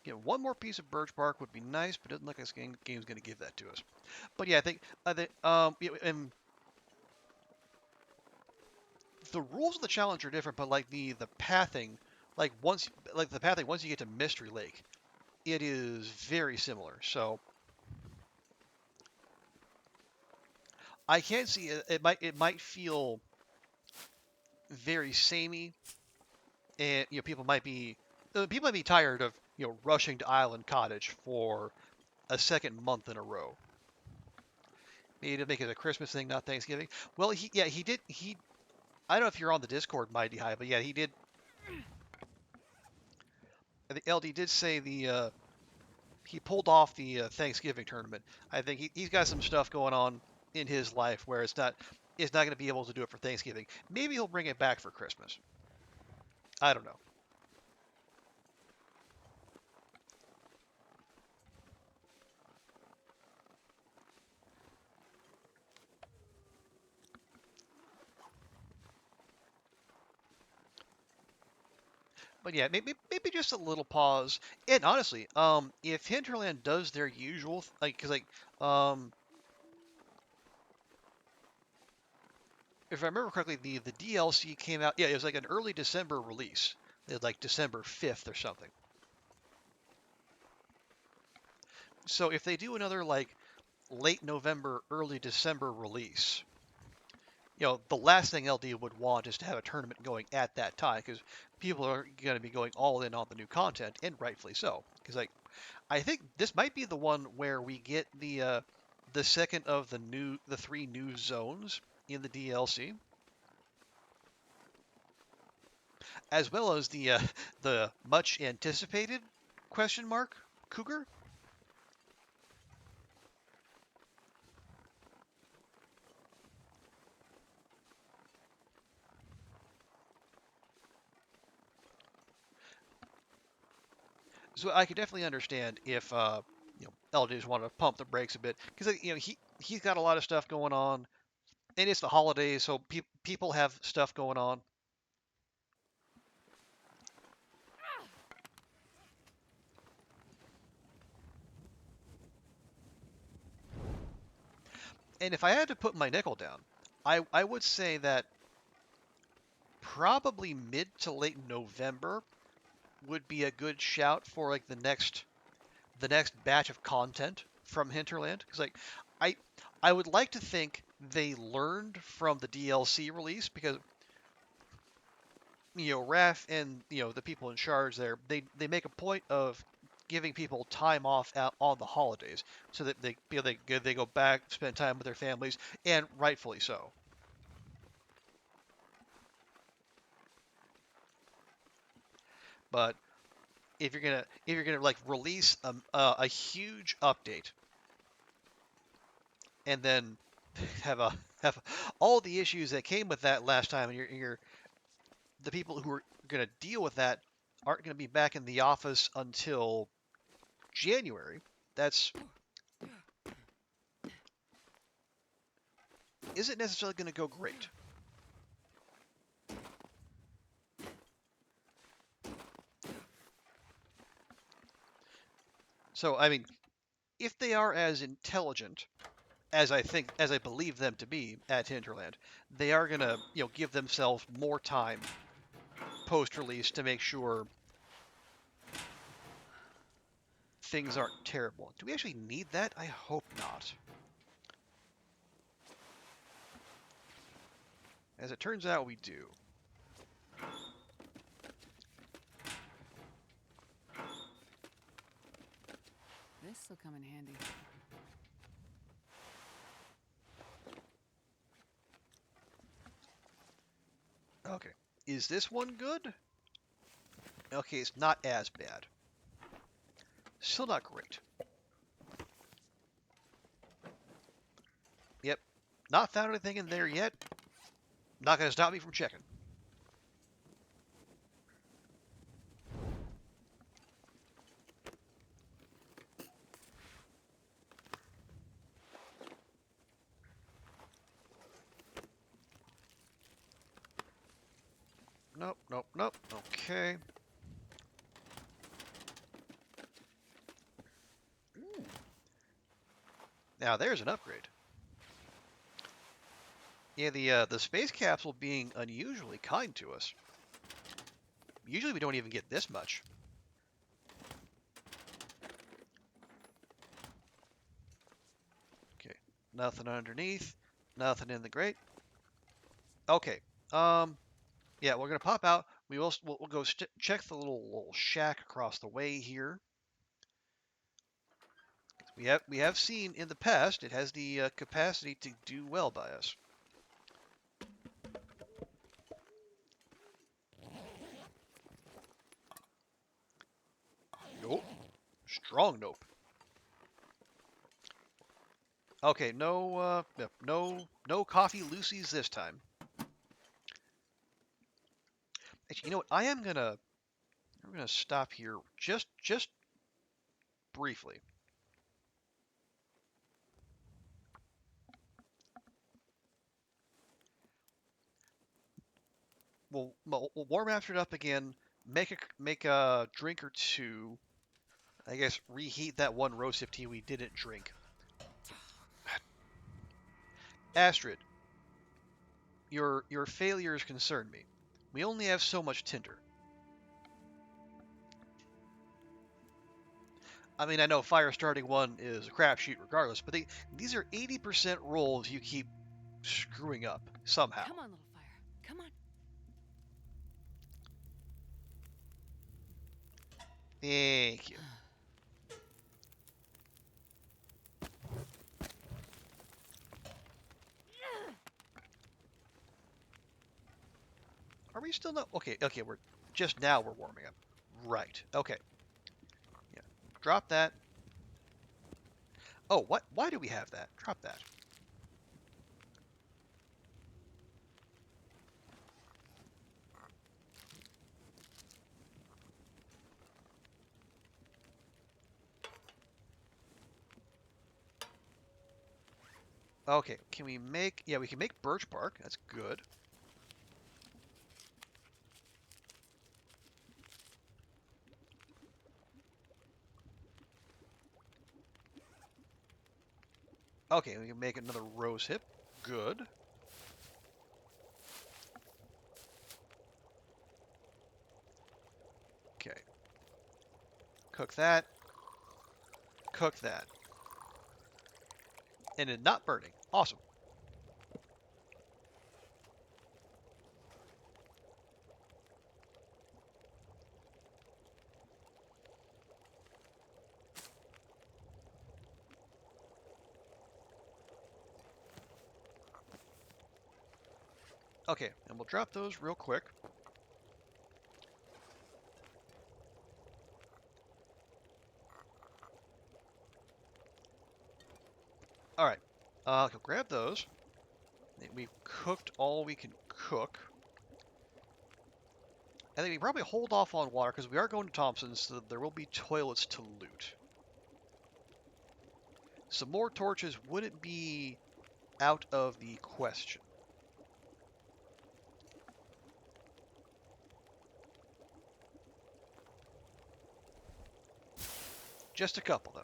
Yeah, one more piece of birch bark would be nice, but it doesn't look like this game's going to give that to us. But yeah, I think and the rules of the challenge are different, but like the pathing, once you get to Mystery Lake, it is very similar. So I can see it might feel very samey, and people might be tired of rushing to Island Cottage for a second month in a row. Maybe to make it a Christmas thing, not Thanksgiving. Well, he did. I don't know if you're on the Discord, Mighty High, but yeah, he did. I think LD did say he pulled off the Thanksgiving tournament. I think he's got some stuff going on in his life where it's not. is not going to be able to do it for Thanksgiving. Maybe he'll bring it back for Christmas. I don't know. But yeah, maybe just a little pause. And honestly, if Hinterland does their usual, if I remember correctly, the DLC came out. Yeah, it was like an early December release. It was like December 5th or something. So if they do another like late November, early December release, the last thing LD would want is to have a tournament going at that time because people are going to be going all in on the new content, and rightfully so. Because I think this might be the one where we get the second of the 3 new zones in the DLC, as well as the much anticipated question mark cougar. So I could definitely understand if LJs want to pump the brakes a bit because he's got a lot of stuff going on, and it's the holidays, so people have stuff going on. And if I had to put my nickel down, I would say that probably mid to late November would be a good shout for like the next batch of content from Hinterland. Because I would like to think they learned from the DLC release because Raph and the people in charge there, they make a point of giving people time off out on the holidays so that they go back, spend time with their families, and rightfully so. But if you're gonna like release a huge update and then have all the issues that came with that last time, and the people who are gonna deal with that aren't gonna be back in the office until January. That's isn't necessarily going to go great. So, I mean, if they are as intelligent as I believe them to be at Hinterland, they are going to, give themselves more time post-release to make sure things aren't terrible. Do we actually need that? I hope not. As it turns out, we do. This'll come in handy. Okay. Is this one good? Okay, it's not as bad. Still not great. Yep. Not found anything in there yet. Not going to stop me from checking. Nope. Okay. Now there's an upgrade. Yeah, the space capsule being unusually kind to us. Usually we don't even get this much. Okay, nothing underneath, nothing in the grate. Okay, yeah, we're gonna pop out. We'll go check the little shack across the way here. We have seen in the past it has the capacity to do well by us. Nope. Strong nope. Okay, no coffee Lucy's this time. Actually, you know what? I'm gonna stop here just briefly. We'll warm after it up again. Make a drink or two. I guess reheat that one rose hip tea we didn't drink. Astrid, your failures concern me. We only have so much tinder. I mean, I know fire starting one is a crapshoot regardless, but these are 80% rolls you keep screwing up somehow. Come on, little fire. Come on. Thank you. Are we still not? Okay, we're just now we're warming up. Right. Okay. Yeah. Drop that. Oh, what? Why do we have that? Drop that. Okay, can we make... Yeah, we can make birch bark. That's good. Okay, we can make another rose hip. Good. Okay. Cook that. Cook that. And it's not burning. Awesome. Okay, and we'll drop those real quick. Alright, I'll grab those. We've cooked all we can cook. I think we probably hold off on water because we are going to Thompson's, so there will be toilets to loot. Some more torches wouldn't be out of the question. Just a couple, though.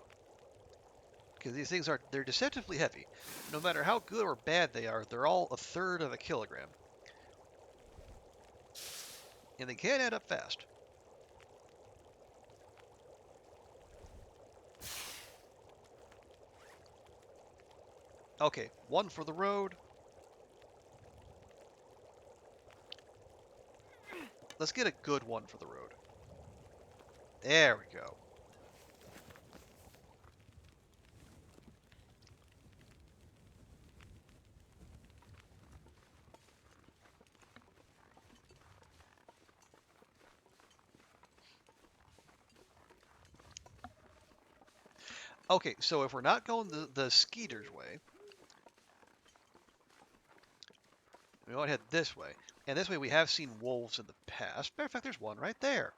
Because these things they're deceptively heavy. No matter how good or bad they are, they're all 1/3 of a kilogram. And they can add up fast. Okay, one for the road. Let's get a good one for the road. There we go. Okay, so if we're not going the Skeeter's way, we want to head this way. And this way we have seen wolves in the past. Matter of fact, there's one right there.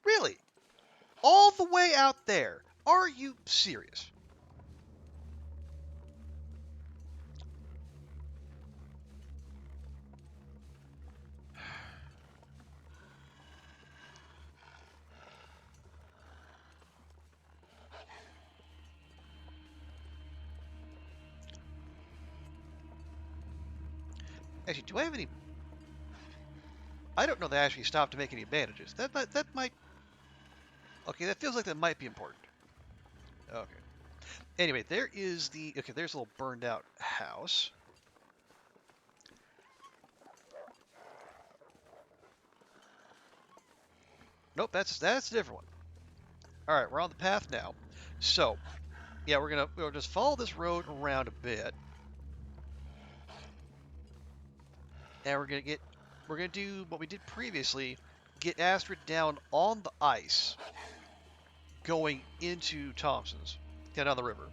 Really? All the way out there? Are you serious? Actually, do I have any... I don't know that I actually stopped to make any bandages. That might... Okay, that feels like that might be important. Okay. Anyway, there is the... Okay, there's a little burned out house. Nope, that's a different one. Alright, we're on the path now. So, yeah, we'll just follow this road around a bit. and we're gonna do what we did previously, get Astrid down on the ice, going into Thompson's, down the river.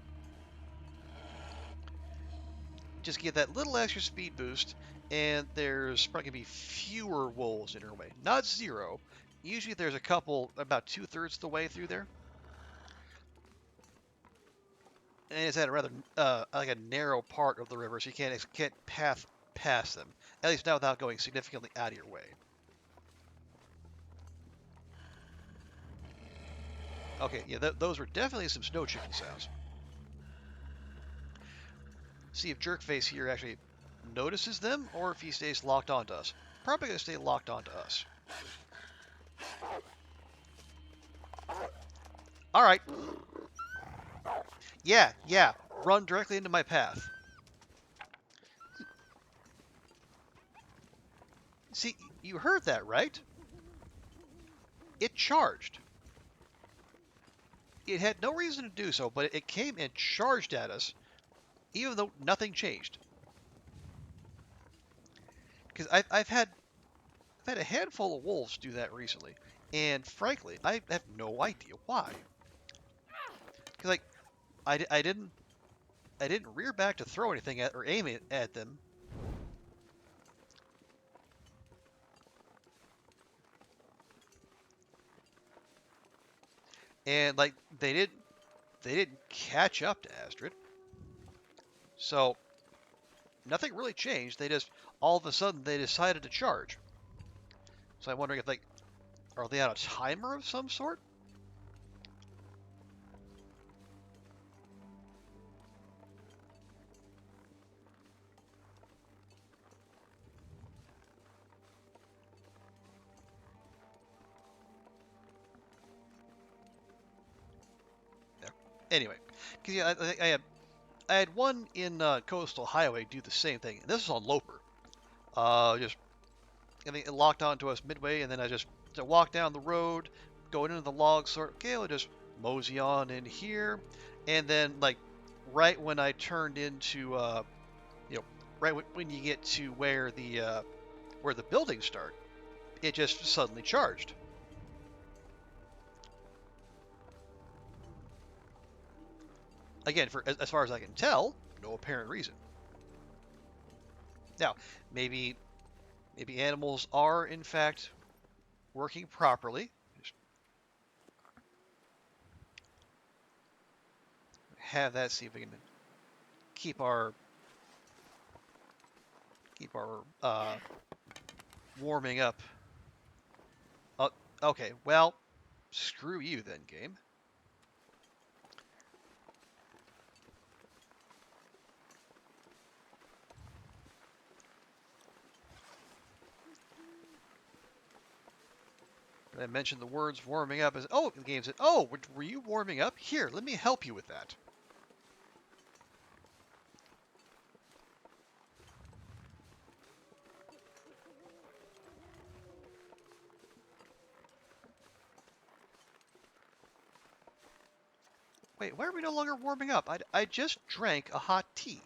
Just get that little extra speed boost, and there's probably gonna be fewer wolves in her way. Not zero. Usually there's a couple about 2/3 of the way through there. And it's at a rather like a narrow part of the river, so you can't path past them. At least not without going significantly out of your way. Okay, yeah, those were definitely some snow chicken sounds. See if Jerkface here actually notices them, or if he stays locked onto us. Probably gonna stay locked onto us. All right. Yeah, run directly into my path. See, you heard that, right? It charged. It had no reason to do so, but it came and charged at us, even though nothing changed. Because I've had a handful of wolves do that recently, and frankly, I have no idea why. Because like, I didn't rear back to throw anything at or aim it at them. And like they didn't catch up to Astrid. So nothing really changed. They just all of a sudden they decided to charge. So I'm wondering if like, are they on a timer of some sort? Anyway, because yeah, I had one in Coastal Highway do the same thing, and this was on Loper. Just I think it locked onto us midway, and then I just walked down the road, going into the log sort. Okay, I'll just mosey on in here, and then like right when I turned into right when you get to where the buildings start, it just suddenly charged. Again, for as far as I can tell, no apparent reason. Now, maybe animals are in fact working properly. Just have that. See if we can keep our warming up. Okay. Well, screw you then, game. I mentioned the words warming up as, oh, the game said, oh, were you warming up? Here, let me help you with that. Wait, why are we no longer warming up? I just drank a hot tea.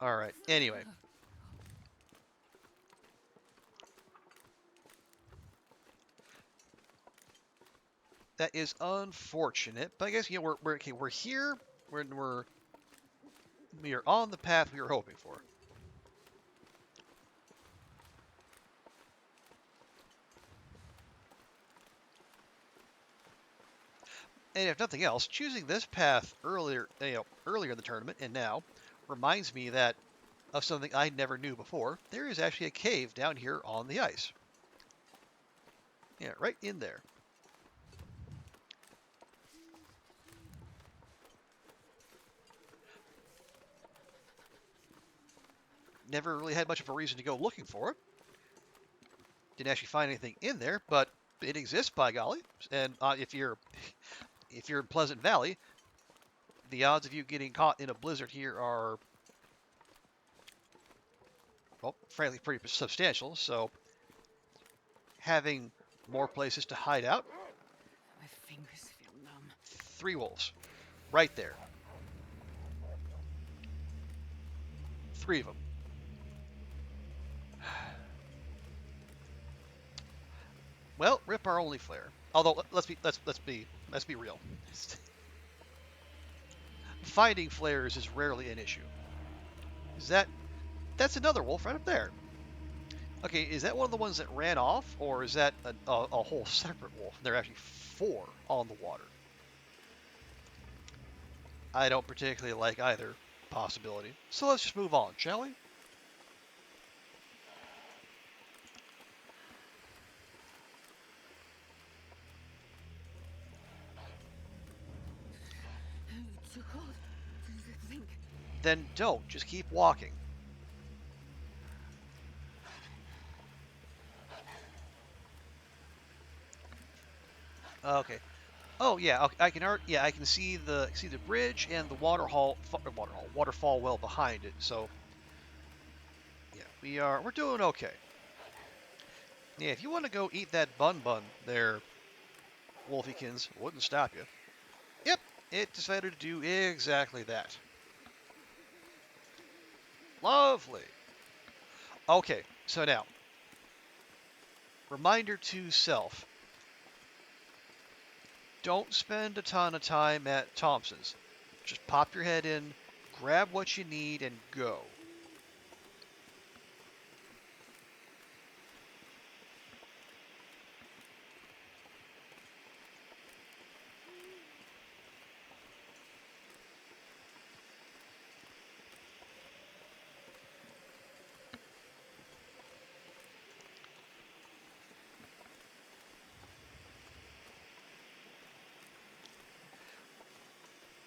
All right. Anyway. That is unfortunate, but I guess we're here. We are on the path we were hoping for. And if nothing else, choosing this path earlier in the tournament and now reminds me that of something I never knew before. There is actually a cave down here on the ice. Yeah, right in there. Never really had much of a reason to go looking for it. Didn't actually find anything in there, but it exists, by golly. And if you're in Pleasant Valley, the odds of you getting caught in a blizzard here are, well, frankly, pretty substantial. So having more places to hide out. My fingers feel numb. 3 wolves. Right there. 3 of them. Well, rip our only flare. Although let's be real. Finding flares is rarely an issue. That's another wolf right up there. Okay, is that one of the ones that ran off, or is that a whole separate wolf? There are actually 4 on the water. I don't particularly like either possibility. So let's just move on, shall we? Too cold to think. Then don't. Just keep walking. Okay. Oh yeah, okay, I can see the bridge and the waterfall well behind it. So yeah, we're doing okay. Yeah, if you want to go eat that bun there, Wolfiekins, wouldn't stop you. Yep, it decided to do exactly that. Lovely. Okay, so now, reminder to self. Don't spend a ton of time at Thompson's. Just pop your head in, grab what you need, and go.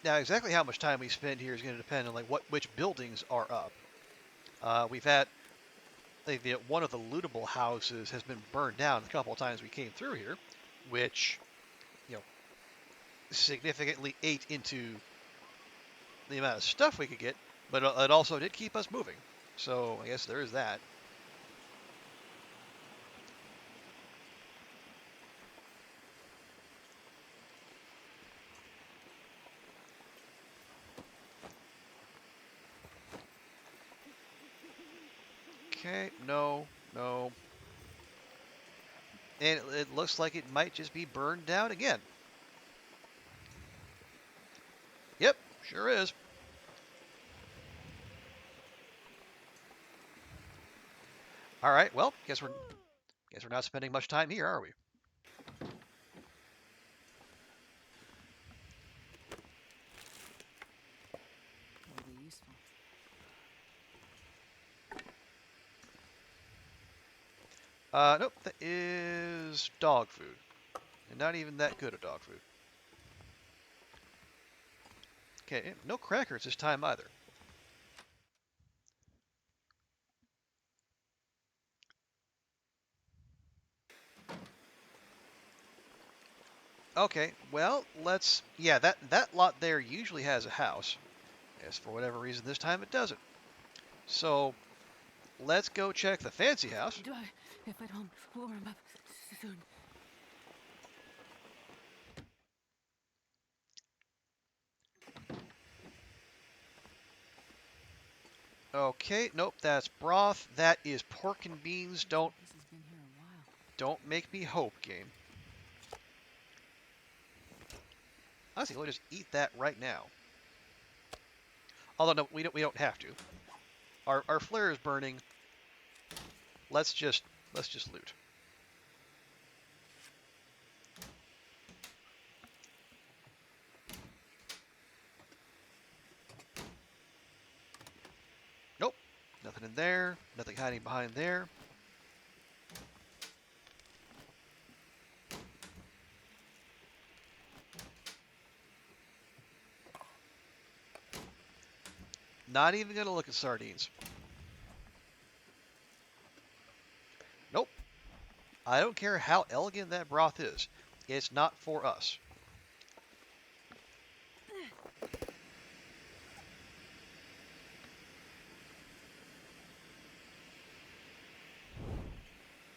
Now, exactly how much time we spend here is going to depend on which buildings are up. We've had one of the lootable houses has been burned down a couple of times we came through here, which significantly ate into the amount of stuff we could get, but it also did keep us moving. So I guess there is that. Okay, no. And it looks like it might just be burned down again. Yep, sure is. All right, well, guess we're not spending much time here, are we? Will be useful. Nope, that is dog food. And not even that good of dog food. Okay, no crackers this time either. Okay, well, that lot there usually has a house. Yes, for whatever reason this time it doesn't. So, let's go check the fancy house. Die if I don't warm up soon. Okay, nope, that's broth. That is pork and beans. This has been here a while. Don't make me hope, game. Honestly, we'll just eat that right now. Although no, we don't have to. Our flare is burning. Let's just loot. Nope, nothing in there. Nothing hiding behind there. Not even gonna look at sardines. Nope. I don't care how elegant that broth is. It's not for us.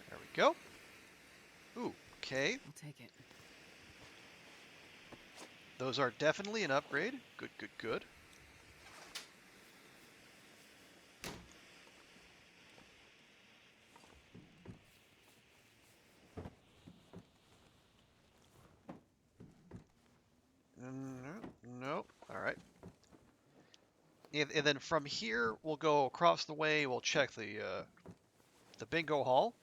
There we go. Ooh, okay. I'll take it. Those are definitely an upgrade. Good, good, good. Nope. All right. And then from here, we'll go across the way. We'll check the bingo hall,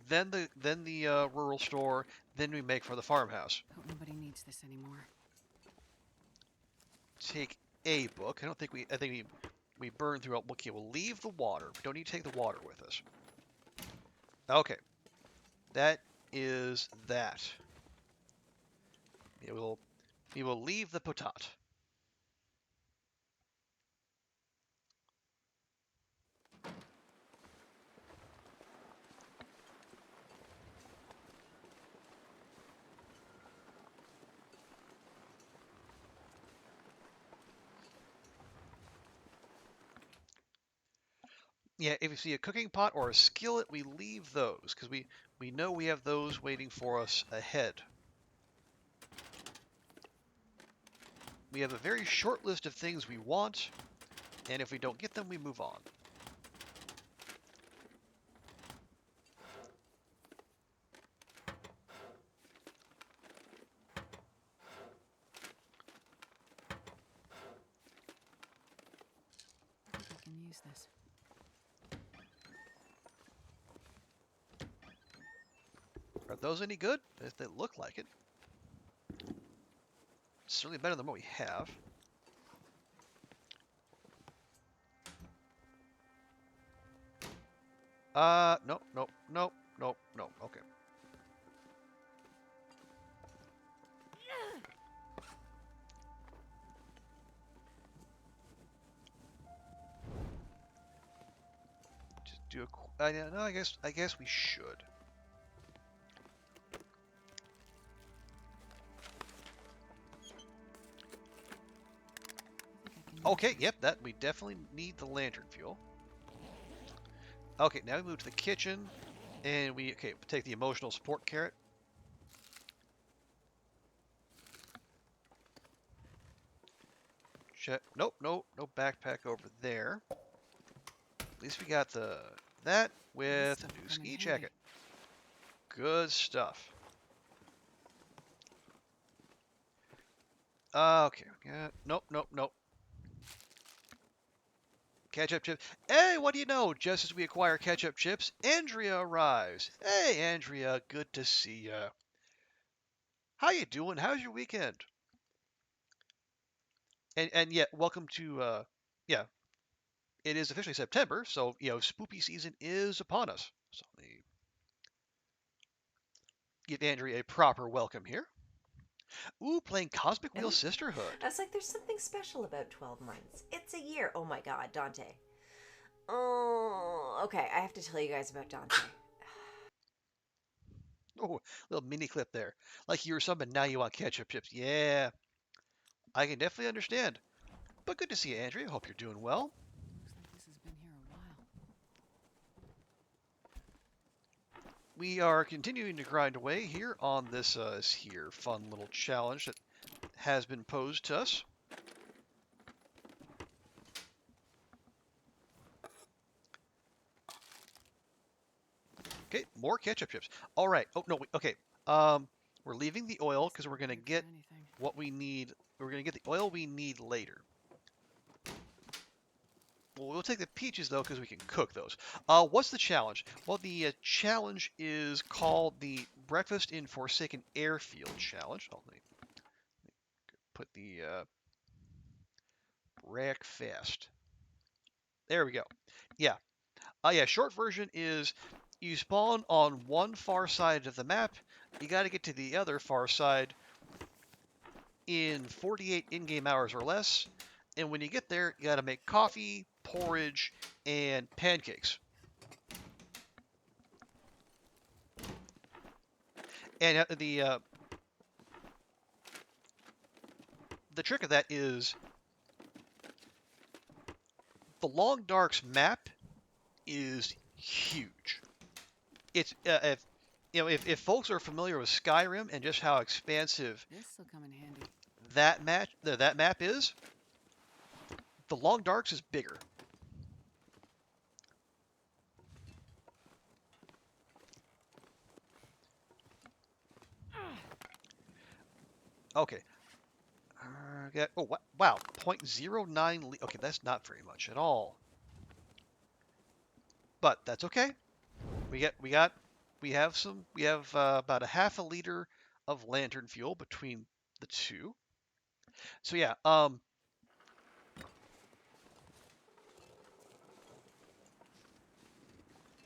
then the rural store, then we make for the farmhouse. Hope nobody needs this anymore. Take a book. I think we burn through. Okay, we'll leave the water. We don't need to take the water with us. Okay, that is that. We will leave the potat. Yeah, if you see a cooking pot or a skillet, we leave those because we know we have those waiting for us ahead. We have a very short list of things we want, and if we don't get them, we move on. I think I can use this. Are those any good? If they look like it. It's certainly better than what we have. Nope, nope, nope, nope, nope. Okay. Just do a. No, I guess we should. Okay, yep, that we definitely need the lantern fuel. Okay, now we move to the kitchen, and we take the emotional support carrot. Check. Nope, no backpack over there. At least we got that with a new ski jacket. Good stuff. Okay, yeah, nope. Ketchup chips. Hey, what do you know? Just as we acquire ketchup chips, Andrea arrives. Hey, Andrea, good to see ya. How you doing? How's your weekend? And yeah, welcome to yeah. It is officially September, so spoopy season is upon us. So let me give Andrea a proper welcome here. Ooh, playing Cosmic Wheel Sisterhood. I was like, there's something special about 12 months. It's a year. Oh my god, Dante. Oh, okay, I have to tell you guys about Dante. Oh, little mini clip there. Like you were subbing, now you want ketchup chips. Yeah, I can definitely understand. But good to see you, Andrea. Hope you're doing well. Looks like this has been here a while. We are continuing to grind away here on this here fun little challenge that has been posed to us. Okay, more ketchup chips. All right. Oh no. Okay. We're leaving the oil because we're gonna get what we need. We're gonna get the oil we need later. Well, we'll take the peaches though because we can cook those. What's the challenge? Well, the challenge is called the Breakfast in Forsaken Airfield challenge. Oh, let me put the breakfast. There we go. Yeah. Yeah. Short version is you spawn on one far side of the map. You got to get to the other far side in 48 in-game hours or less. And when you get there, you got to make coffee, porridge, and pancakes. And the trick of that is the Long Dark's map is huge. It's if folks are familiar with Skyrim and just how expansive This'll come in handy. that map is, the Long Darks is bigger. Okay. Wow, 0.09. Okay, that's not very much at all. But that's okay. We have about a half a liter of lantern fuel between the two. So yeah,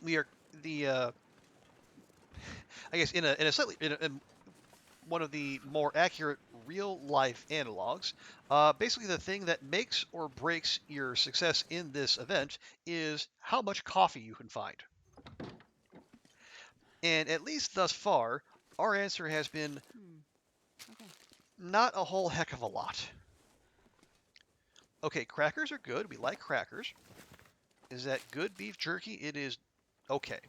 we are I guess in one of the more accurate real life analogs, basically the thing that makes or breaks your success in this event is how much coffee you can find. And at least thus far, our answer has been not a whole heck of a lot. Okay, crackers are good. We like crackers. Is that good beef jerky? It is okay.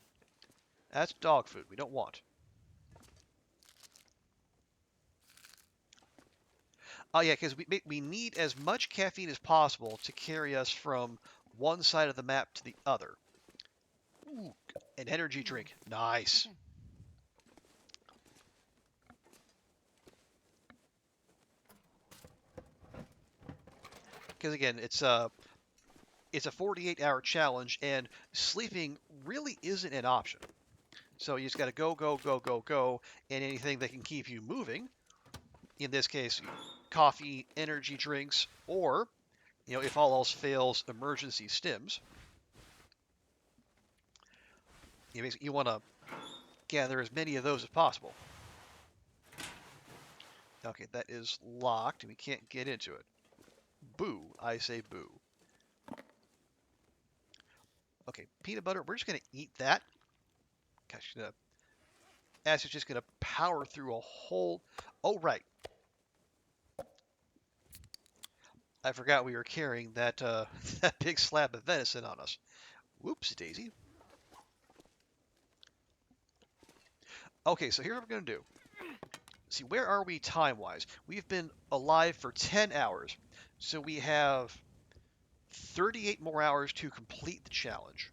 That's dog food. We don't want. Oh yeah, because we need as much caffeine as possible to carry us from one side of the map to the other. Ooh, an energy drink. Nice. Because again, it's a 48-hour challenge, and sleeping really isn't an option. So you just got to go, go, go, go, go, and anything that can keep you moving. In this case, coffee, energy drinks, or, if all else fails, emergency stims. You want to gather as many of those as possible. Okay, that is locked, and we can't get into it. Boo. I say boo. Okay, peanut butter. We're just going to eat that. Gosh, Ash is just going to power through a whole... Oh, right. I forgot we were carrying that that big slab of venison on us. Whoops, daisy. Okay, so here's what we're going to do. See, where are we time-wise? We've been alive for 10 hours. So we have 38 more hours to complete the challenge.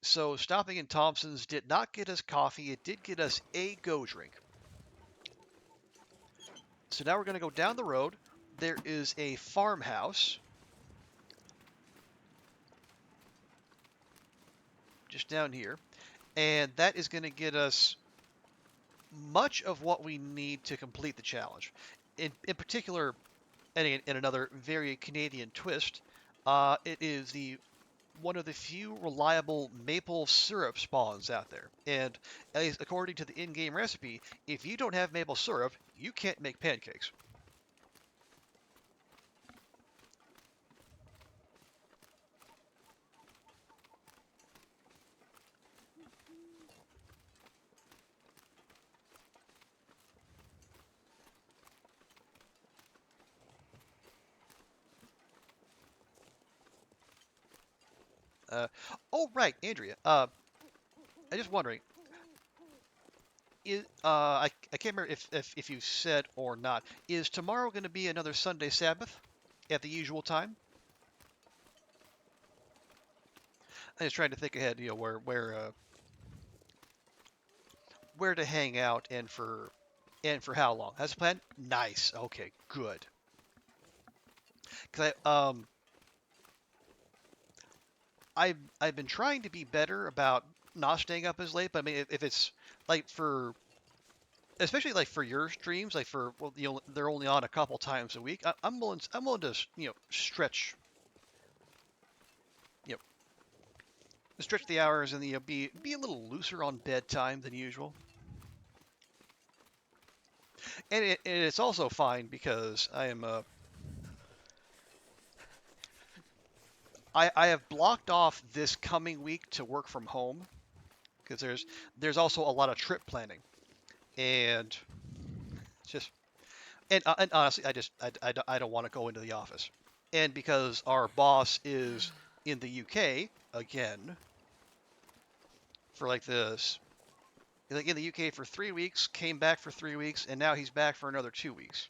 So stopping in Thompson's did not get us coffee. It did get us a go drink. So now we're going to go down the road. There is a farmhouse just down here. And that is going to get us much of what we need to complete the challenge. In particular, and in another very Canadian twist, it is one of the few reliable maple syrup spawns out there. And at least according to the in-game recipe, if you don't have maple syrup, you can't make pancakes. Oh, right, Andrea. I'm just wondering. I can't remember if you said or not. Is tomorrow going to be another Sunday Sabbath at the usual time? I'm just trying to think ahead. Where to hang out and for how long? Has a plan? Nice. Okay, good. Cause I've been trying to be better about not staying up as late, but I mean if it's like especially like for your streams, like they're only on a couple times a week. I'm willing to stretch stretch the hours and be a little looser on bedtime than usual. And it's also fine because I am I have blocked off this coming week to work from home because there's also a lot of trip planning, and it's just And honestly, I don't want to go into the office. And because our boss is in the UK again for like this, like in the UK for 3 weeks, came back for 3 weeks, and now he's back for another 2 weeks.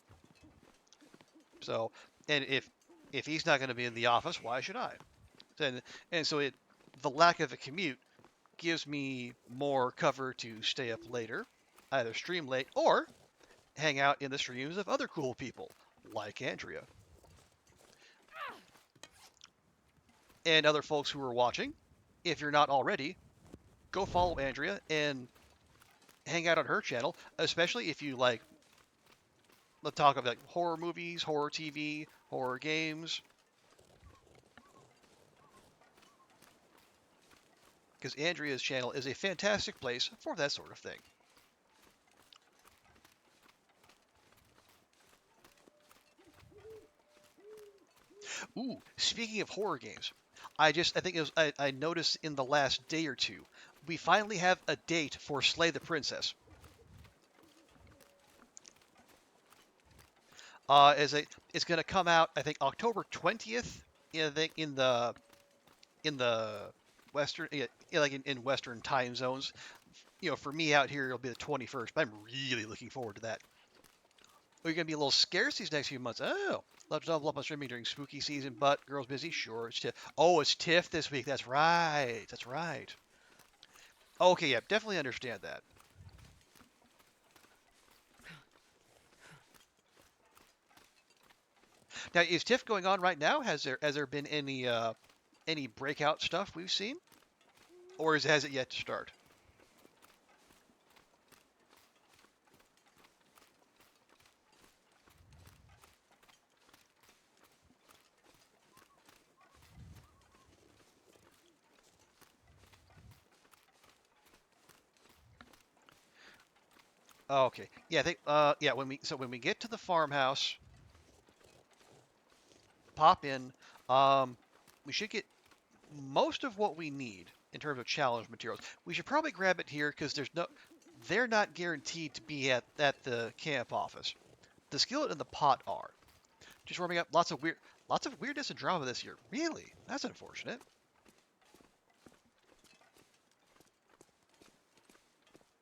So, and if he's not going to be in the office, why should I? And so the lack of a commute gives me more cover to stay up later, either stream late or hang out in the streams of other cool people like Andrea and other folks who are watching. If you're not already, go follow Andrea and hang out on her channel, especially if you like the talk of like horror movies, horror TV, horror games. Because Andrea's channel is a fantastic place for that sort of thing. Ooh, speaking of horror games, I noticed in the last day or two, we finally have a date for Slay the Princess. It's going to come out, I think, October 20th. In the Western, like in Western time zones. For me out here, it'll be the 21st. But I'm really looking forward to that. We're going to be a little scarce these next few months. Oh, love to double up on streaming during spooky season, but girls busy? Sure, it's TIFF. Oh, it's TIFF this week. That's right. That's right. Okay, yeah, definitely understand that. Now, is TIFF going on right now? Has there been any breakout stuff we've seen, or has it yet to start? Oh, okay. Yeah, I think yeah, when we get to the farmhouse, pop in. We should get most of what we need in terms of challenge materials. We should probably grab it here because they're not guaranteed to be at the camp office. The skillet and the pot are. Just warming up. Lots of weirdness and drama this year. Really? That's unfortunate.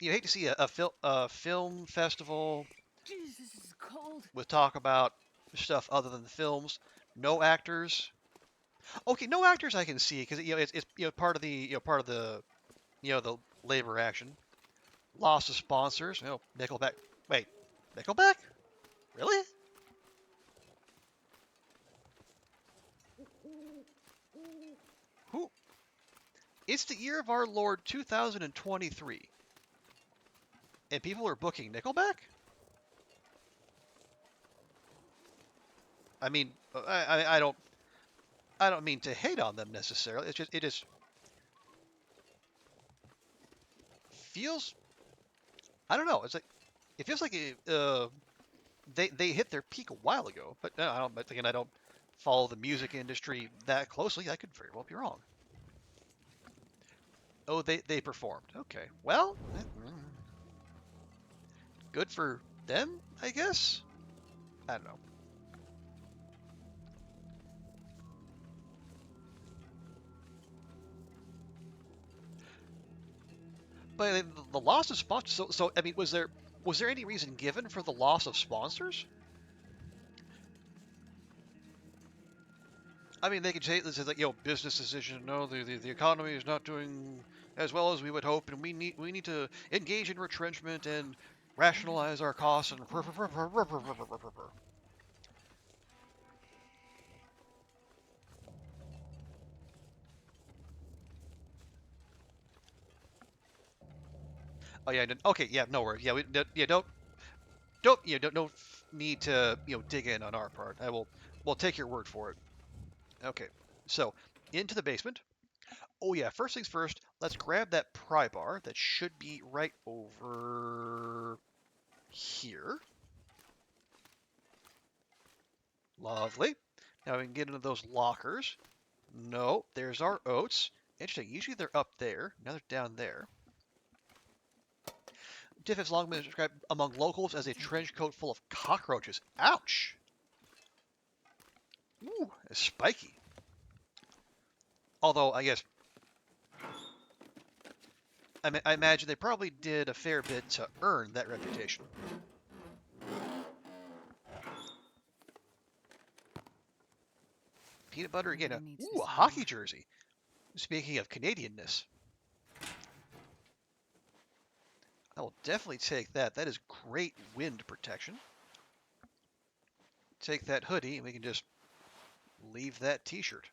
You hate to see a film festival Jeez, this is cold. with talk about stuff other than the films. No actors. Okay, no actors I can see because it's part of the the labor action. Loss of sponsors. Nickelback. Wait, Nickelback? Really? Who? It's the year of our Lord 2023. And people are booking Nickelback? I mean, I don't mean to hate on them necessarily. It just feels, I don't know. It feels like they hit their peak a while ago. But no, I don't follow the music industry that closely. I could very well be wrong. Oh, they performed. Okay. Well, good for them, I guess. I don't know. But the loss of sponsors. So I mean, was there any reason given for the loss of sponsors? I mean, they could say this is like business decision. No, the economy is not doing as well as we would hope, and we need to engage in retrenchment and rationalize our costs and. Oh yeah, okay, yeah, no worries. Yeah, don't need to dig in on our part. We'll take your word for it. Okay, so into the basement. Oh yeah, first things first, let's grab that pry bar that should be right over here. Lovely. Now we can get into those lockers. No, there's our oats. Interesting, usually they're up there. Now they're down there. Tiff has long been described among locals as a trench coat full of cockroaches. Ouch! Ooh, it's spiky. Although, I guess, I imagine they probably did a fair bit to earn that reputation. Peanut butter again. Ooh, a hockey jersey. Speaking of Canadianness. I will definitely take that. That is great wind protection. Take that hoodie, and we can just leave that t-shirt.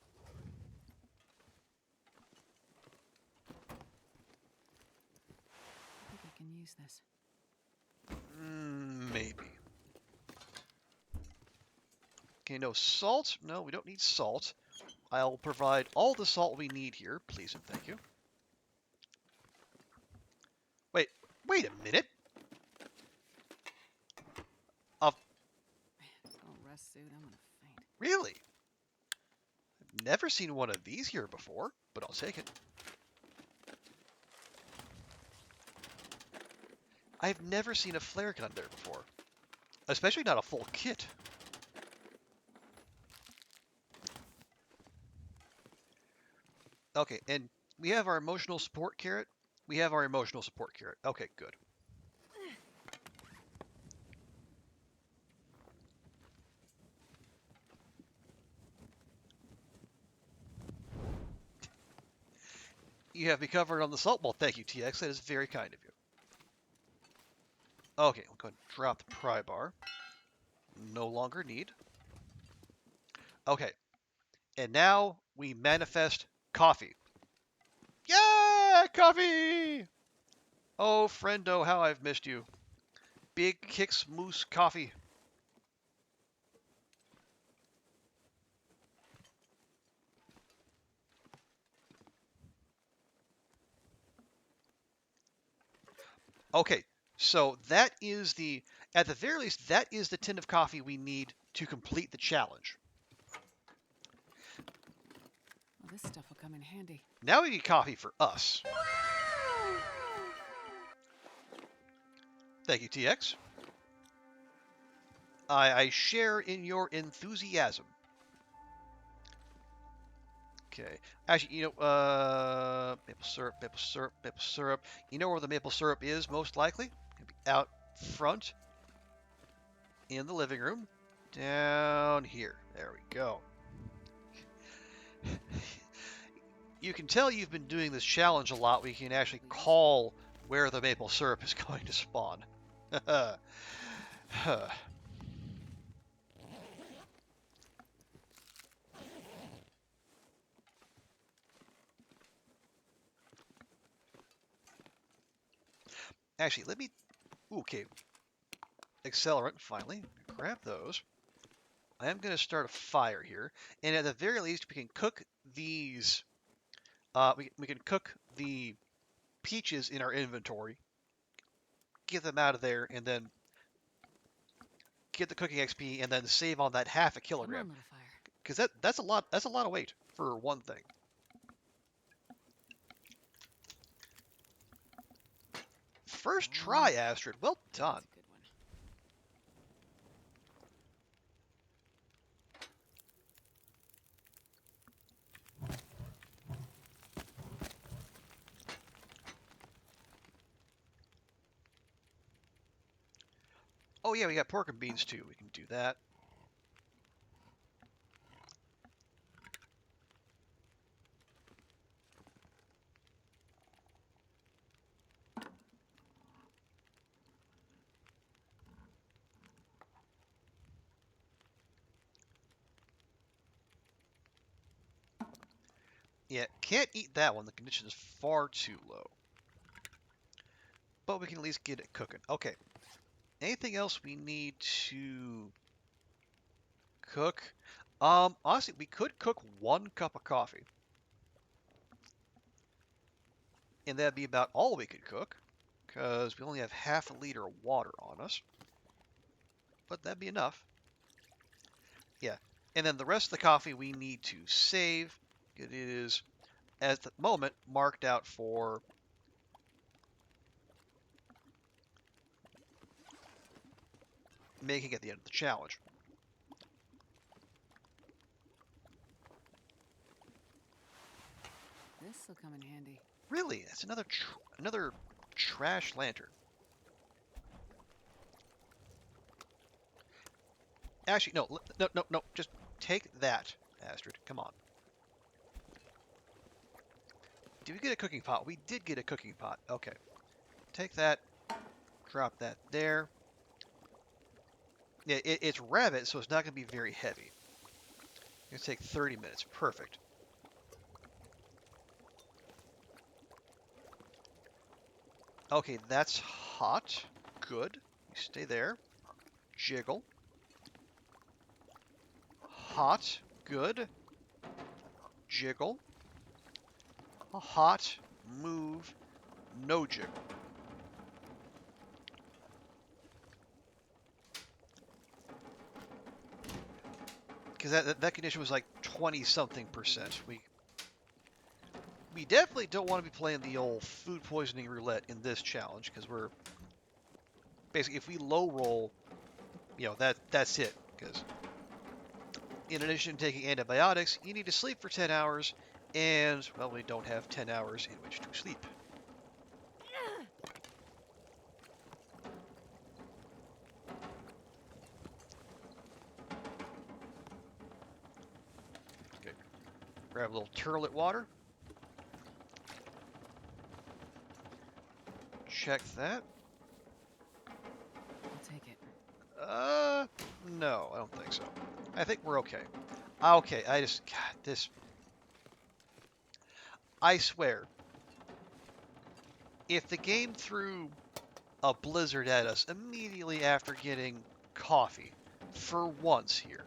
I think I can use this. Maybe. Okay, no salt. No, we don't need salt. I'll provide all the salt we need here, please and thank you. Wait a minute. Man, full rest suit, I'm gonna faint. Really? I've never seen one of these here before, but I'll take it. I've never seen a flare gun there before. Especially not a full kit. Okay, and we have our emotional support carrot. We have our emotional support carrot. Okay, good. You have me covered on the salt. Well, thank you, TX. That is very kind of you. Okay, we'll go ahead and drop the pry bar. No longer need. Okay, and now we manifest coffee. Yeah, coffee! Oh, friendo, how I've missed you. Big Kicks Moose Coffee. Okay, so that is the, at the very least, that is the tin of coffee we need to complete the challenge. Well, this stuff will come in handy. Now we need coffee for us. Thank you, TX. I share in your enthusiasm. Okay. Actually, you know, maple syrup, maple syrup, maple syrup. You know where the maple syrup is, most likely? It'll be out front in the living room. Down here. There we go. You can tell you've been doing this challenge a lot. We can actually call where the maple syrup is going to spawn. Actually, let me... Okay. Accelerant, finally. Grab those. I am going to start a fire here. And at the very least, we can cook these... we can cook the peaches in our inventory. Get them out of there, and then get the cooking XP, and then save on that half a kilogram. Because that's a lot of weight for one thing. First try, Astrid. Well done. Oh yeah, we got pork and beans too. We can do that. Yeah, can't eat that one. The condition is far too low. But we can at least get it cooking. Okay. Anything else we need to cook? Honestly, we could cook 1 cup of coffee. And that'd be about all we could cook. Because we only have half a liter of water on us. But that'd be enough. Yeah. And then the rest of the coffee we need to save. It is, at the moment, marked out for making at the end of the challenge. This'll come in handy. Really? That's another trash lantern. Actually, no. Just take that, Astrid. Come on. Did we get a cooking pot? We did get a cooking pot. Okay. Take that. Drop that there. Yeah, it's rabbit, so it's not going to be very heavy. It's going to take 30 minutes. Perfect. Okay, that's hot. Good. You stay there. Jiggle. Hot. Good. Jiggle. Hot. Move. No jiggle. Because that condition was like 20-something%. We definitely don't want to be playing the old food poisoning roulette in this challenge, because we're basically, if we low roll, that's it. Because in addition to taking antibiotics, you need to sleep for 10 hours, and well, we don't have 10 hours in which to sleep. Okay, grab a little turlet water. Check that. I'll take it. No, I don't think so. I think we're okay. Okay, I swear, if the game threw a blizzard at us immediately after getting coffee, for once here.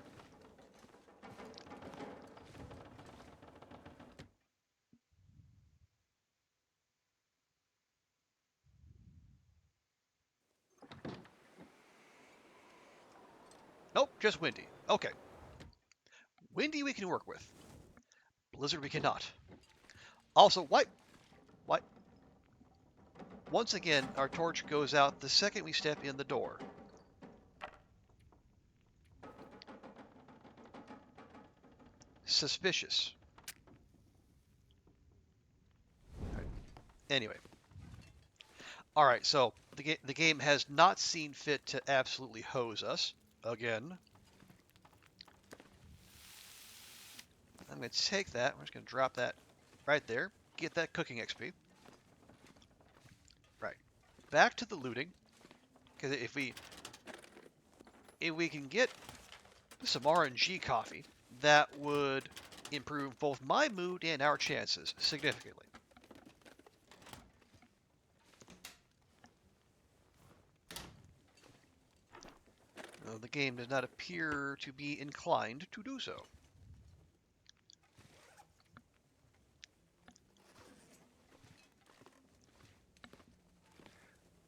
Nope, just windy. Okay. Windy we can work with. Blizzard we cannot. Also, why? Once again, our torch goes out the second we step in the door. Suspicious. Anyway. Alright, so the game has not seen fit to absolutely hose us. Again. I'm going to take that. We're just going to drop that right there. Get that cooking XP. Right. Back to the looting. Because if we can get some RNG coffee, that would improve both my mood and our chances significantly. Though the game does not appear to be inclined to do so.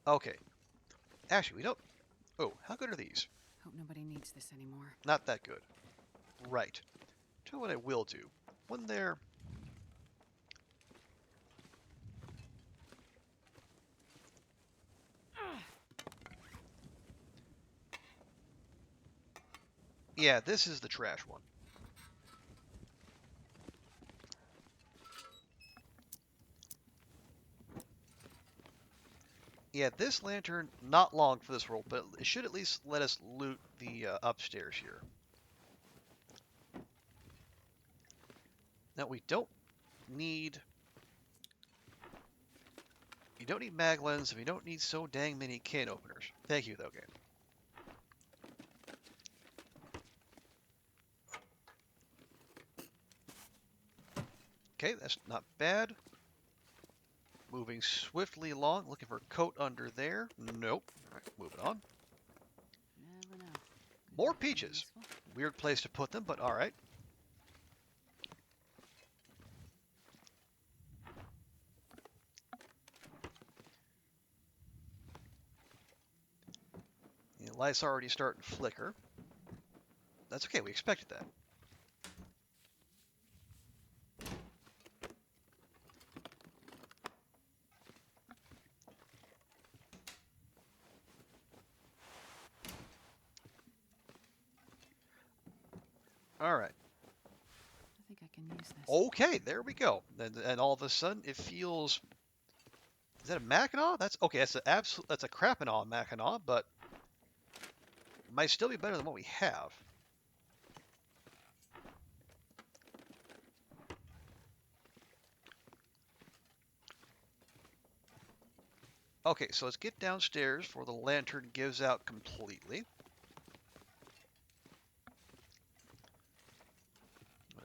Okay. Actually, we don't... Oh, how good are these? Hope nobody needs this anymore. Not that good. Right. Tell you what I will do. When they're... Yeah, this is the trash one. Yeah, this lantern, not long for this world, but it should at least let us loot the upstairs here. Now, we don't need... You don't need mag lens, and we don't need so dang many can openers. Thank you, though, game. Okay, that's not bad. Moving swiftly along, looking for a coat under there. Nope. All right, moving on. Never know. More peaches. Weird place to put them, but all right. The light's already starting to flicker. That's okay, we expected that. All right. I think I can use this. Okay, there we go. And all of a sudden, it feels. Is that a Mackinaw? That's okay. That's a Crappinaw Mackinaw, but it might still be better than what we have. Okay, so let's get downstairs before the lantern gives out completely.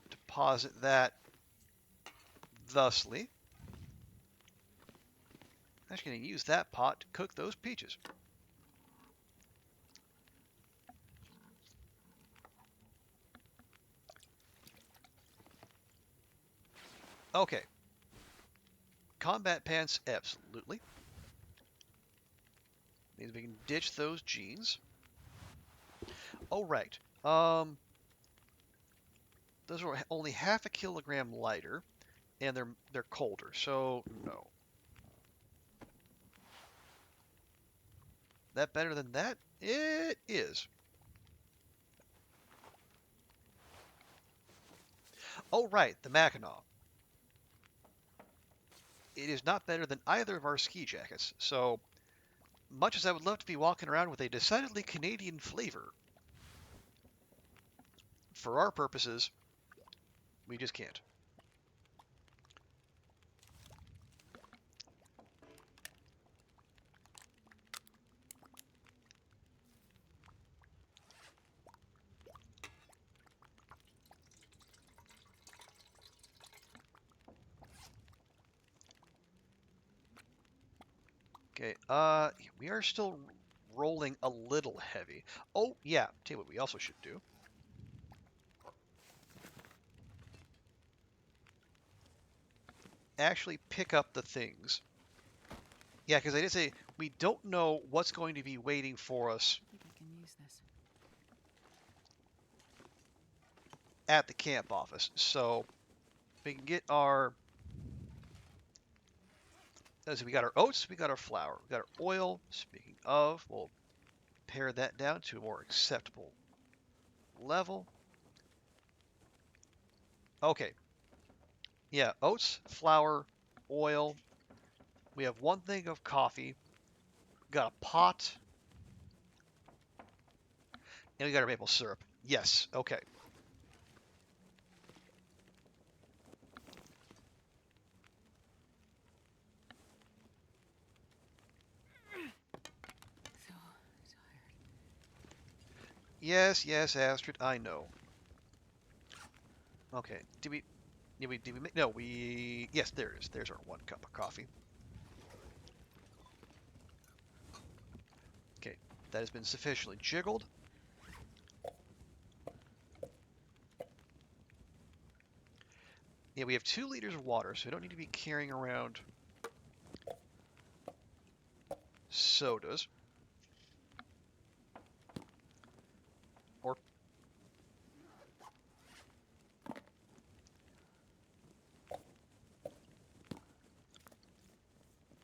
Deposit that thusly. Actually, going to use that pot to cook those peaches. Okay. Combat pants, absolutely. Means we can ditch those jeans. Oh, right. Those are only half a kilogram lighter, and they're colder, so no. That better than that? It is. Oh, right, the Mackinaw. It is not better than either of our ski jackets, so much as I would love to be walking around with a decidedly Canadian flavor, for our purposes, we just can't. Okay, we are still rolling a little heavy. Oh, yeah, tell you what we also should do. Actually pick up the things. Yeah, because I did say we don't know what's going to be waiting for us I think I can use this. at the camp office. So we can get our... So we got our oats, we got our flour, we got our oil. Speaking of, we'll pare that down to a more acceptable level. Okay. Yeah, oats, flour, oil. We have one thing of coffee. Got a pot. And we got our maple syrup. Yes, okay. So tired. Yes, yes, Astrid, I know. Okay, did we make, no, yes, there it is. There's our 1 cup of coffee. Okay, that has been sufficiently jiggled. Yeah, we have 2 liters of water, so we don't need to be carrying around sodas. Or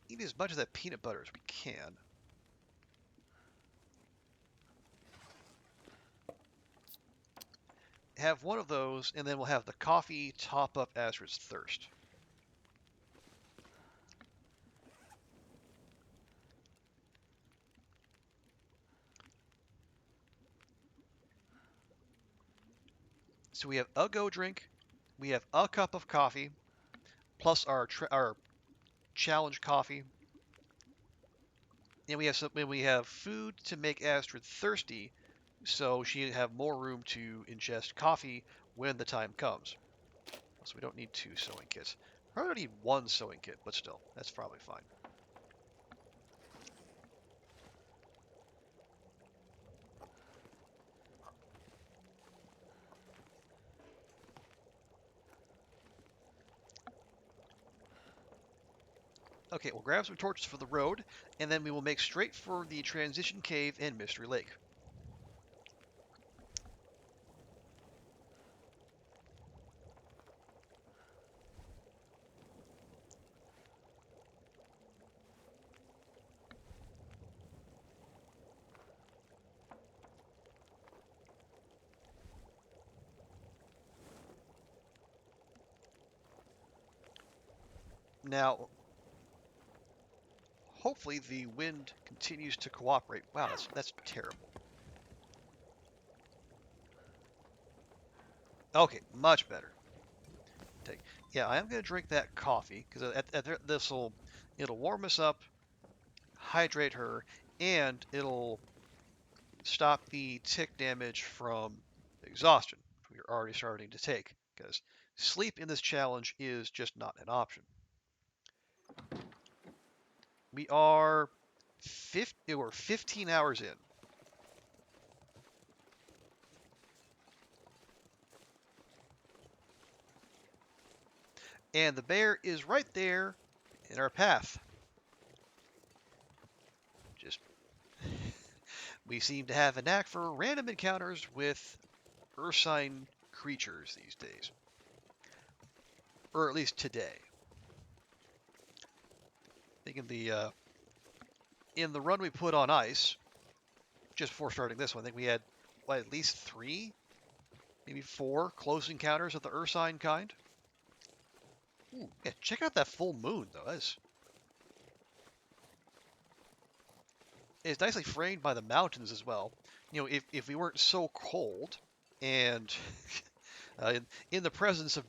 eat as much of that peanut butter as we can. Have one of those, and then we'll have the coffee top up Astrid's thirst. So we have a go drink, we have a cup of coffee, plus our challenge coffee, and we have food to make Astrid thirsty, so she'll have more room to ingest coffee when the time comes. So we don't need 2 sewing kits. Probably don't need 1 sewing kit, but still, that's probably fine. Okay, we'll grab some torches for the road, and then we will make straight for the transition cave and Mystery Lake. Now, hopefully the wind continues to cooperate. Wow, that's terrible. Okay, much better. Yeah, I am going to drink that coffee because it'll warm us up, hydrate her, and it'll stop the tick damage from exhaustion we're already starting to take, because sleep in this challenge is just not an option. We're 15 hours in. And the bear is right there in our path. We seem to have a knack for random encounters with ursine creatures these days. Or at least today. I think in the run we put on ice, just before starting this one, I think we had at least 3, maybe 4 close encounters of the ursine kind. Ooh, yeah, check out that full moon though. It's nicely framed by the mountains as well. You know, if we weren't so cold and in the presence of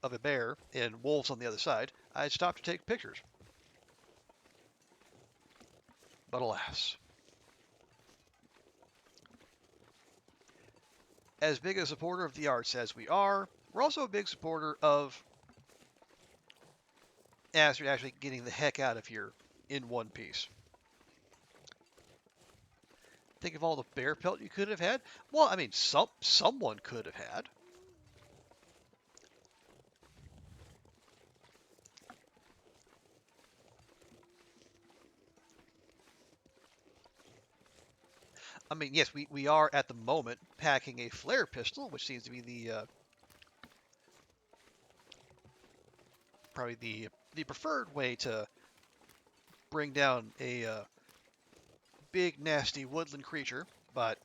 a bear and wolves on the other side, I'd stop to take pictures. But alas. As big a supporter of the arts as we are, we're also a big supporter of Astrid actually getting the heck out of here in one piece. Think of all the bear pelt you could have had. Well, I mean, someone could have had. I mean, yes, we are at the moment packing a flare pistol, which seems to be the probably the preferred way to bring down a big nasty woodland creature. But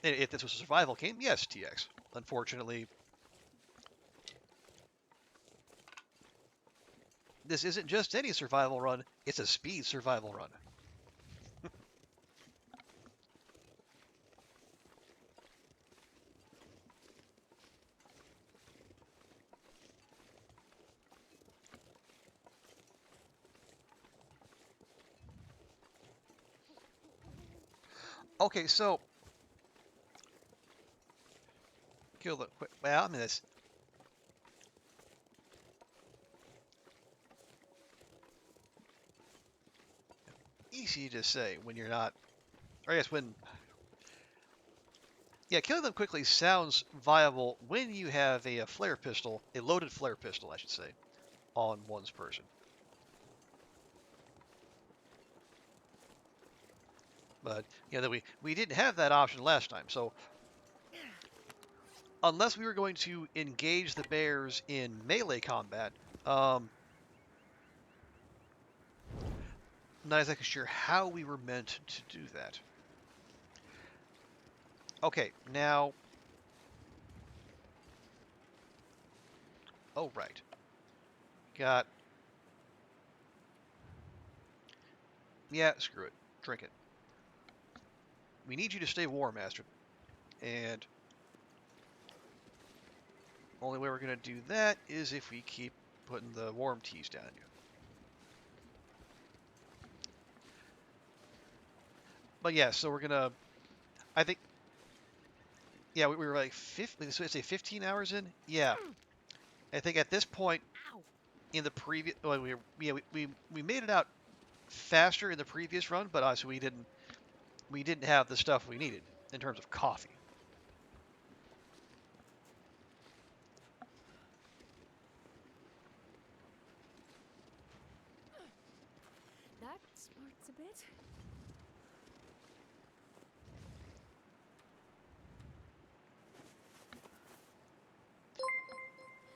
if this was a survival game, yes, TX. Unfortunately, this isn't just any survival run; it's a speed survival run. Okay, so kill the quick. Well, I mean it's easy to say when you're not, or I guess when. Yeah, killing them quickly sounds viable when you have a flare pistol, a loaded flare pistol, I should say, on one's person. But yeah, that we didn't have that option last time, so unless we were going to engage the bears in melee combat, not exactly sure how we were meant to do that. Okay, now. Oh, right. Got. Yeah, screw it. Drink it. We need you to stay warm, Astrid. And only way we're going to do that is if we keep putting the warm teas down you. But yeah, so we're going to, I think, yeah, we were like, so let's say 15 hours in? Yeah. I think at this point, in the previous, well, we made it out faster in the previous run, but obviously we didn't have the stuff we needed in terms of coffee. That smarts a bit.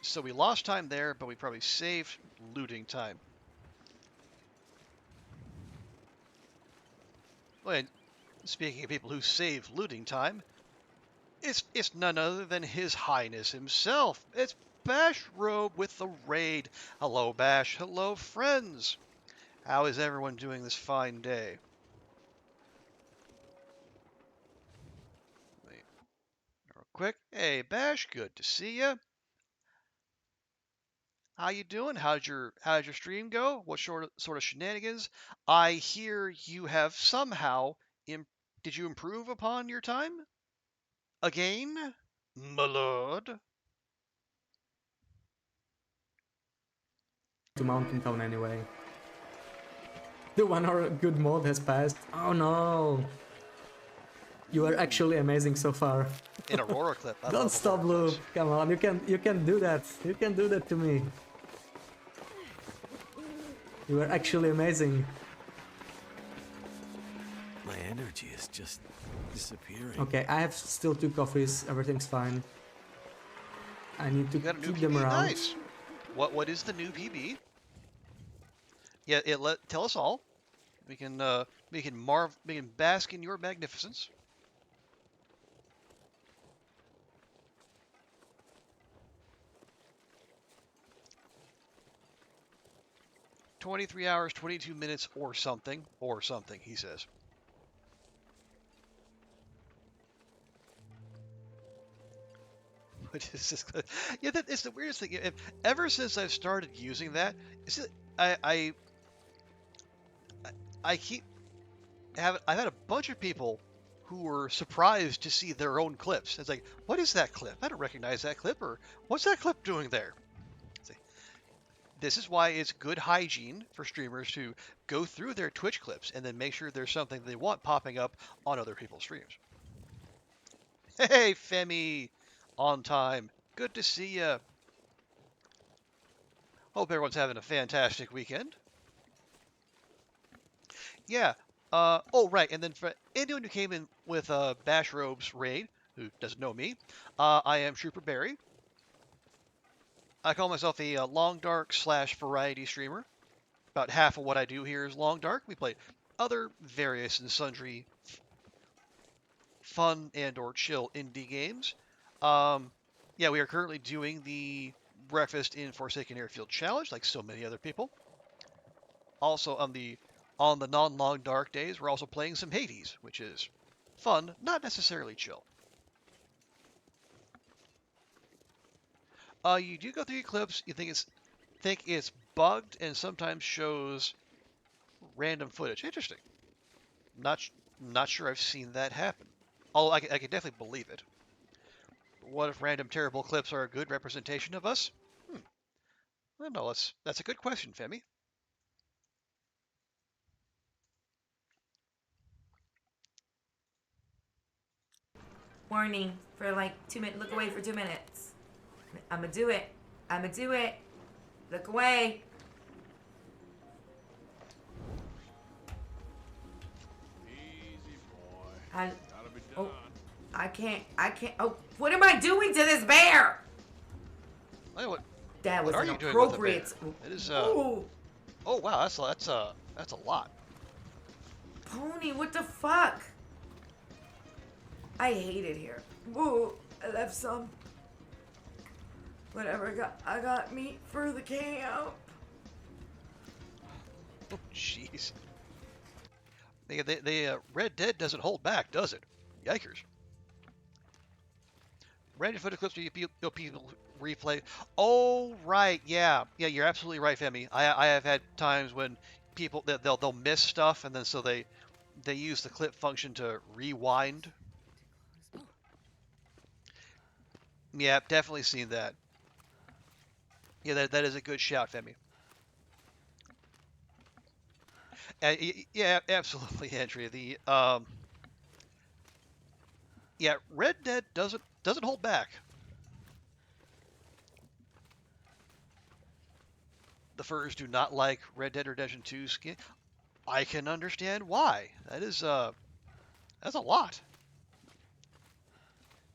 So we lost time there, but we probably saved looting time. Well, and speaking of people who save looting time, it's none other than His Highness himself. It's Bash Robe with the raid. Hello, Bash. Hello, friends. How is everyone doing this fine day? Wait, real quick. Hey, Bash. Good to see you. How you doing? How'd your stream go? What sort of shenanigans? I hear you have somehow did you improve upon your time? Again? My lord? To Mountain Town anyway. The 1 hour good mode has passed. Oh no! You are actually amazing so far. In Aurora clip. Don't stop, Lou. Come on, you can do that. You can do that to me. You are actually amazing. My energy is just disappearing. Okay, I have still 2 coffees. Everything's fine. I need to keep them around. Nice. What is the new PB? Yeah, tell us all. We can bask in your magnificence. "23 hours, 22 minutes, or something, he says. What is this? Yeah, it's the weirdest thing. Ever since I've started using that, I've had a bunch of people who were surprised to see their own clips. It's like, what is that clip? I don't recognize that clip, or what's that clip doing there? This is why it's good hygiene for streamers to go through their Twitch clips and then make sure there's something they want popping up on other people's streams. Hey, Femi! On time. Good to see ya. Hope everyone's having a fantastic weekend. Yeah. Oh, right. And then for anyone who came in with Bash Robe's raid, who doesn't know me, I am Trooper Barry. I call myself a long dark / variety streamer. About half of what I do here is long dark. We play other various and sundry fun and or chill indie games. Yeah, we are currently doing the Breakfast in Forsaken Airfield challenge, like so many other people. Also on the non-long dark days, we're also playing some Hades, which is fun, not necessarily chill. You do go through your clips. You think it's bugged and sometimes shows random footage. Interesting. Not sure I've seen that happen. Although I can definitely believe it. What if random terrible clips are a good representation of us? I don't know. That's a good question, Femi. Warning for like 2 minutes. Look away for 2 minutes. I'ma do it. Look away. Easy boy. I can't. Oh, what am I doing to this bear? That was what are you doing with the bear? It is. Oh wow, that's a lot. Pony, what the fuck? I hate it here. Whoa, I left some. Whatever, I got meat for the camp. Oh jeez. Red Dead doesn't hold back, does it? Yikers. Random footage clips people replay. Oh right, yeah, you're absolutely right, Femi. I have had times when people they'll miss stuff, and then so they use the clip function to rewind. Yeah, definitely seen that. Yeah, that is a good shout, Femi. Yeah, absolutely, Andrea. Yeah, Red Dead doesn't hold back. The furs do not like Red Dead Redemption 2 skin. I can understand why. That's a lot.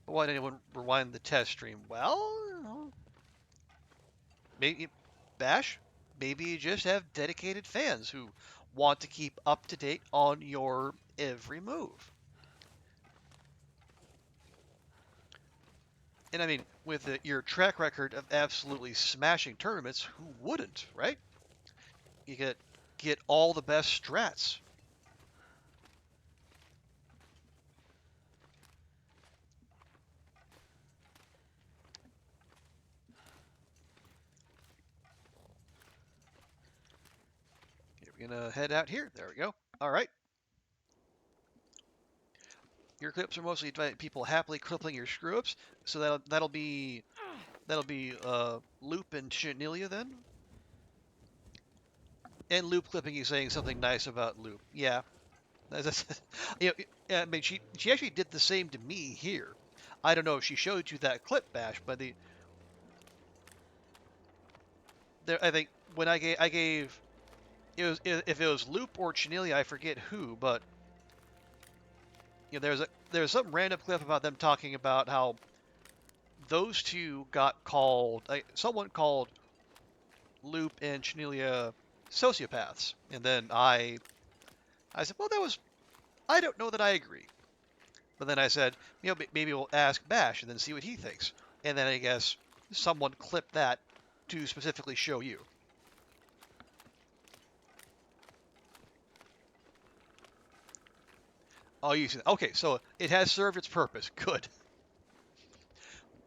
Why did anyone rewind the test stream? Well, maybe Bash. Maybe you just have dedicated fans who want to keep up to date on your every move. And I mean, with your track record of absolutely smashing tournaments, who wouldn't, right? You get all the best strats. We're gonna head out here. There we go. All right. Your clips are mostly people happily crippling your screw-ups, so that'll be Loop and Chanilia then. And Loop clipping you saying something nice about Loop. Yeah. You know, I mean, she actually did the same to me here. I don't know if she showed you that clip, Bash, but I think when I gave it was, if it was Loop or Chanilia, I forget who, but you know, there's some random clip about them talking about how those two got called. Someone called Loop and Chanilia sociopaths, and then I said, well, I don't know that I agree. But then I said, you know, maybe we'll ask Bash and then see what he thinks. And then I guess someone clipped that to specifically show you. Oh, you see. Okay, so it has served its purpose. Good.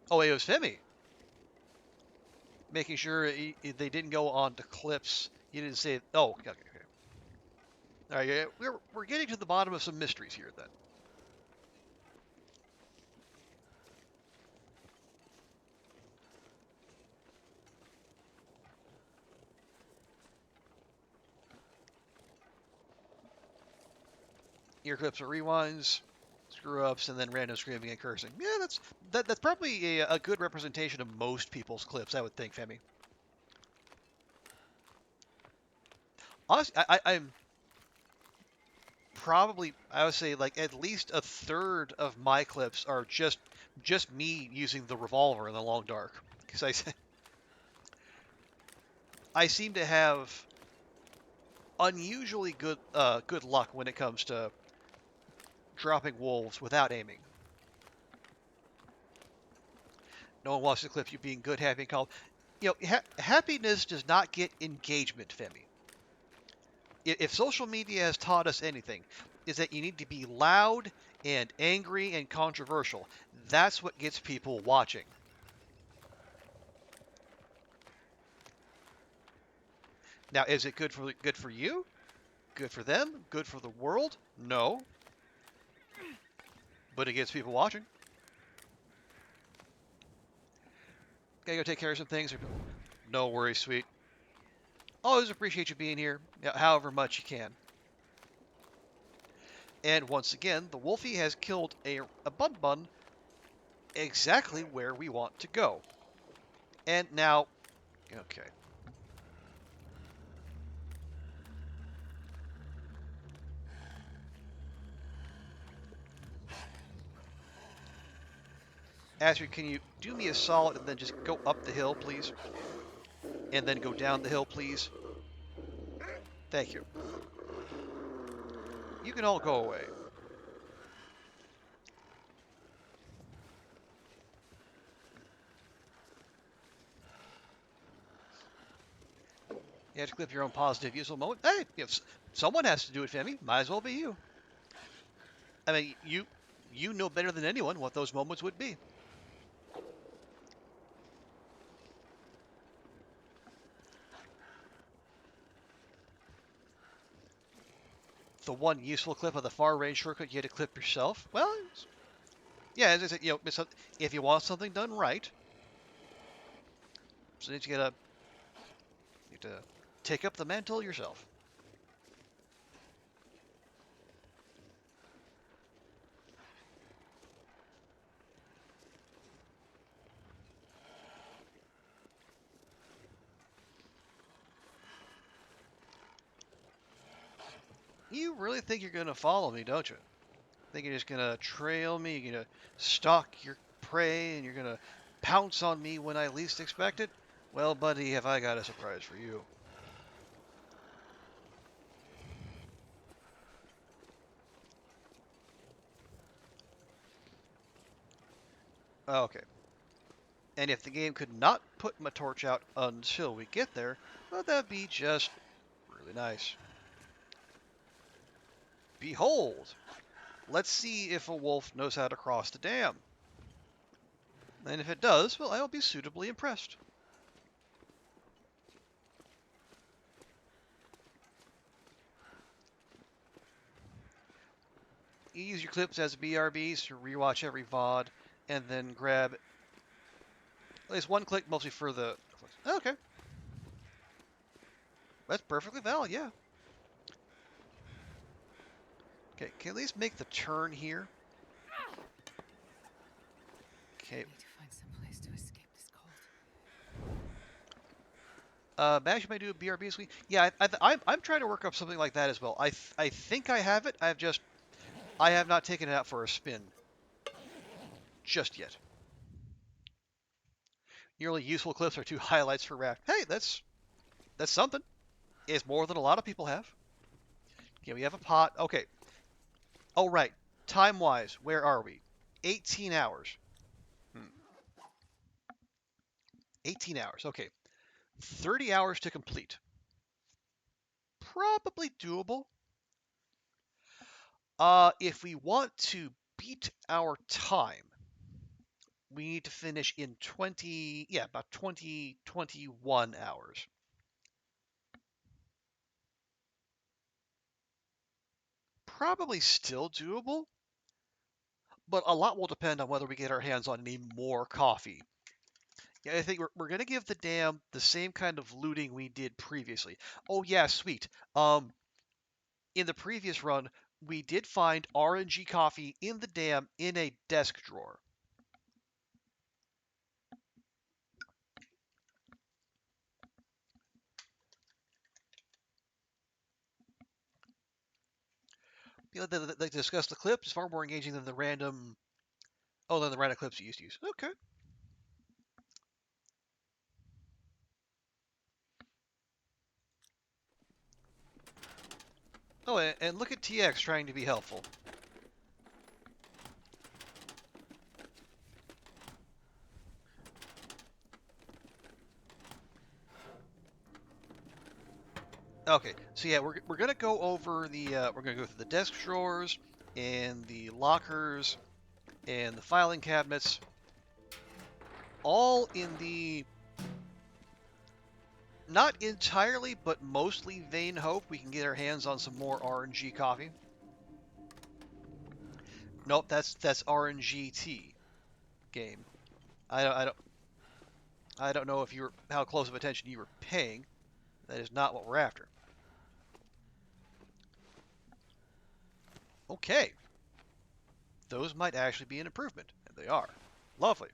Oh, it was Femi. Making sure they didn't go on to clips. You didn't say. Oh, okay. All right, yeah, we're getting to the bottom of some mysteries here then. Ear clips or rewinds, screw ups, and then random screaming and cursing. Yeah, that's probably a good representation of most people's clips, I would think, Femi. Honestly, I'm probably, I would say, like at least a third of my clips are just me using the revolver in the long dark, because I seem to have unusually good luck when it comes to dropping wolves without aiming. No one wants to clip you being good, happy, and calm. You know, happiness does not get engagement, Femi. If social media has taught us anything, is that you need to be loud and angry and controversial. That's what gets people watching. Now, is it good for you? Good for them? Good for the world? No. But it gets people watching. Gotta go take care of some things. No worries, sweet. Always appreciate you being here, however much you can. And once again, the Wolfie has killed a Bun Bun exactly where we want to go. And now, okay. Astrid, can you do me a solid and then just go up the hill, please? And then go down the hill, please? Thank you. You can all go away. You have to clip your own positive, useful moment. Hey, if someone has to do it, Femi, might as well be you. I mean, you know better than anyone what those moments would be. The one useful clip of the far range shortcut you had to clip yourself. Well, yeah, as I said, you know, if you want something done right, so you have to take up the mantle yourself. You really think you're going to follow me, don't you? Think you're just going to trail me, you're going to stalk your prey, and you're going to pounce on me when I least expect it? Well, buddy, have I got a surprise for you. Okay. And if the game could not put my torch out until we get there, well, that'd be just really nice. Behold! Let's see if a wolf knows how to cross the dam. And if it does, well, I'll be suitably impressed. Use your clips as BRBs to rewatch every VOD, and then grab at least one click, mostly for the... Okay. That's perfectly valid, yeah. Okay, can at least make the turn here. Okay. I need to find some place to escape this cold. Bash, you might do a BRB this week. Yeah, I'm trying to work up something like that as well. I think I have it. I have not taken it out for a spin just yet. Your only useful clips are 2 highlights for Raft. Hey, that's something. It's more than a lot of people have. Okay, we have a pot. Okay. Oh, right. Time-wise, where are we? 18 hours. 18 hours. Okay. 30 hours to complete. Probably doable. If we want to beat our time, we need to finish in about 21 hours. Probably still doable, but a lot will depend on whether we get our hands on any more coffee. Yeah, I think we're going to give the dam the same kind of looting we did previously. Oh yeah, sweet. In the previous run, we did find RNG coffee in the dam in a desk drawer. They discuss the clips. It's far more engaging than the random... Oh, than the random clips you used to use. Okay. Oh, and look at TX trying to be helpful. Okay, so yeah, we're gonna go over the we're gonna go through the desk drawers and the lockers and the filing cabinets, all in the not entirely but mostly vain hope we can get our hands on some more RNG coffee. Nope, that's RNG tea game. I don't know if how close of attention you were paying. That is not what we're after. Okay. Those might actually be an improvement, and they are. Lovely.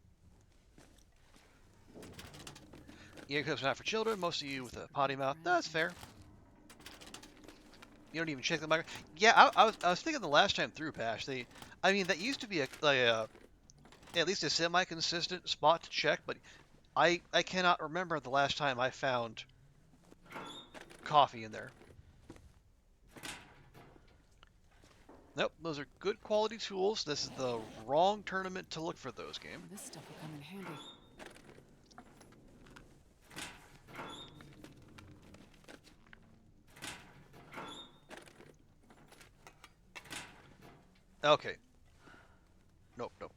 Earcups are not for children. Most of you with a potty mouth. That's fair. You don't even check the microphone. Yeah, I was thinking the last time through, Pash. I mean, that used to be at least a semi-consistent spot to check, but I cannot remember the last time I found coffee in there. Nope, those are good quality tools. This is the wrong tournament to look for those, game. This stuff will come in handy. Okay.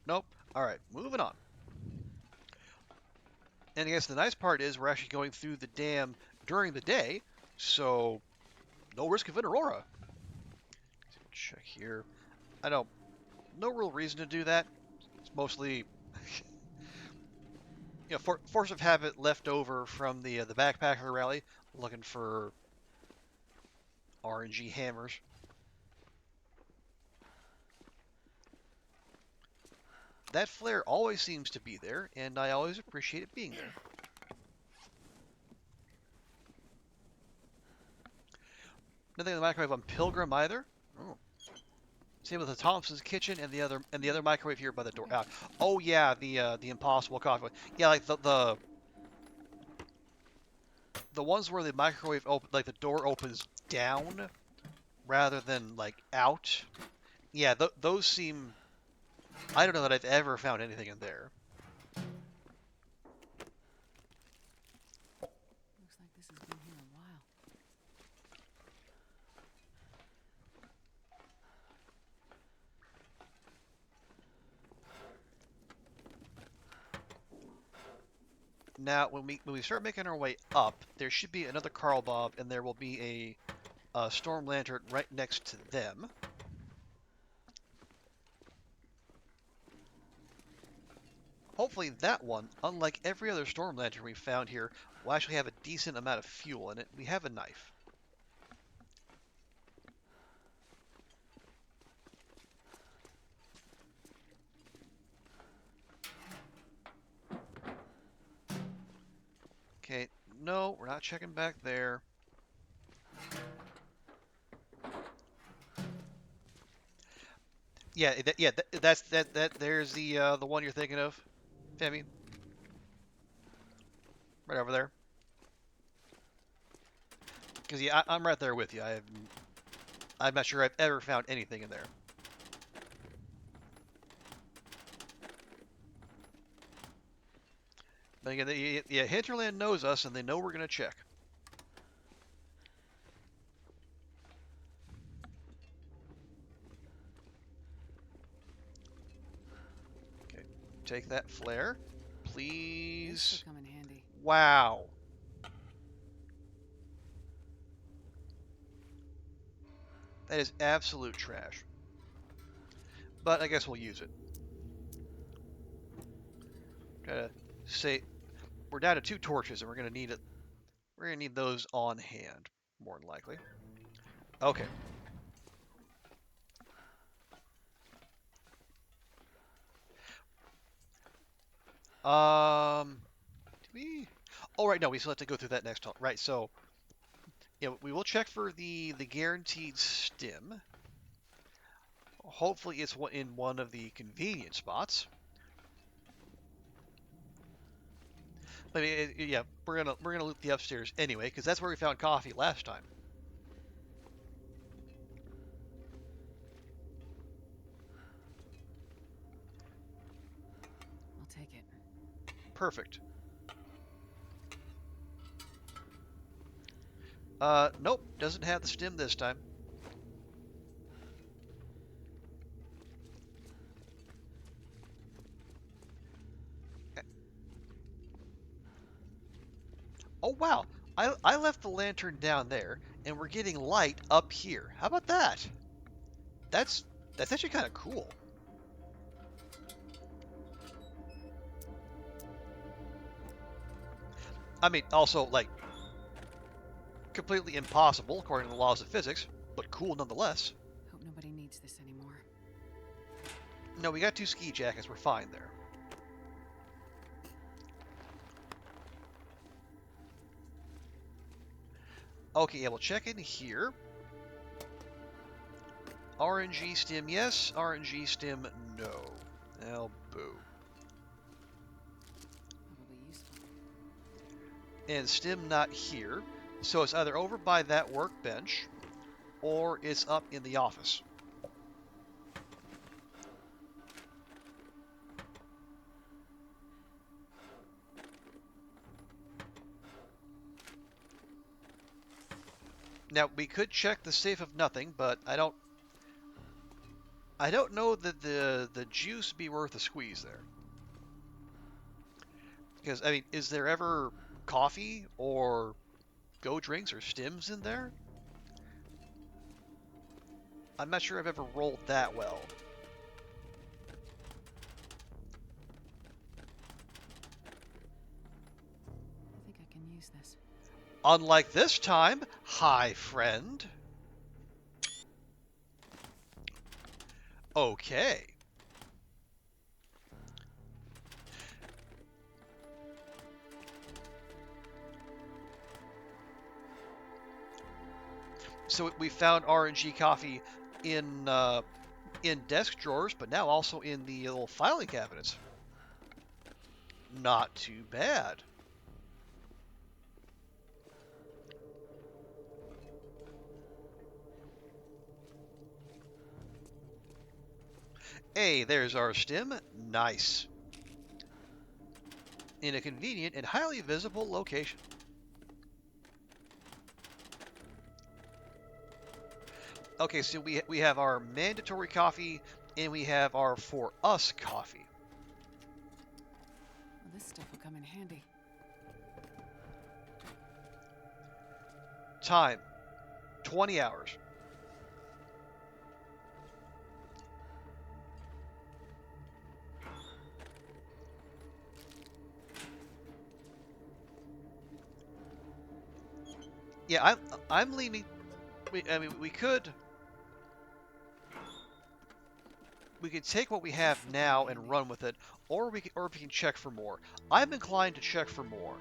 Nope. Alright, moving on. And I guess the nice part is we're actually going through the dam during the day, so no risk of an aurora. Check here. No real reason to do that. It's mostly force of habit left over from the backpacker rally, looking for RNG hammers. That flare always seems to be there, and I always appreciate it being there. Nothing in the microwave on Pilgrim either. Oh. Same with the Thompson's kitchen and the other microwave here by the door. Oh yeah, the Impossible coffee. Yeah, like the ones where the microwave like the door opens down rather than like out. Yeah, those seem. I don't know that I've ever found anything in there. Now, when we start making our way up, there should be another Carl Bob, and there will be a storm lantern right next to them. Hopefully that one, unlike every other storm lantern we've found here, will actually have a decent amount of fuel in it. We have a knife. Okay, no, we're not checking back there. Yeah, that's there's the one you're thinking of, Femi. Right over there. Because yeah, I'm right there with you. I'm not sure I've ever found anything in there. But again, yeah, Hinterland knows us, and they know we're gonna check. Okay, take that flare, please. This will come in handy. Wow. That is absolute trash. But I guess we'll use it. Gotta say, we're down to 2 torches, and we're gonna need it. We're gonna need those on hand, more than likely. Okay. Do we? Oh, right. No, we still have to go through that next tunnel. Right. So, yeah, we will check for the guaranteed stim. Hopefully, it's in one of the convenient spots. But yeah, we're gonna loot the upstairs anyway, because that's where we found coffee last time. I'll take it. Perfect. Nope, doesn't have the stim this time. Oh wow, I left the lantern down there, and we're getting light up here. How about that? That's actually kind of cool. I mean, also, like, completely impossible according to the laws of physics, but cool nonetheless. Hope nobody needs this anymore. No, we got 2 ski jackets. We're fine there. Okay, yeah, we'll check in here. RNG stim, yes. RNG stim, no. Now, boo. Probably useful. And stim not here. So it's either over by that workbench, or it's up in the office. Now, we could check the safe of nothing, but I don't know that the juice be worth a squeeze there. Because, I mean, is there ever coffee or go drinks or stims in there? I'm not sure I've ever rolled that well. I think I can use this. Unlike this time, hi friend. Okay. So we found RNG coffee in desk drawers, but now also in the little filing cabinets. Not too bad. Hey, there's our stim. Nice. In a convenient and highly visible location. Okay, so we have our mandatory coffee, and we have our for us coffee. Well, this stuff will come in handy. time, 20 hours. Yeah, I'm leaning. I mean, we could take what we have now and run with it, or we can check for more. I'm inclined to check for more.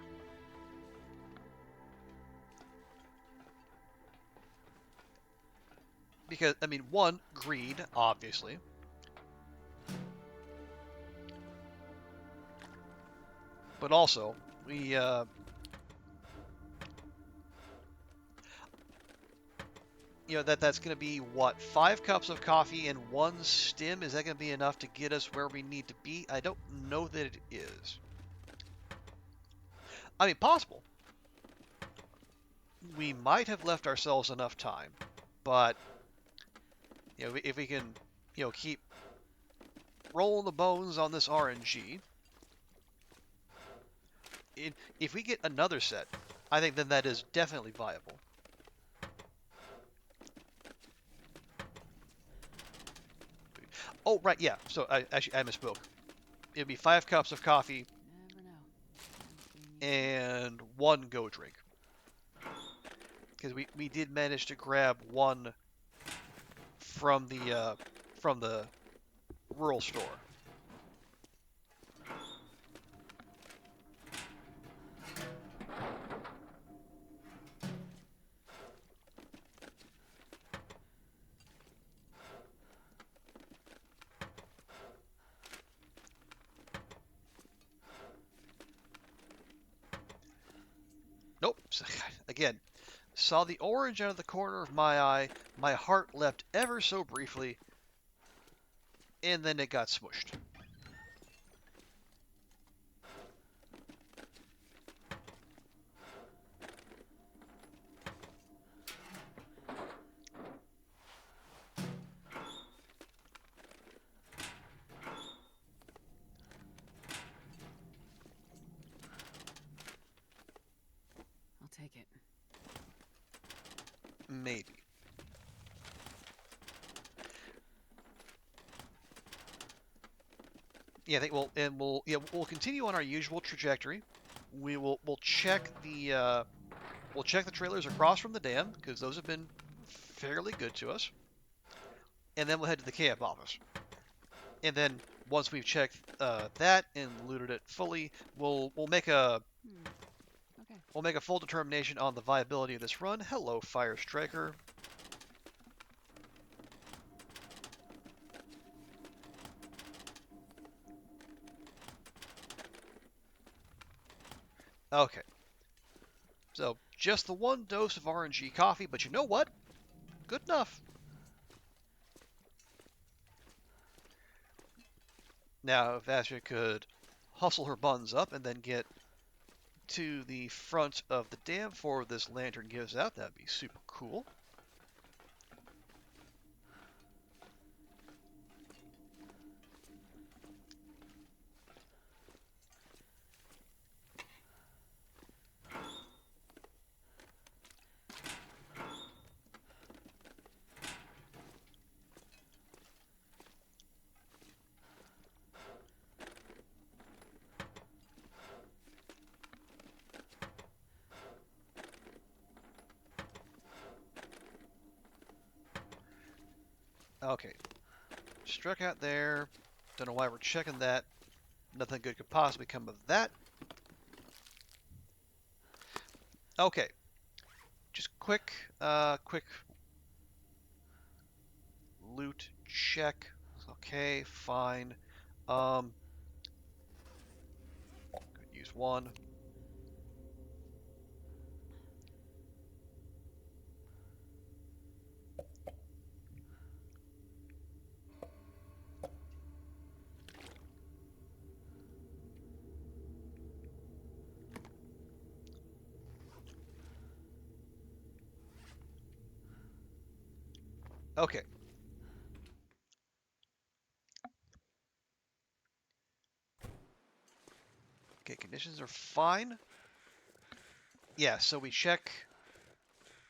Because, I mean, one, greed, obviously. But also, we, you know, that's going to be, what, 5 cups of coffee and 1 stim? Is that going to be enough to get us where we need to be? I don't know that it is. I mean, possible. We might have left ourselves enough time, but, you know, if we can, you know, keep rolling the bones on this RNG, if we get another set, I think then that is definitely viable. Oh, right, yeah. So I misspoke. It'd be 5 cups of coffee and 1 go drink. Because we did manage to grab 1 from the rural store. Nope. Again, saw the orange out of the corner of my eye. My heart leapt ever so briefly, and then it got smushed. I'll take it. Maybe. Yeah, we'll continue on our usual trajectory. We'll check the trailers across from the dam because those have been fairly good to us, and then we'll head to the camp office. And then once we've checked that and looted it fully, we'll make a full determination on the viability of this run. Hello, Fire Striker. Okay. So, just the 1 dose of RNG coffee, but you know what? Good enough. Now, if Asher could hustle her buns up and then get to the front of the dam before this lantern gives out, that'd be super cool. Okay. Struck out there. Don't know why we're checking that. Nothing good could possibly come of that. Okay. Just quick loot check. Okay, fine. Could use 1. Okay. Okay, conditions are fine. Yeah, so we check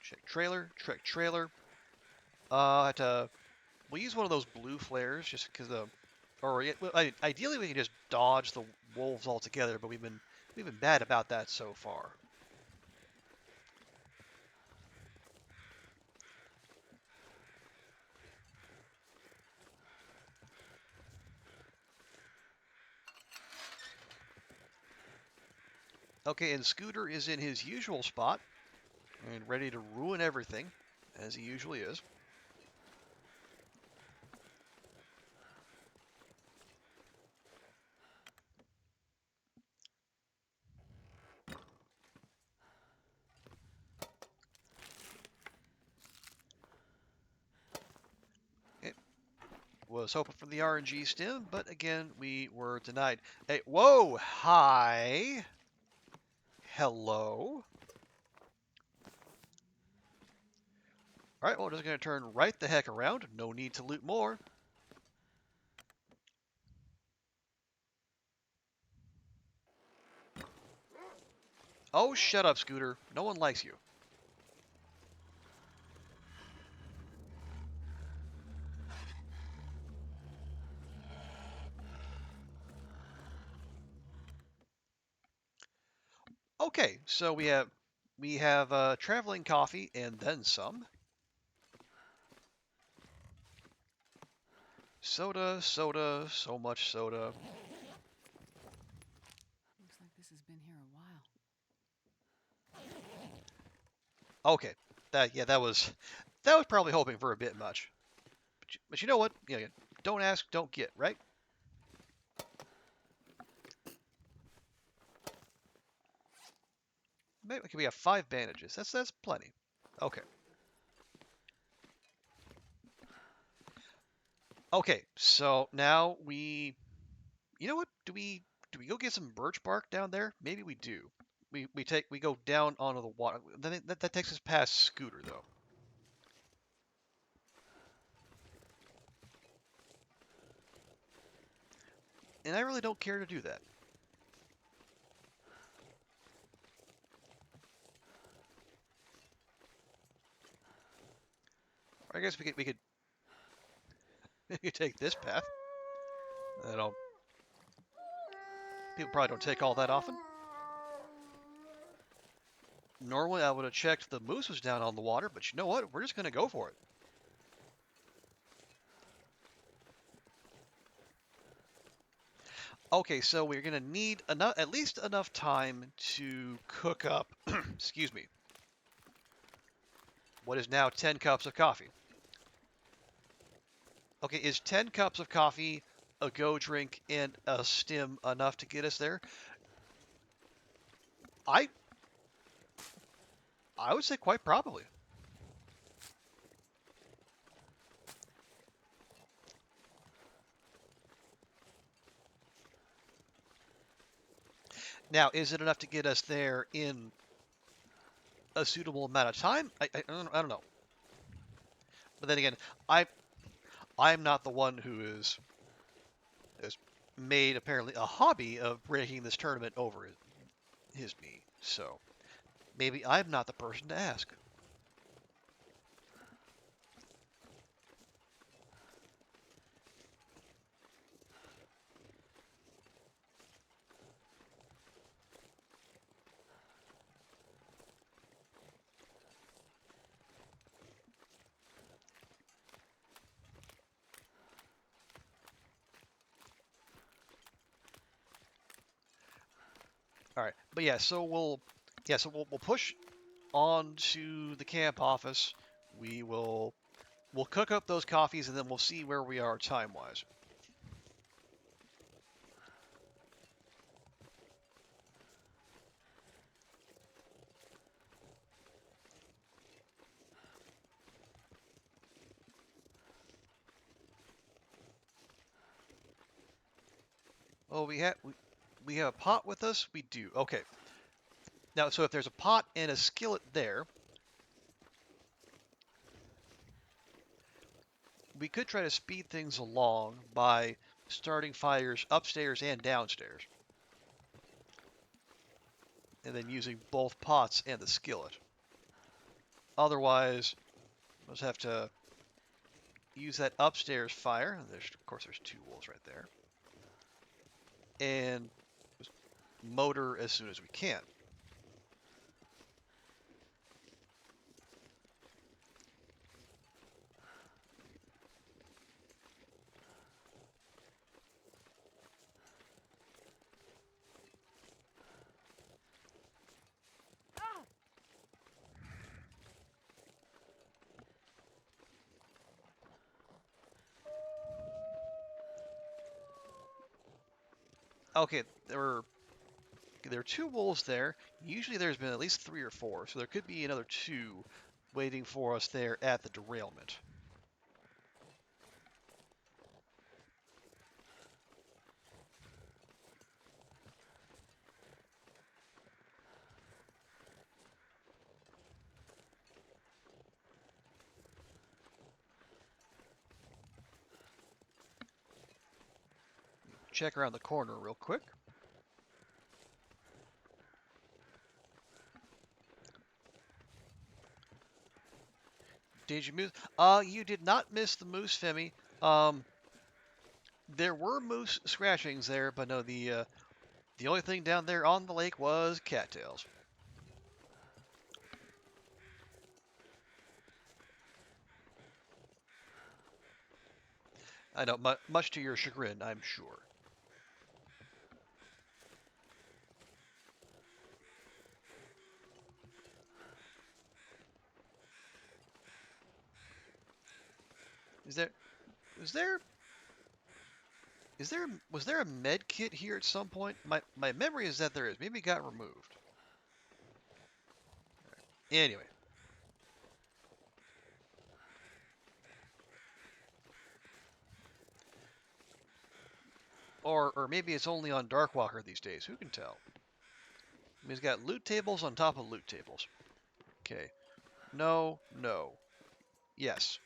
Check trailer. Check trailer. We'll use one of those blue flares just because ideally we can just dodge the wolves altogether, but we've been bad about that so far. Okay, and Scooter is in his usual spot and ready to ruin everything, as he usually is. It was hoping for the RNG stim, but again, we were denied. Hey, whoa, hi. Hello. All right, well, we're just going to turn right the heck around. No need to loot more. Oh, shut up, Scooter. No one likes you. Okay, so we have traveling coffee and then some. Soda, soda, so much soda. Looks like this has been here a while. Okay, that was probably hoping for a bit much. But you know what? Yeah, don't ask, don't get, right? Maybe we have 5 bandages. That's plenty. Okay. Okay, so now you know what? Do we go get some birch bark down there? Maybe we do. We go down onto the water. That takes us past Scooter though. And I really don't care to do that. I guess we could we could take this path. People probably don't take all that often. Normally I would have checked the moose was down on the water, but you know what? We're just going to go for it. Okay, so we're going to need at least enough time to cook up, excuse me, what is now 10 cups of coffee. Okay, is 10 cups of coffee, a go drink, and a stim enough to get us there? I would say quite probably. Now, is it enough to get us there in a suitable amount of time? I don't know. But then again, I'm not the one who has made apparently a hobby of breaking this tournament over his knee. So maybe I'm not the person to ask. All right, but yeah, so we'll push on to the camp office. We'll cook up those coffees and then we'll see where we are time-wise. Oh, we have a pot with us? We do. Okay. Now, so if there's a pot and a skillet there, we could try to speed things along by starting fires upstairs and downstairs. And then using both pots and the skillet. Otherwise, we'll just have to use that upstairs fire. Of course, there's 2 wolves right there. And just motor as soon as we can. Okay, there are 2 wolves there. Usually there's been at least 3 or 4, so there could be another 2 waiting for us there at the derailment. Check around the corner real quick. Did you miss? You did not miss the moose, Femi. There were moose scratchings there, but no, the only thing down there on the lake was cattails. I know, much to your chagrin, I'm sure. Was there a med kit here at some point? My memory is that there is. Maybe it got removed. Anyway. Or maybe it's only on Darkwalker these days. Who can tell? I mean, it's got loot tables on top of loot tables. Okay. No, no. Yes.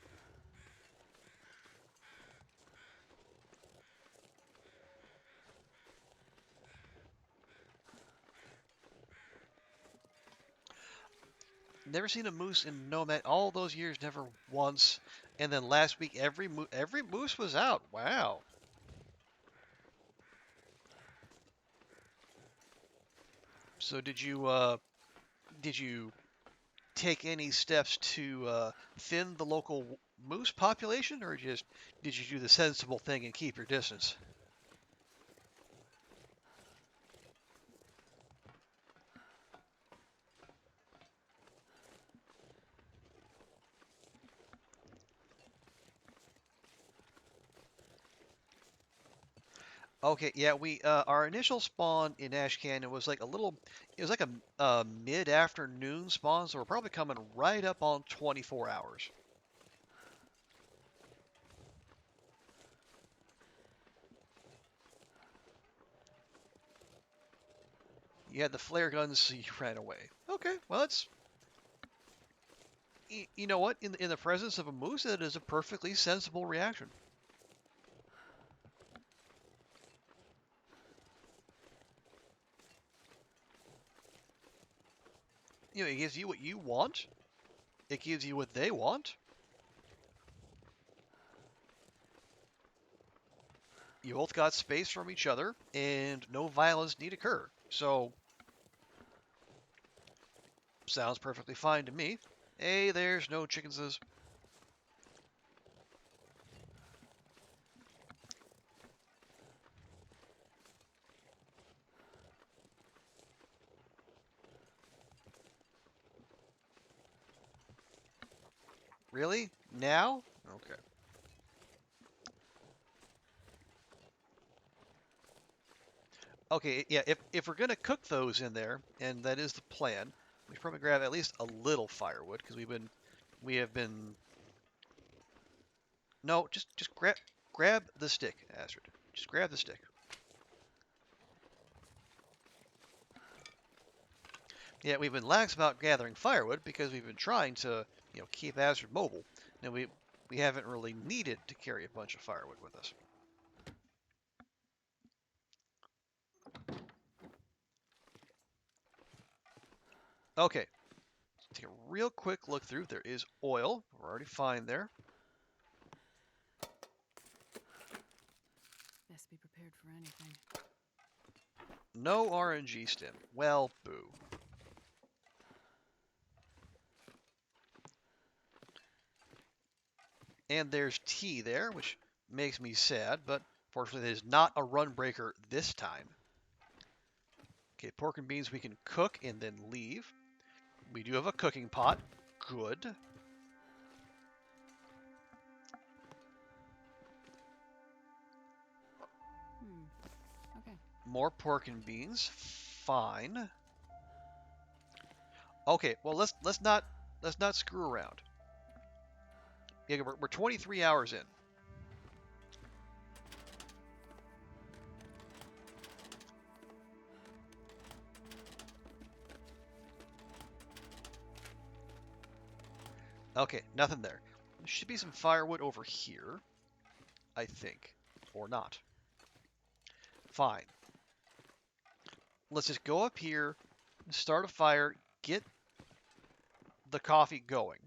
Never seen a moose in Nomad all those years, never once. And then last week, every moose was out. Wow. So did you take any steps to thin the local moose population, or did you do the sensible thing and keep your distance? Okay, yeah, we our initial spawn in Ash Canyon was like it was like a mid-afternoon spawn, so we're probably coming right up on 24 hours. You had the flare guns, so you ran away. Okay, well, it's you know what? In the presence of a moose, that is a perfectly sensible reaction. You know, it gives you what you want. It gives you what they want. You both got space from each other, and no violence need occur. So, sounds perfectly fine to me. Hey, there's no chickenses. Really? Now? Okay. Okay, yeah, if we're gonna cook those in there, and that is the plan, we should probably grab at least a little firewood, because we have been... No, just grab the stick, Astrid. Just grab the stick. Yeah, we've been lax about gathering firewood because we've been trying to, keep Astrid mobile. And we haven't really needed to carry a bunch of firewood with us. Okay. Take a real quick look through. There is oil. We're already fine there. Best be prepared for anything. No RNG stim. Well, boo. And there's tea there, which makes me sad, but fortunately it is not a run breaker this time. Okay, pork and beans we can cook and then leave. We do have a cooking pot. Good. Okay. More pork and beans. Fine. Okay, well let's not screw around. Yeah, we're 23 hours in. Okay, nothing there. There should be some firewood over here, I think. Or not. Fine. Let's just go up here, start a fire, get the coffee going.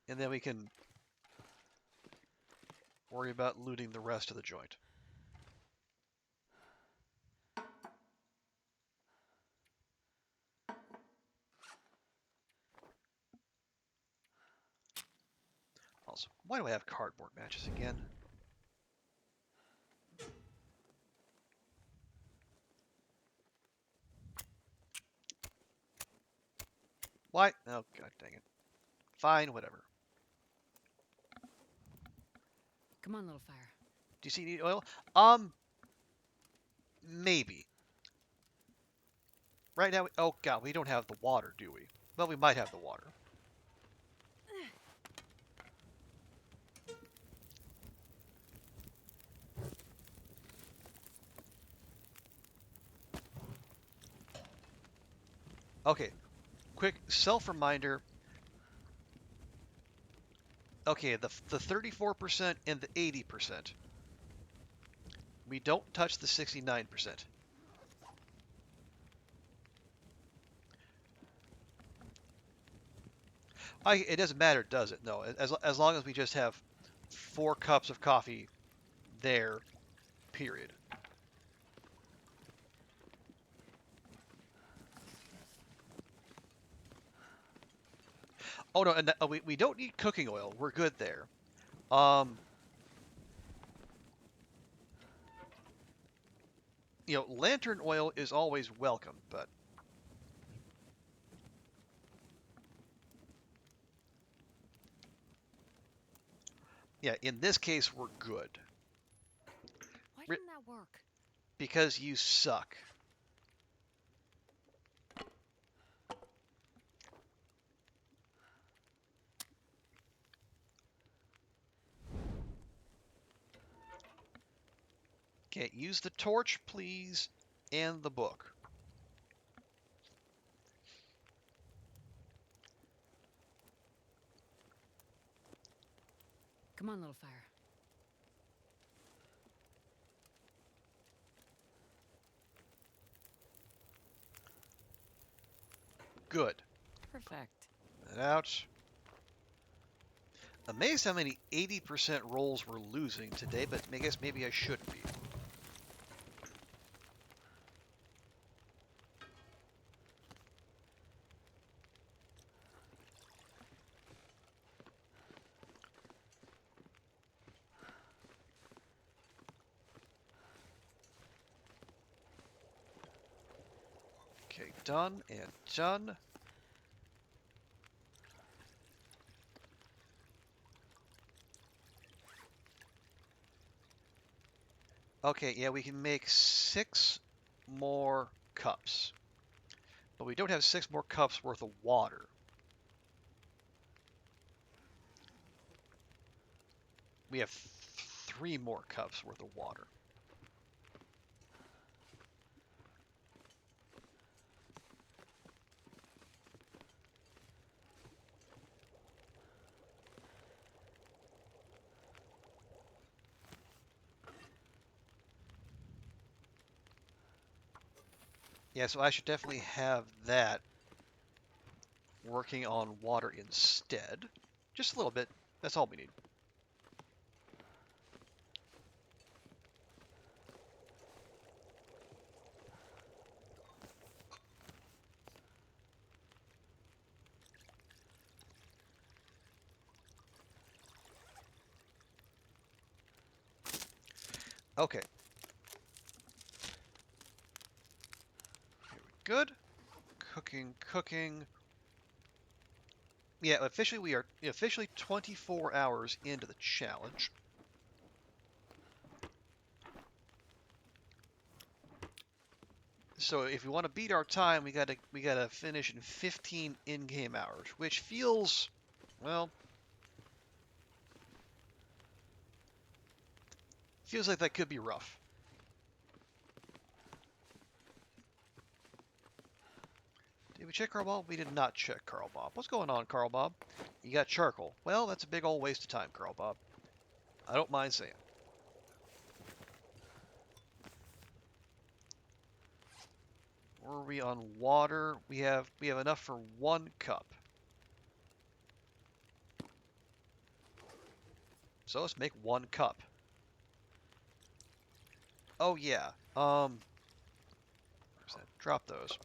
And then we can worry about looting the rest of the joint. Also, why do I have cardboard matches again? Why? Oh, god dang it. Fine, whatever. Come on, little fire. Do you see need oil? Maybe. Right now, oh god, we don't have the water, do we? Well, we might have the water. Okay, quick self-reminder. Okay, the 34% and the 80%. We don't touch the 69%. It doesn't matter, does it? No, as long as we just have 4 cups of coffee there, period. Oh no, and we don't need cooking oil. We're good there. You know, lantern oil is always welcome, but yeah, in this case, we're good. Why didn't that work? Because you suck. Okay, use the torch, please, and the book. Come on, little fire. Good. Perfect. That out. Amazed how many 80% rolls we're losing today, but I guess maybe I shouldn't be. Okay, done and done. Okay, yeah, we can make 6 more cups. But we don't have 6 more cups worth of water. We have 3 more cups worth of water. Yeah, so I should definitely have that working on water instead. Just a little bit. That's all we need. Okay. Here we good. Cooking. Yeah, officially we are officially 24 hours into the challenge. So if we want to beat our time, we gotta finish in 15 in-game hours, which feels, well, feels like that could be rough. Did we check Carl Bob? We did not check Carl Bob. What's going on, Carl Bob? You got charcoal. Well, that's a big old waste of time, Carl Bob. I don't mind saying. Where are we on water? We have enough for 1 cup. So let's make 1 cup. Oh yeah. Where's that? Drop those.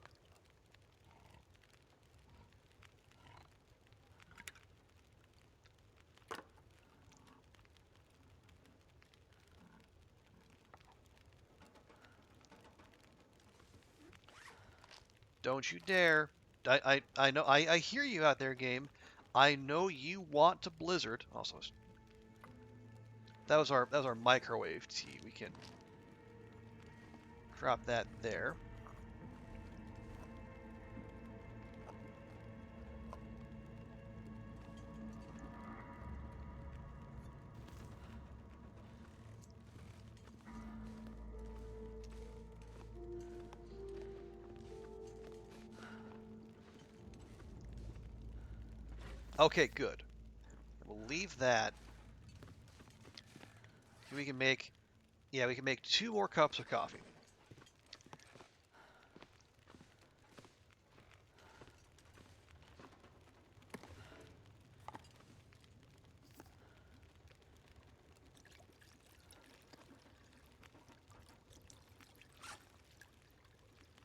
Don't you dare. I know I hear you out there, game. I know you want to blizzard. Also, that was our microwave tea. We can drop that there. Okay, good. We'll leave that. We can make, yeah, we can make 2 more cups of coffee.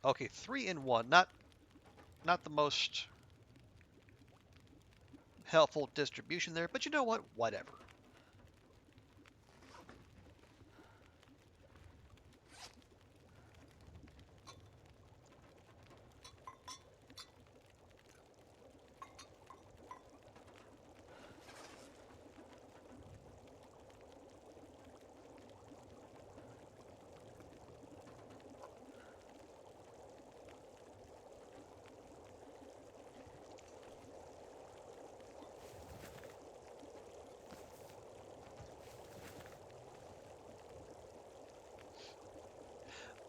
Okay, 3 in 1. Not the most helpful distribution there, but you know what? Whatever.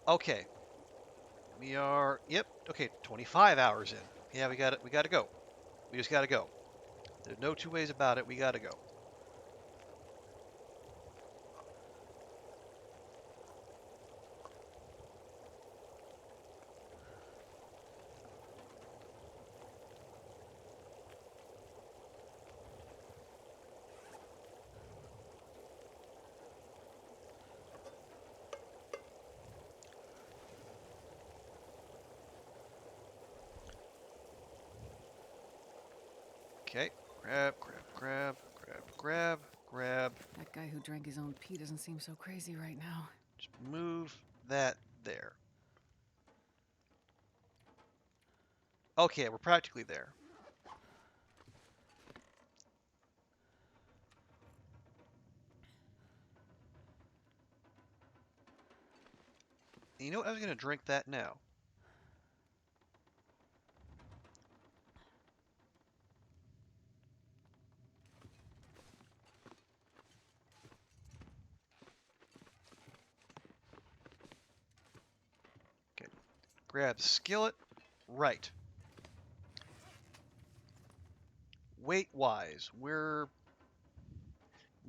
Okay. We are, yep, okay, 25 hours in. Yeah, we got to go. We just got to go. There's no 2 ways about it. We got to go. Okay, grab. That guy who drank his own pee doesn't seem so crazy right now. Just move that there. Okay, we're practically there. You know what? I was going to drink that now. Okay, grab skillet. Right. Weight-wise, we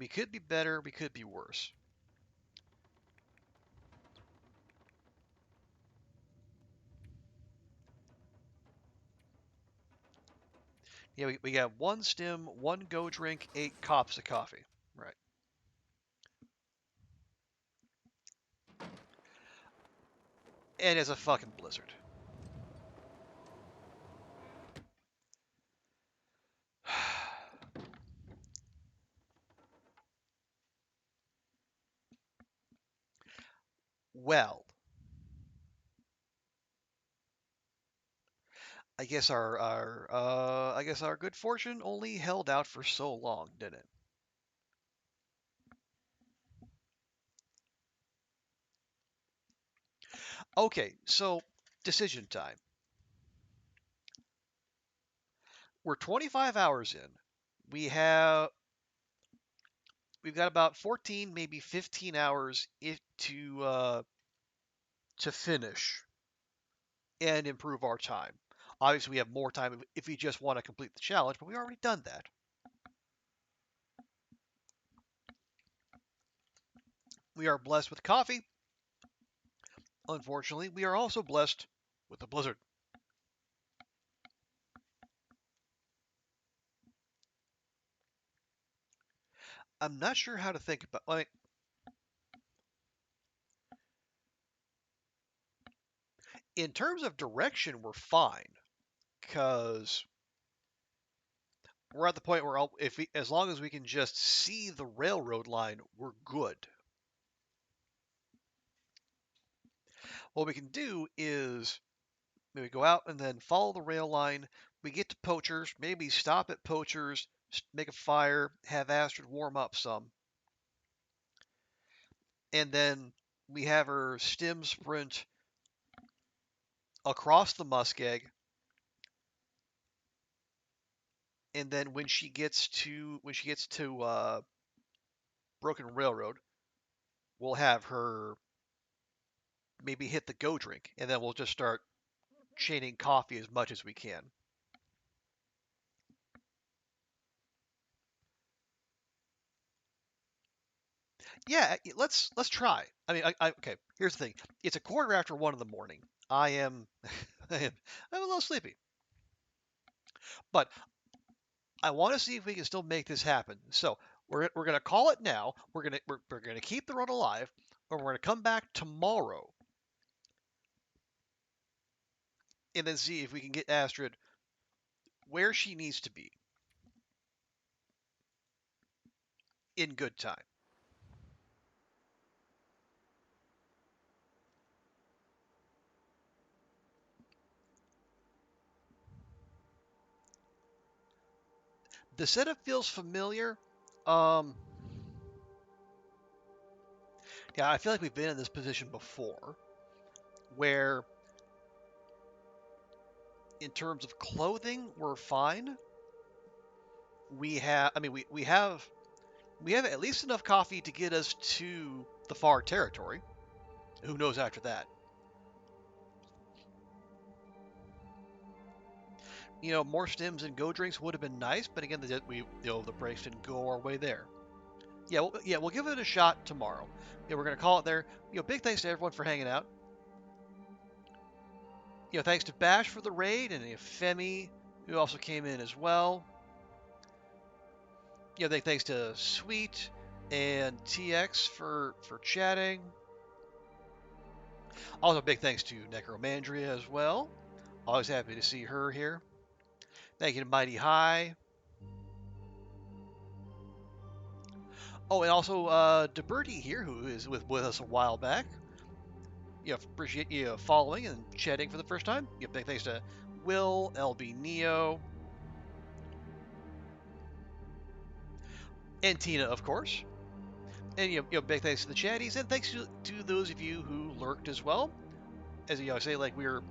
could be better, we could be worse. Yeah, we got 1 stim, 1 go drink, 8 cups of coffee. Right. And it's a fucking blizzard. Well, I guess our good fortune only held out for so long, didn't it? Okay, so decision time. We're 25 hours in. We've got about 14, maybe 15 hours to finish and improve our time. Obviously, we have more time if we just want to complete the challenge, but we've already done that. We are blessed with coffee. Unfortunately, we are also blessed with a blizzard. I'm not sure how to think about. In terms of direction, we're fine because we're at the point where as long as we can just see the railroad line, we're good. What we can do is maybe go out and then follow the rail line. We get to Poachers, maybe stop at Poachers, make a fire, have Astrid warm up some, and then we have her stim sprint across the muskeg. And then when she gets to Broken Railroad, we'll have her maybe hit the go drink, and then we'll just start chaining coffee as much as we can. Yeah, let's try. I mean, okay. Here's the thing. It's a quarter after 1 in the morning. I am, I'm a little sleepy, but I want to see if we can still make this happen. So we're gonna call it now. We're gonna keep the run alive, and we're gonna come back tomorrow, and then see if we can get Astrid where she needs to be in good time. The setup feels familiar. Um, yeah, I feel like we've been in this position before, where in terms of clothing, we're fine. I mean, we have at least enough coffee to get us to the far territory. Who knows after that? More stims and go drinks would have been nice, but again, the breaks didn't go our way there. Yeah, we'll give it a shot tomorrow. Yeah, we're gonna call it there. Big thanks to everyone for hanging out. Thanks to Bash for the raid and Femi, who also came in as well. Thanks to Sweet and TX for chatting. Also, big thanks to Necromandria as well. Always happy to see her here. Thank you to Mighty High. Oh, and also DeBerty here, who is with us a while back. Appreciate you following and chatting for the first time. Big thanks to Will, LB Neo, and Tina, of course. And big thanks to the chatties, and thanks to those of you who lurked as well. As I say, like, we're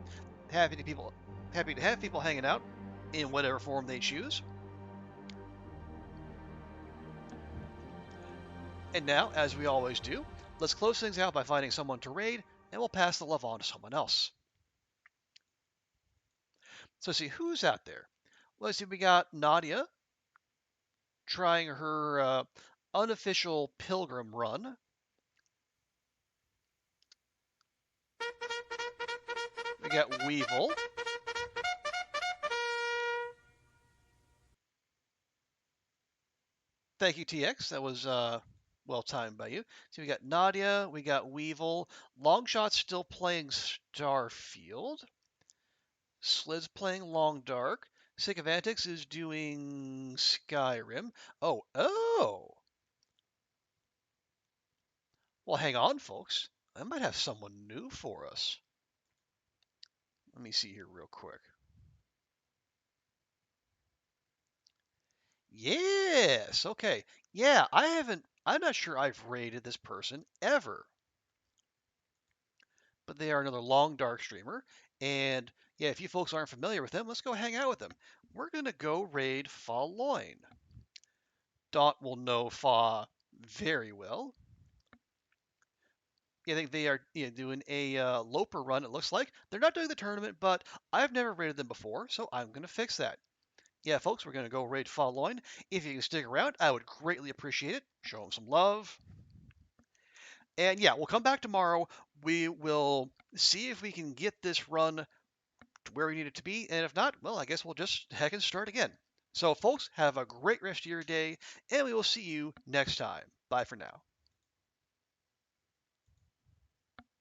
happy to have people hanging out in whatever form they choose. And now, as we always do, let's close things out by finding someone to raid, and we'll pass the love on to someone else. So let's see, who's out there? Let's see, we got Nadia trying her unofficial pilgrim run. We got Weevil. Thank you, TX. That was well timed by you. So we got Nadia, we got Weevil. Longshot's still playing Starfield. Slid's playing Long Dark. Sick of Antics is doing Skyrim. Oh. Well, hang on, folks. I might have someone new for us. Let me see here real quick. Yes, okay. Yeah, I'm not sure I've rated this person ever. But they are another Long Dark streamer. And yeah, if you folks aren't familiar with them, let's go hang out with them. We're going to go raid Fa Loin. Dot will know Fa very well. Yeah, I think they are doing a Loper run, it looks like. They're not doing the tournament, but I've never raided them before, so I'm going to fix that. Yeah, folks, we're going to go raid Fa Loin. If you can stick around, I would greatly appreciate it. Show them some love. And yeah, we'll come back tomorrow. We will see if we can get this run to where we need it to be. And if not, well, I guess we'll just heck and start again. So, folks, have a great rest of your day, and we will see you next time. Bye for now.